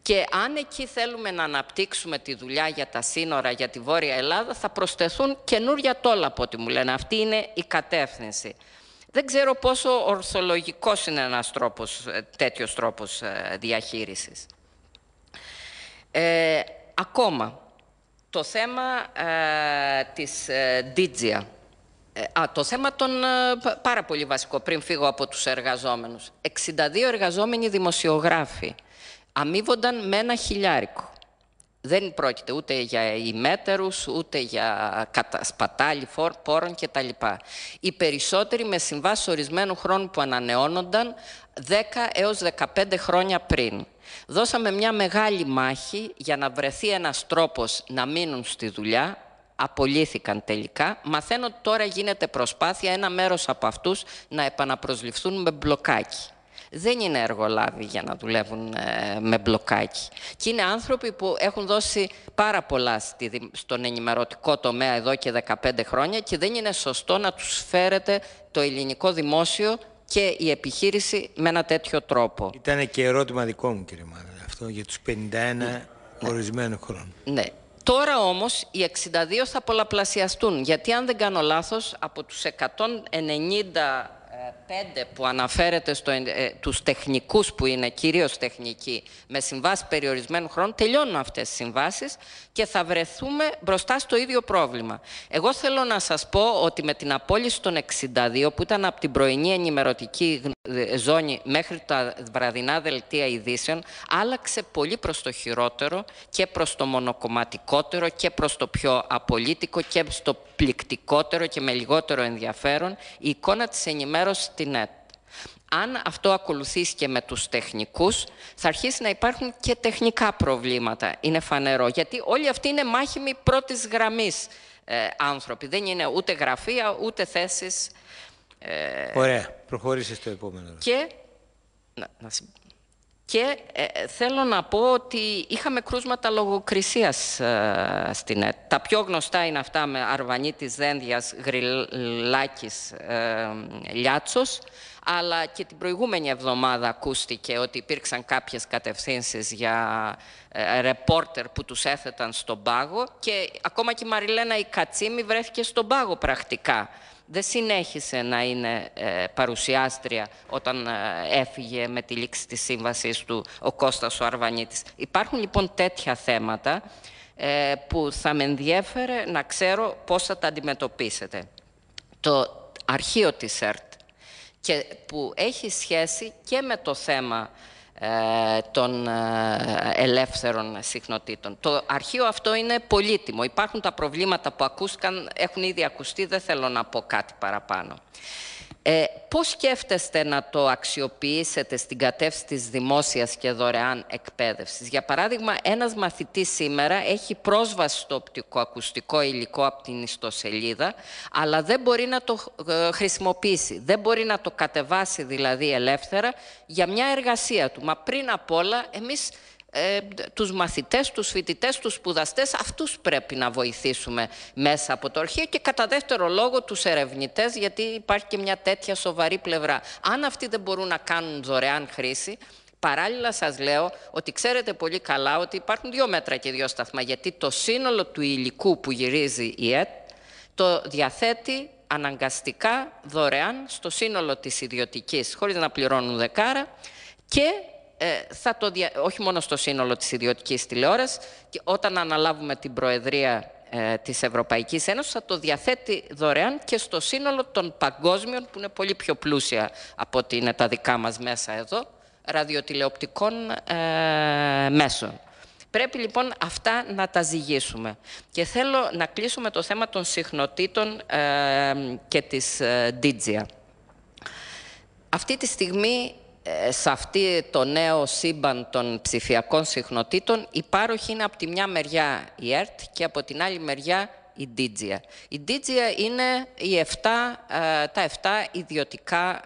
Και αν εκεί θέλουμε να αναπτύξουμε τη δουλειά για τα σύνορα, για τη Βόρεια Ελλάδα, θα προσθεθούν καινούρια τόλα από ό,τι μου λένε. Αυτή είναι η κατεύθυνση. Δεν ξέρω πόσο ορθολογικός είναι ένας τέτοιος τρόπος διαχείρισης. Ακόμα, το θέμα της Digea. Το θέμα των πάρα πολύ βασικό, πριν φύγω από τους εργαζόμενους. 62 εργαζόμενοι δημοσιογράφοι αμείβονταν με 1 χιλιάρικο. Δεν πρόκειται ούτε για ημέτερους, ούτε για σπατάλη πόρων κτλ. Οι περισσότεροι με συμβάσεις ορισμένου χρόνου που ανανεώνονταν 10 έως 15 χρόνια πριν. Δώσαμε μια μεγάλη μάχη για να βρεθεί ένας τρόπος να μείνουν στη δουλειά. Απολύθηκαν τελικά. Μαθαίνω ότι τώρα γίνεται προσπάθεια ένα μέρος από αυτούς να επαναπροσληφθούν με μπλοκάκι. Δεν είναι εργολάβοι για να δουλεύουν με μπλοκάκι. Και είναι άνθρωποι που έχουν δώσει πάρα πολλά στον ενημερωτικό τομέα εδώ και 15 χρόνια και δεν είναι σωστό να τους φέρετε το ελληνικό δημόσιο και η επιχείρηση με ένα τέτοιο τρόπο. Ήταν και ερώτημα δικό μου, κύριε Μάγδα, αυτό για τους 51 ορισμένου χρόνου. Ναι. Τώρα όμως οι 62 θα πολλαπλασιαστούν, γιατί αν δεν κάνω λάθος, από τους 195 που αναφέρεται τους τεχνικούς που είναι κυρίως τεχνικοί με συμβάσεις περιορισμένου χρόνου, τελειώνουν αυτές τις συμβάσεις και θα βρεθούμε μπροστά στο ίδιο πρόβλημα. Εγώ θέλω να σας πω ότι με την απόλυση των 62 που ήταν από την πρωινή ενημερωτική ζώνη μέχρι τα βραδινά δελτία ειδήσεων, άλλαξε πολύ προς το χειρότερο και προς το μονοκομματικότερο και προς το πιο απολύτικο και στο πληκτικότερο και με λιγότερο ενδιαφέρον η εικόνα της ενημέρωσης στην ΕΤ. Αν αυτό ακολουθήσει και με τους τεχνικούς, θα αρχίσει να υπάρχουν και τεχνικά προβλήματα. Είναι φανερό, γιατί όλοι αυτοί είναι μάχημοι πρώτης γραμμής άνθρωποι. Δεν είναι ούτε γραφεία, ούτε θέσεις. Ωραία. Προχωρήστε στο επόμενο. Και θέλω να πω ότι είχαμε κρούσματα λογοκρισίας στην ΕΤ. Τα πιο γνωστά είναι αυτά με Αρβανίτης, Δένδιας, Γρυλάκης, Λιάτσος, αλλά και την προηγούμενη εβδομάδα ακούστηκε ότι υπήρξαν κάποιες κατευθύνσεις για ρεπόρτερ που τους έθεταν στον πάγο και ακόμα και η Μαριλένα η Κατσίμη βρέθηκε στον πάγο πρακτικά. Δεν συνέχισε να είναι παρουσιάστρια όταν έφυγε με τη λήξη της σύμβασης του ο Κώστας ο Αρβανίτης. Υπάρχουν λοιπόν τέτοια θέματα που θα με ενδιέφερε να ξέρω πώς θα τα αντιμετωπίσετε. Το αρχείο της ΕΡΤ και που έχει σχέση και με το θέμα των ελεύθερων συχνοτήτων. Το αρχείο αυτό είναι πολύτιμο. Υπάρχουν τα προβλήματα που ακούστηκαν, έχουν ήδη ακουστεί, δεν θέλω να πω κάτι παραπάνω. Πώς σκέφτεστε να το αξιοποιήσετε στην κατεύθυνση της δημόσιας και δωρεάν εκπαίδευσης? Για παράδειγμα, ένας μαθητής σήμερα έχει πρόσβαση στο οπτικοακουστικό υλικό από την ιστοσελίδα, αλλά δεν μπορεί να το χρησιμοποιήσει. Δεν μπορεί να το κατεβάσει δηλαδή ελεύθερα για μια εργασία του. Μα πριν απ' όλα εμείς τους μαθητές, τους φοιτητές, τους σπουδαστές, αυτούς πρέπει να βοηθήσουμε μέσα από το αρχείο και κατά δεύτερο λόγο τους ερευνητές, γιατί υπάρχει και μια τέτοια σοβαρή πλευρά. Αν αυτοί δεν μπορούν να κάνουν δωρεάν χρήση, παράλληλα σας λέω ότι ξέρετε πολύ καλά ότι υπάρχουν 2 μέτρα και 2 σταθμά, γιατί το σύνολο του υλικού που γυρίζει η ΕΤ το διαθέτει αναγκαστικά δωρεάν στο σύνολο της ιδιωτικής, χωρίς να πληρώνουν δεκάρα και όχι μόνο στο σύνολο της ιδιωτικής τηλεόρασης, και όταν αναλάβουμε την Προεδρία της Ευρωπαϊκής Ένωσης θα το διαθέτει δωρεάν και στο σύνολο των παγκόσμιων, που είναι πολύ πιο πλούσια από ότι είναι τα δικά μας μέσα εδώ, ραδιοτηλεοπτικών μέσων. Πρέπει λοιπόν αυτά να τα ζυγίσουμε. Και θέλω να κλείσω με το θέμα των συχνοτήτων και της DIGIA. Αυτή τη στιγμή, σε αυτή το νέο σύμπαν των ψηφιακών συχνοτήτων, η πάροχη είναι από τη μια μεριά η ΕΡΤ και από την άλλη μεριά η DIGIA. Η DIGIA είναι τα 7 ιδιωτικά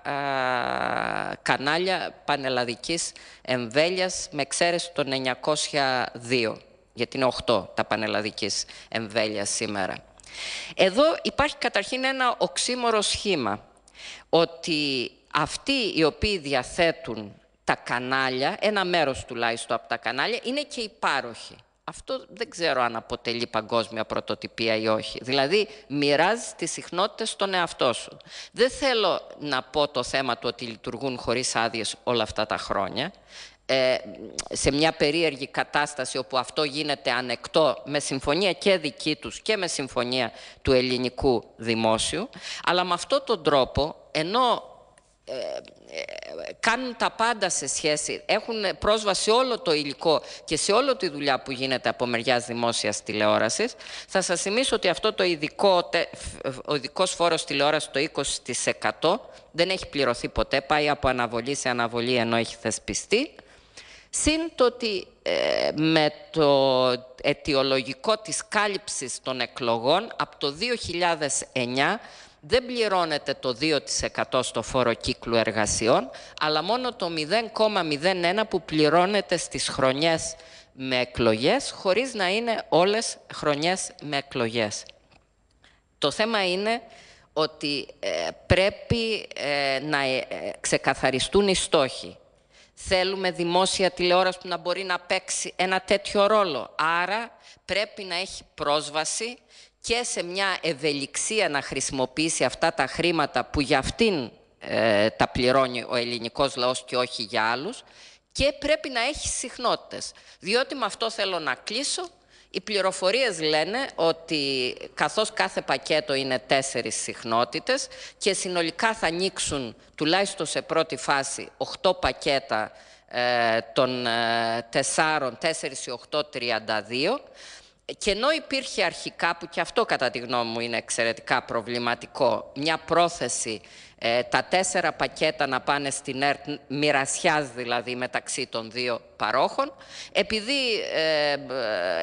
κανάλια πανελλαδικής εμβέλειας, με εξαίρεση των 902, γιατί είναι 8 τα πανελλαδικής εμβέλειας σήμερα. Εδώ υπάρχει καταρχήν ένα οξύμορο σχήμα, ότι αυτοί οι οποίοι διαθέτουν τα κανάλια, ένα μέρος τουλάχιστον από τα κανάλια, είναι και οι πάροχοι. Αυτό δεν ξέρω αν αποτελεί παγκόσμια πρωτοτυπία ή όχι. Δηλαδή, μοιράζεις τις συχνότητες στον εαυτό σου. Δεν θέλω να πω το θέμα του ότι λειτουργούν χωρίς άδειες όλα αυτά τα χρόνια, σε μια περίεργη κατάσταση όπου αυτό γίνεται ανεκτό με συμφωνία και δική τους και με συμφωνία του ελληνικού δημόσιου, αλλά με αυτόν τον τρόπο, ενώ κάνουν τα πάντα σε σχέση, έχουν πρόσβαση σε όλο το υλικό και σε όλη τη δουλειά που γίνεται από μεριάς δημόσιας τηλεόρασης. Θα σας θυμίσω ότι αυτό ο ειδικός φόρος τηλεόρασης το 20% δεν έχει πληρωθεί ποτέ, πάει από αναβολή σε αναβολή ενώ έχει θεσπιστεί. Συν το ότι με το αιτιολογικό της κάλυψης των εκλογών από το 2009 δεν πληρώνεται το 2% στο φόρο κύκλου εργασιών, αλλά μόνο το 0,01 που πληρώνεται στις χρονιές με εκλογές, χωρίς να είναι όλες χρονιές με εκλογές. Το θέμα είναι ότι πρέπει να ξεκαθαριστούν οι στόχοι. Θέλουμε δημόσια τηλεόραση που να μπορεί να παίξει ένα τέτοιο ρόλο. Άρα πρέπει να έχει πρόσβαση και σε μια ευελιξία να χρησιμοποιήσει αυτά τα χρήματα που για αυτήν τα πληρώνει ο ελληνικός λαός και όχι για άλλους, και πρέπει να έχει συχνότητες. Διότι με αυτό θέλω να κλείσω. Οι πληροφορίες λένε ότι καθώς κάθε πακέτο είναι 4 συχνότητες και συνολικά θα ανοίξουν τουλάχιστον σε πρώτη φάση 8 πακέτα των 4 ή 8, 32, και ενώ υπήρχε αρχικά, που και αυτό κατά τη γνώμη μου είναι εξαιρετικά προβληματικό, μια πρόθεση τα 4 πακέτα να πάνε στην ΕΡΤ, μοιρασιάς δηλαδή μεταξύ των 2 παρόχων, επειδή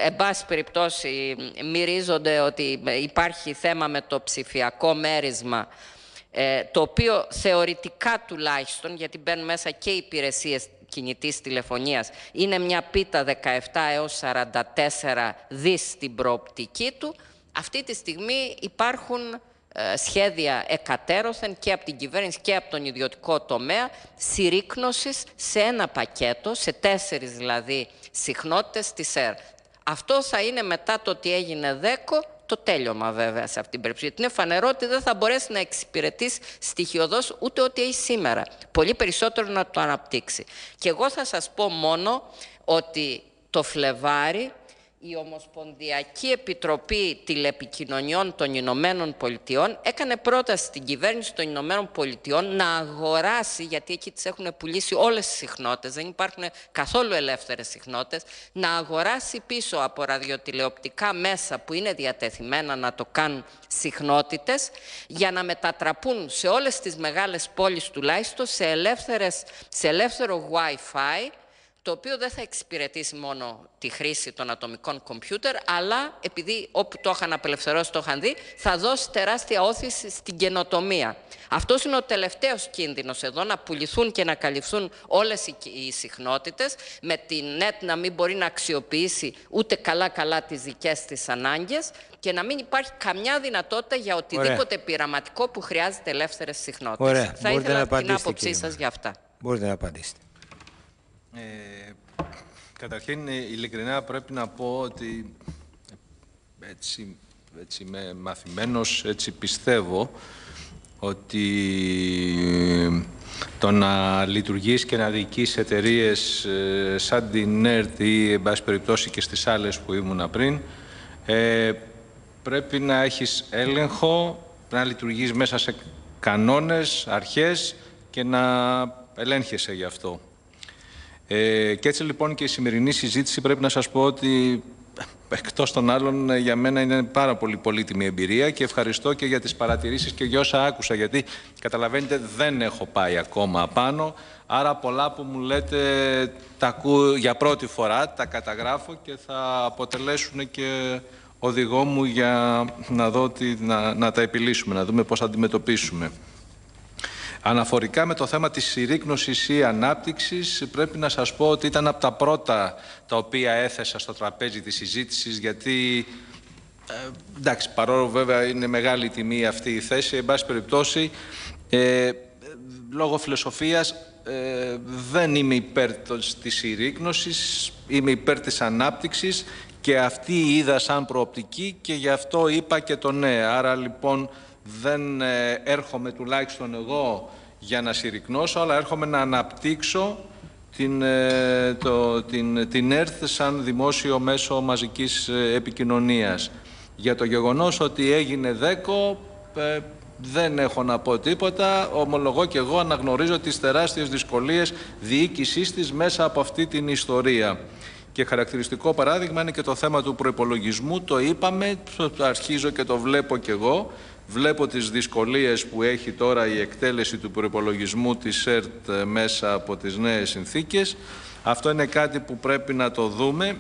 εν πάση περιπτώσει μυρίζονται ότι υπάρχει θέμα με το ψηφιακό μέρισμα, το οποίο θεωρητικά τουλάχιστον, γιατί μπαίνουν μέσα και οι υπηρεσίες κινητής τηλεφωνίας, είναι μια πίτα 17 έως 44 δις στην προοπτική του. Αυτή τη στιγμή υπάρχουν σχέδια εκατέρωθεν και από την κυβέρνηση και από τον ιδιωτικό τομέα συρρίκνωσης σε ένα πακέτο, σε 4 δηλαδή συχνότητες της ΕΡ. Αυτό θα είναι μετά το ότι έγινε ΔΕΚΟ το τέλειωμα βέβαια σε αυτήν την περίπτωση. Είναι φανερό ότι δεν θα μπορέσει να εξυπηρετήσει στοιχειοδός ούτε ό,τι έχει σήμερα. Πολύ περισσότερο να το αναπτύξει. Και εγώ θα σας πω μόνο ότι το Φλεβάρι η Ομοσπονδιακή Επιτροπή Τηλεπικοινωνιών των Ηνωμένων Πολιτειών έκανε πρόταση στην κυβέρνηση των Ηνωμένων Πολιτειών να αγοράσει, γιατί εκεί τις έχουν πουλήσει όλες τις συχνότητες, δεν υπάρχουν καθόλου ελεύθερες συχνότητες, να αγοράσει πίσω από ραδιοτηλεοπτικά μέσα που είναι διατεθειμένα να το κάνουν συχνότητες, για να μετατραπούν σε όλες τις μεγάλες πόλεις τουλάχιστον σε ελεύθερο Wi-Fi, το οποίο δεν θα εξυπηρετήσει μόνο τη χρήση των ατομικών κομπιούτερ, αλλά επειδή όπου το είχαν απελευθερώσει το είχαν δει, θα δώσει τεράστια όθηση στην καινοτομία. Αυτός είναι ο τελευταίος κίνδυνος εδώ, να πουληθούν και να καλυφθούν όλες οι συχνότητες, με την ΝΕΤ να μην μπορεί να αξιοποιήσει ούτε καλά-καλά τις δικές της ανάγκες και να μην υπάρχει καμιά δυνατότητα για οτιδήποτε πειραματικό που χρειάζεται ελεύθερες συχνότητες. Ωραία. Θα ήθελα την άποψή σας για αυτά. Μπορείτε να απαντήσετε. Καταρχήν, ειλικρινά πρέπει να πω ότι έτσι είμαι μαθημένος, έτσι πιστεύω ότι το να λειτουργείς και να διοικείς εταιρείες σαν την ΕΡΤ ή εν πάση περιπτώσει και στις άλλες που ήμουνα πριν, πρέπει να έχεις έλεγχο, να λειτουργείς μέσα σε κανόνες, αρχές και να ελέγχεσαι γι' αυτό. Και έτσι λοιπόν και η σημερινή συζήτηση πρέπει να σας πω ότι εκτός των άλλων για μένα είναι πάρα πολύ πολύτιμη εμπειρία και ευχαριστώ και για τις παρατηρήσεις και για όσα άκουσα, γιατί καταλαβαίνετε δεν έχω πάει ακόμα απάνω, άρα πολλά που μου λέτε τα ακούω για πρώτη φορά, τα καταγράφω και θα αποτελέσουν και οδηγό μου για να δω να τα επιλύσουμε, να δούμε πώς θα αντιμετωπίσουμε. Αναφορικά με το θέμα της συρρίκνωσης ή ανάπτυξης, πρέπει να σας πω ότι ήταν από τα πρώτα τα οποία έθεσα στο τραπέζι της συζήτησης, γιατί, εντάξει, παρόλο βέβαια είναι μεγάλη τιμή αυτή η θέση, εν πάση περιπτώσει, λόγω φιλοσοφίας δεν είμαι υπέρ της συρρίκνωσης, είμαι υπέρ της ανάπτυξης και αυτή είδα σαν προοπτική και γι' αυτό είπα και το ναι. Άρα λοιπόν δεν έρχομαι τουλάχιστον εγώ για να συρρικνώσω, αλλά έρχομαι να αναπτύξω την ΕΡΤ σαν δημόσιο μέσο μαζικής επικοινωνίας. Για το γεγονός ότι έγινε ΔΕΚΟ, δεν έχω να πω τίποτα. Ομολογώ και εγώ αναγνωρίζω τις τεράστιες δυσκολίες διοίκησής της μέσα από αυτή την ιστορία. Και χαρακτηριστικό παράδειγμα είναι και το θέμα του προϋπολογισμού. Το είπαμε, το αρχίζω και το βλέπω και εγώ. Βλέπω τις δυσκολίες που έχει τώρα η εκτέλεση του προϋπολογισμού της ΕΡΤ μέσα από τις νέες συνθήκες. Αυτό είναι κάτι που πρέπει να το δούμε.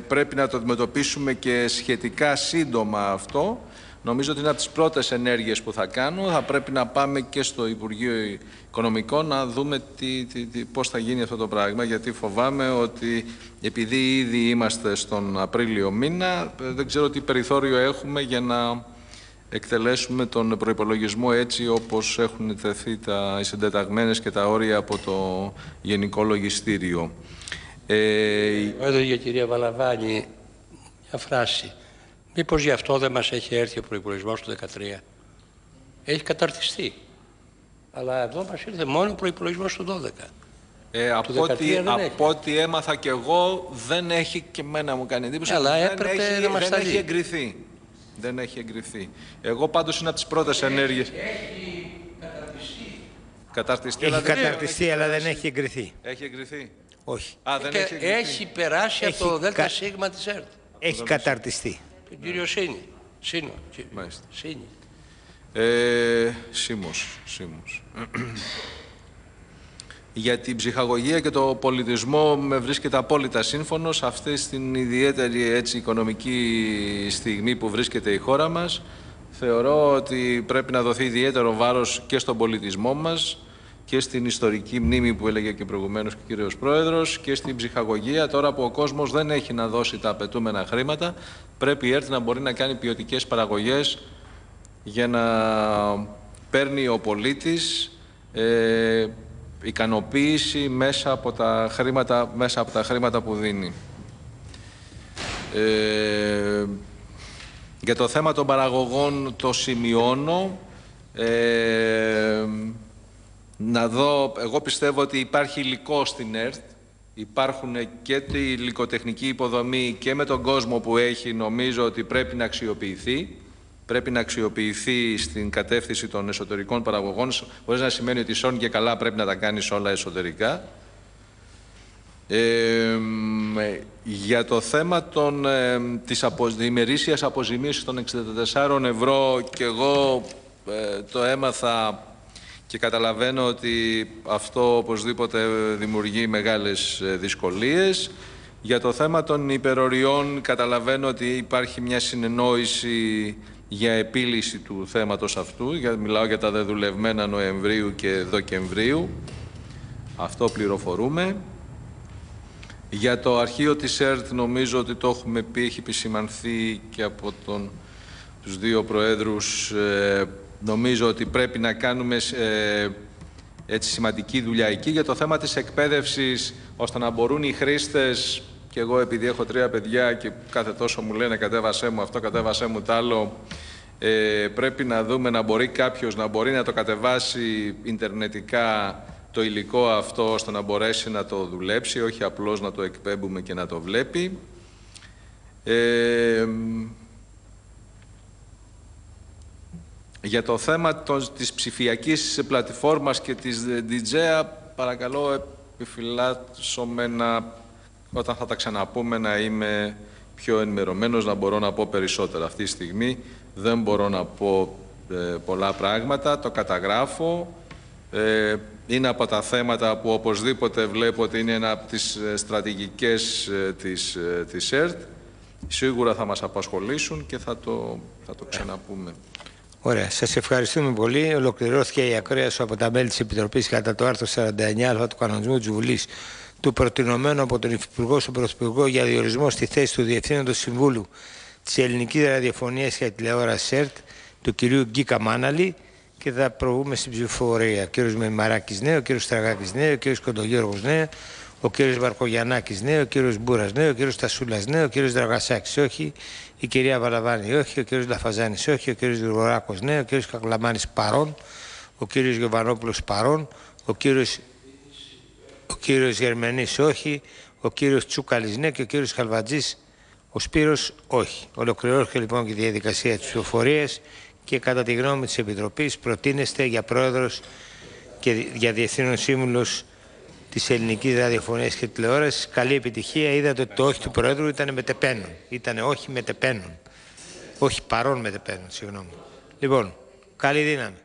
Πρέπει να το αντιμετωπίσουμε και σχετικά σύντομα αυτό. Νομίζω ότι είναι από τις πρώτες ενέργειες που θα κάνω. Θα πρέπει να πάμε και στο Υπουργείο Οικονομικών να δούμε πώς θα γίνει αυτό το πράγμα, γιατί φοβάμαι ότι επειδή ήδη είμαστε στον Απρίλιο μήνα, δεν ξέρω τι περιθώριο έχουμε για να εκτελέσουμε τον προϋπολογισμό έτσι όπως έχουν τεθεί οι συντεταγμένες και τα όρια από το Γενικό Λογιστήριο. Πρόεδρε, για κυρία Βαλαβάνη, μια φράση. Μήπως γι' αυτό δεν μας έχει έρθει ο προϋπολογισμός του 2013. Έχει καταρτιστεί. Αλλά εδώ μας ήρθε μόνο ο προϋπολογισμός του 2012. Από ό,τι έμαθα και εγώ, δεν έχει, και εμένα μου κάνει εντύπωση, αλλά έπρεπε να μας δεν έχει εγκριθεί. Δεν έχει εγκριθεί. Εγώ πάντως είναι από τις πρώτες ενέργειες. Έχει καταρτιστεί. Έχει καταρτιστεί, αλλά δεν έχει εγκριθεί. Έχει εγκριθεί. Όχι. Έχει περάσει από το ΔΣ της ΕΡΤ. Έχει καταρτιστεί. Τον κύριο Σίνη. Σίνη. Σίμος. Για την ψυχαγωγία και το πολιτισμό με βρίσκεται απόλυτα σύμφωνος. Αυτή στην ιδιαίτερη οικονομική στιγμή που βρίσκεται η χώρα μας, θεωρώ ότι πρέπει να δοθεί ιδιαίτερο βάρος και στον πολιτισμό μας και στην ιστορική μνήμη που έλεγε και προηγουμένως και ο κύριος Πρόεδρος και στην ψυχαγωγία. Τώρα που ο κόσμος δεν έχει να δώσει τα απαιτούμενα χρήματα, πρέπει η ΕΡΤ να μπορεί να κάνει ποιοτικές παραγωγές για να παίρνει ο πολίτης ικανοποίηση μέσα από τα χρήματα που δίνει. Για το θέμα των παραγωγών το σημειώνω. Να δω, εγώ πιστεύω ότι υπάρχει υλικό στην ΕΡΤ. Υπάρχουν και τη υλικοτεχνική υποδομή και με τον κόσμο που έχει, νομίζω ότι πρέπει να αξιοποιηθεί. Πρέπει να αξιοποιηθεί στην κατεύθυνση των εσωτερικών παραγωγών, χωρίς να σημαίνει ότι σώνει και καλά πρέπει να τα κάνεις όλα εσωτερικά. Για το θέμα της ημερήσιας αποζημίωσης των 64 ευρώ, και εγώ το έμαθα και καταλαβαίνω ότι αυτό οπωσδήποτε δημιουργεί μεγάλες δυσκολίες. Για το θέμα των υπεροριών καταλαβαίνω ότι υπάρχει μια συνεννόηση για επίλυση του θέματος αυτού. Μιλάω για τα δεδουλευμένα Νοεμβρίου και Δεκεμβρίου. Αυτό πληροφορούμε. Για το αρχείο της ΕΡΤ νομίζω ότι το έχουμε πει, έχει επισημανθεί και από τους δύο προέδρους. Νομίζω ότι πρέπει να κάνουμε σημαντική δουλειά εκεί. Για το θέμα της εκπαίδευσης, ώστε να μπορούν οι χρήστες, και εγώ επειδή έχω 3 παιδιά και κάθε τόσο μου λένε κατέβασέ μου αυτό, κατέβασέ μου τ' άλλο, πρέπει να δούμε να μπορεί κάποιος να μπορεί να το κατεβάσει ιντερνετικά το υλικό αυτό, ώστε να μπορέσει να το δουλέψει, όχι απλώς να το εκπέμπουμε και να το βλέπει. Για το θέμα της ψηφιακής πλατφόρμας και της DJA, παρακαλώ επιφυλάσσομαι όταν θα τα ξαναπούμε να είμαι πιο ενημερωμένος, να μπορώ να πω περισσότερα. Αυτή τη στιγμή δεν μπορώ να πω πολλά πράγματα, το καταγράφω. Είναι από τα θέματα που οπωσδήποτε βλέπω ότι είναι ένα από τις στρατηγικές της ΕΡΤ. Σίγουρα θα μας απασχολήσουν και θα το ξαναπούμε. Ωραία. Σας ευχαριστούμε πολύ. Ολοκληρώθηκε η ακρόαση από τα μέλη της Επιτροπής κατά το άρθρο 49α του Κανονισμού της Βουλής του προτεινωμένου από τον Υφυπουργό στον Πρωθυπουργό για διορισμό στη θέση του Διευθύνοντος Συμβούλου της Ελληνικής Ραδιοφωνίας και Τηλεόρασης ΕΡΤ, του κυρίου Γκίκα Μάναλη, και θα προβούμε στην ψηφοφορία. Ο κύριος Μεμαράκης ναι, ο κύριος Στραγάκης ναι, ο κύριος Κοντογιώργος ναι, ο κύριος Βαρκογιαννάκης ναι, ο κύριος Μπούρας ναι, ο κύριος Τασούλας ναι, ο κύριος Δραγασάκης όχι, η κυρία Βαλαβάνη όχι, ο κύριος Λαφαζάνης όχι, ο κύριος Γρηγοράκος ναι, ο κύριος Κακλαμάνης παρών, ο κύριος Γιωβανόπουλος παρών, ο κύριος Γερμενής όχι, ο κύριος Τσούκαλης ναι και ο κύριος Χαλβατζής, ο Σπύρος όχι. Ολοκληρώθηκε λοιπόν και η διαδικασία της ψηφοφορίας και κατά τη γνώμη της Επιτροπής προτείνεστε για πρόεδρος και για διευθύνων σύμβουλος της Ελληνικής Ραδιοφωνίας και Τηλεόρασης. Καλή επιτυχία. Είδατε ότι το όχι του Προέδρου ήταν μετεπένων. Ήταν όχι μετεπένων. Όχι παρόν μετεπένων, συγγνώμη. Λοιπόν, καλή δύναμη.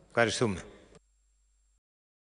Ευχαριστούμε.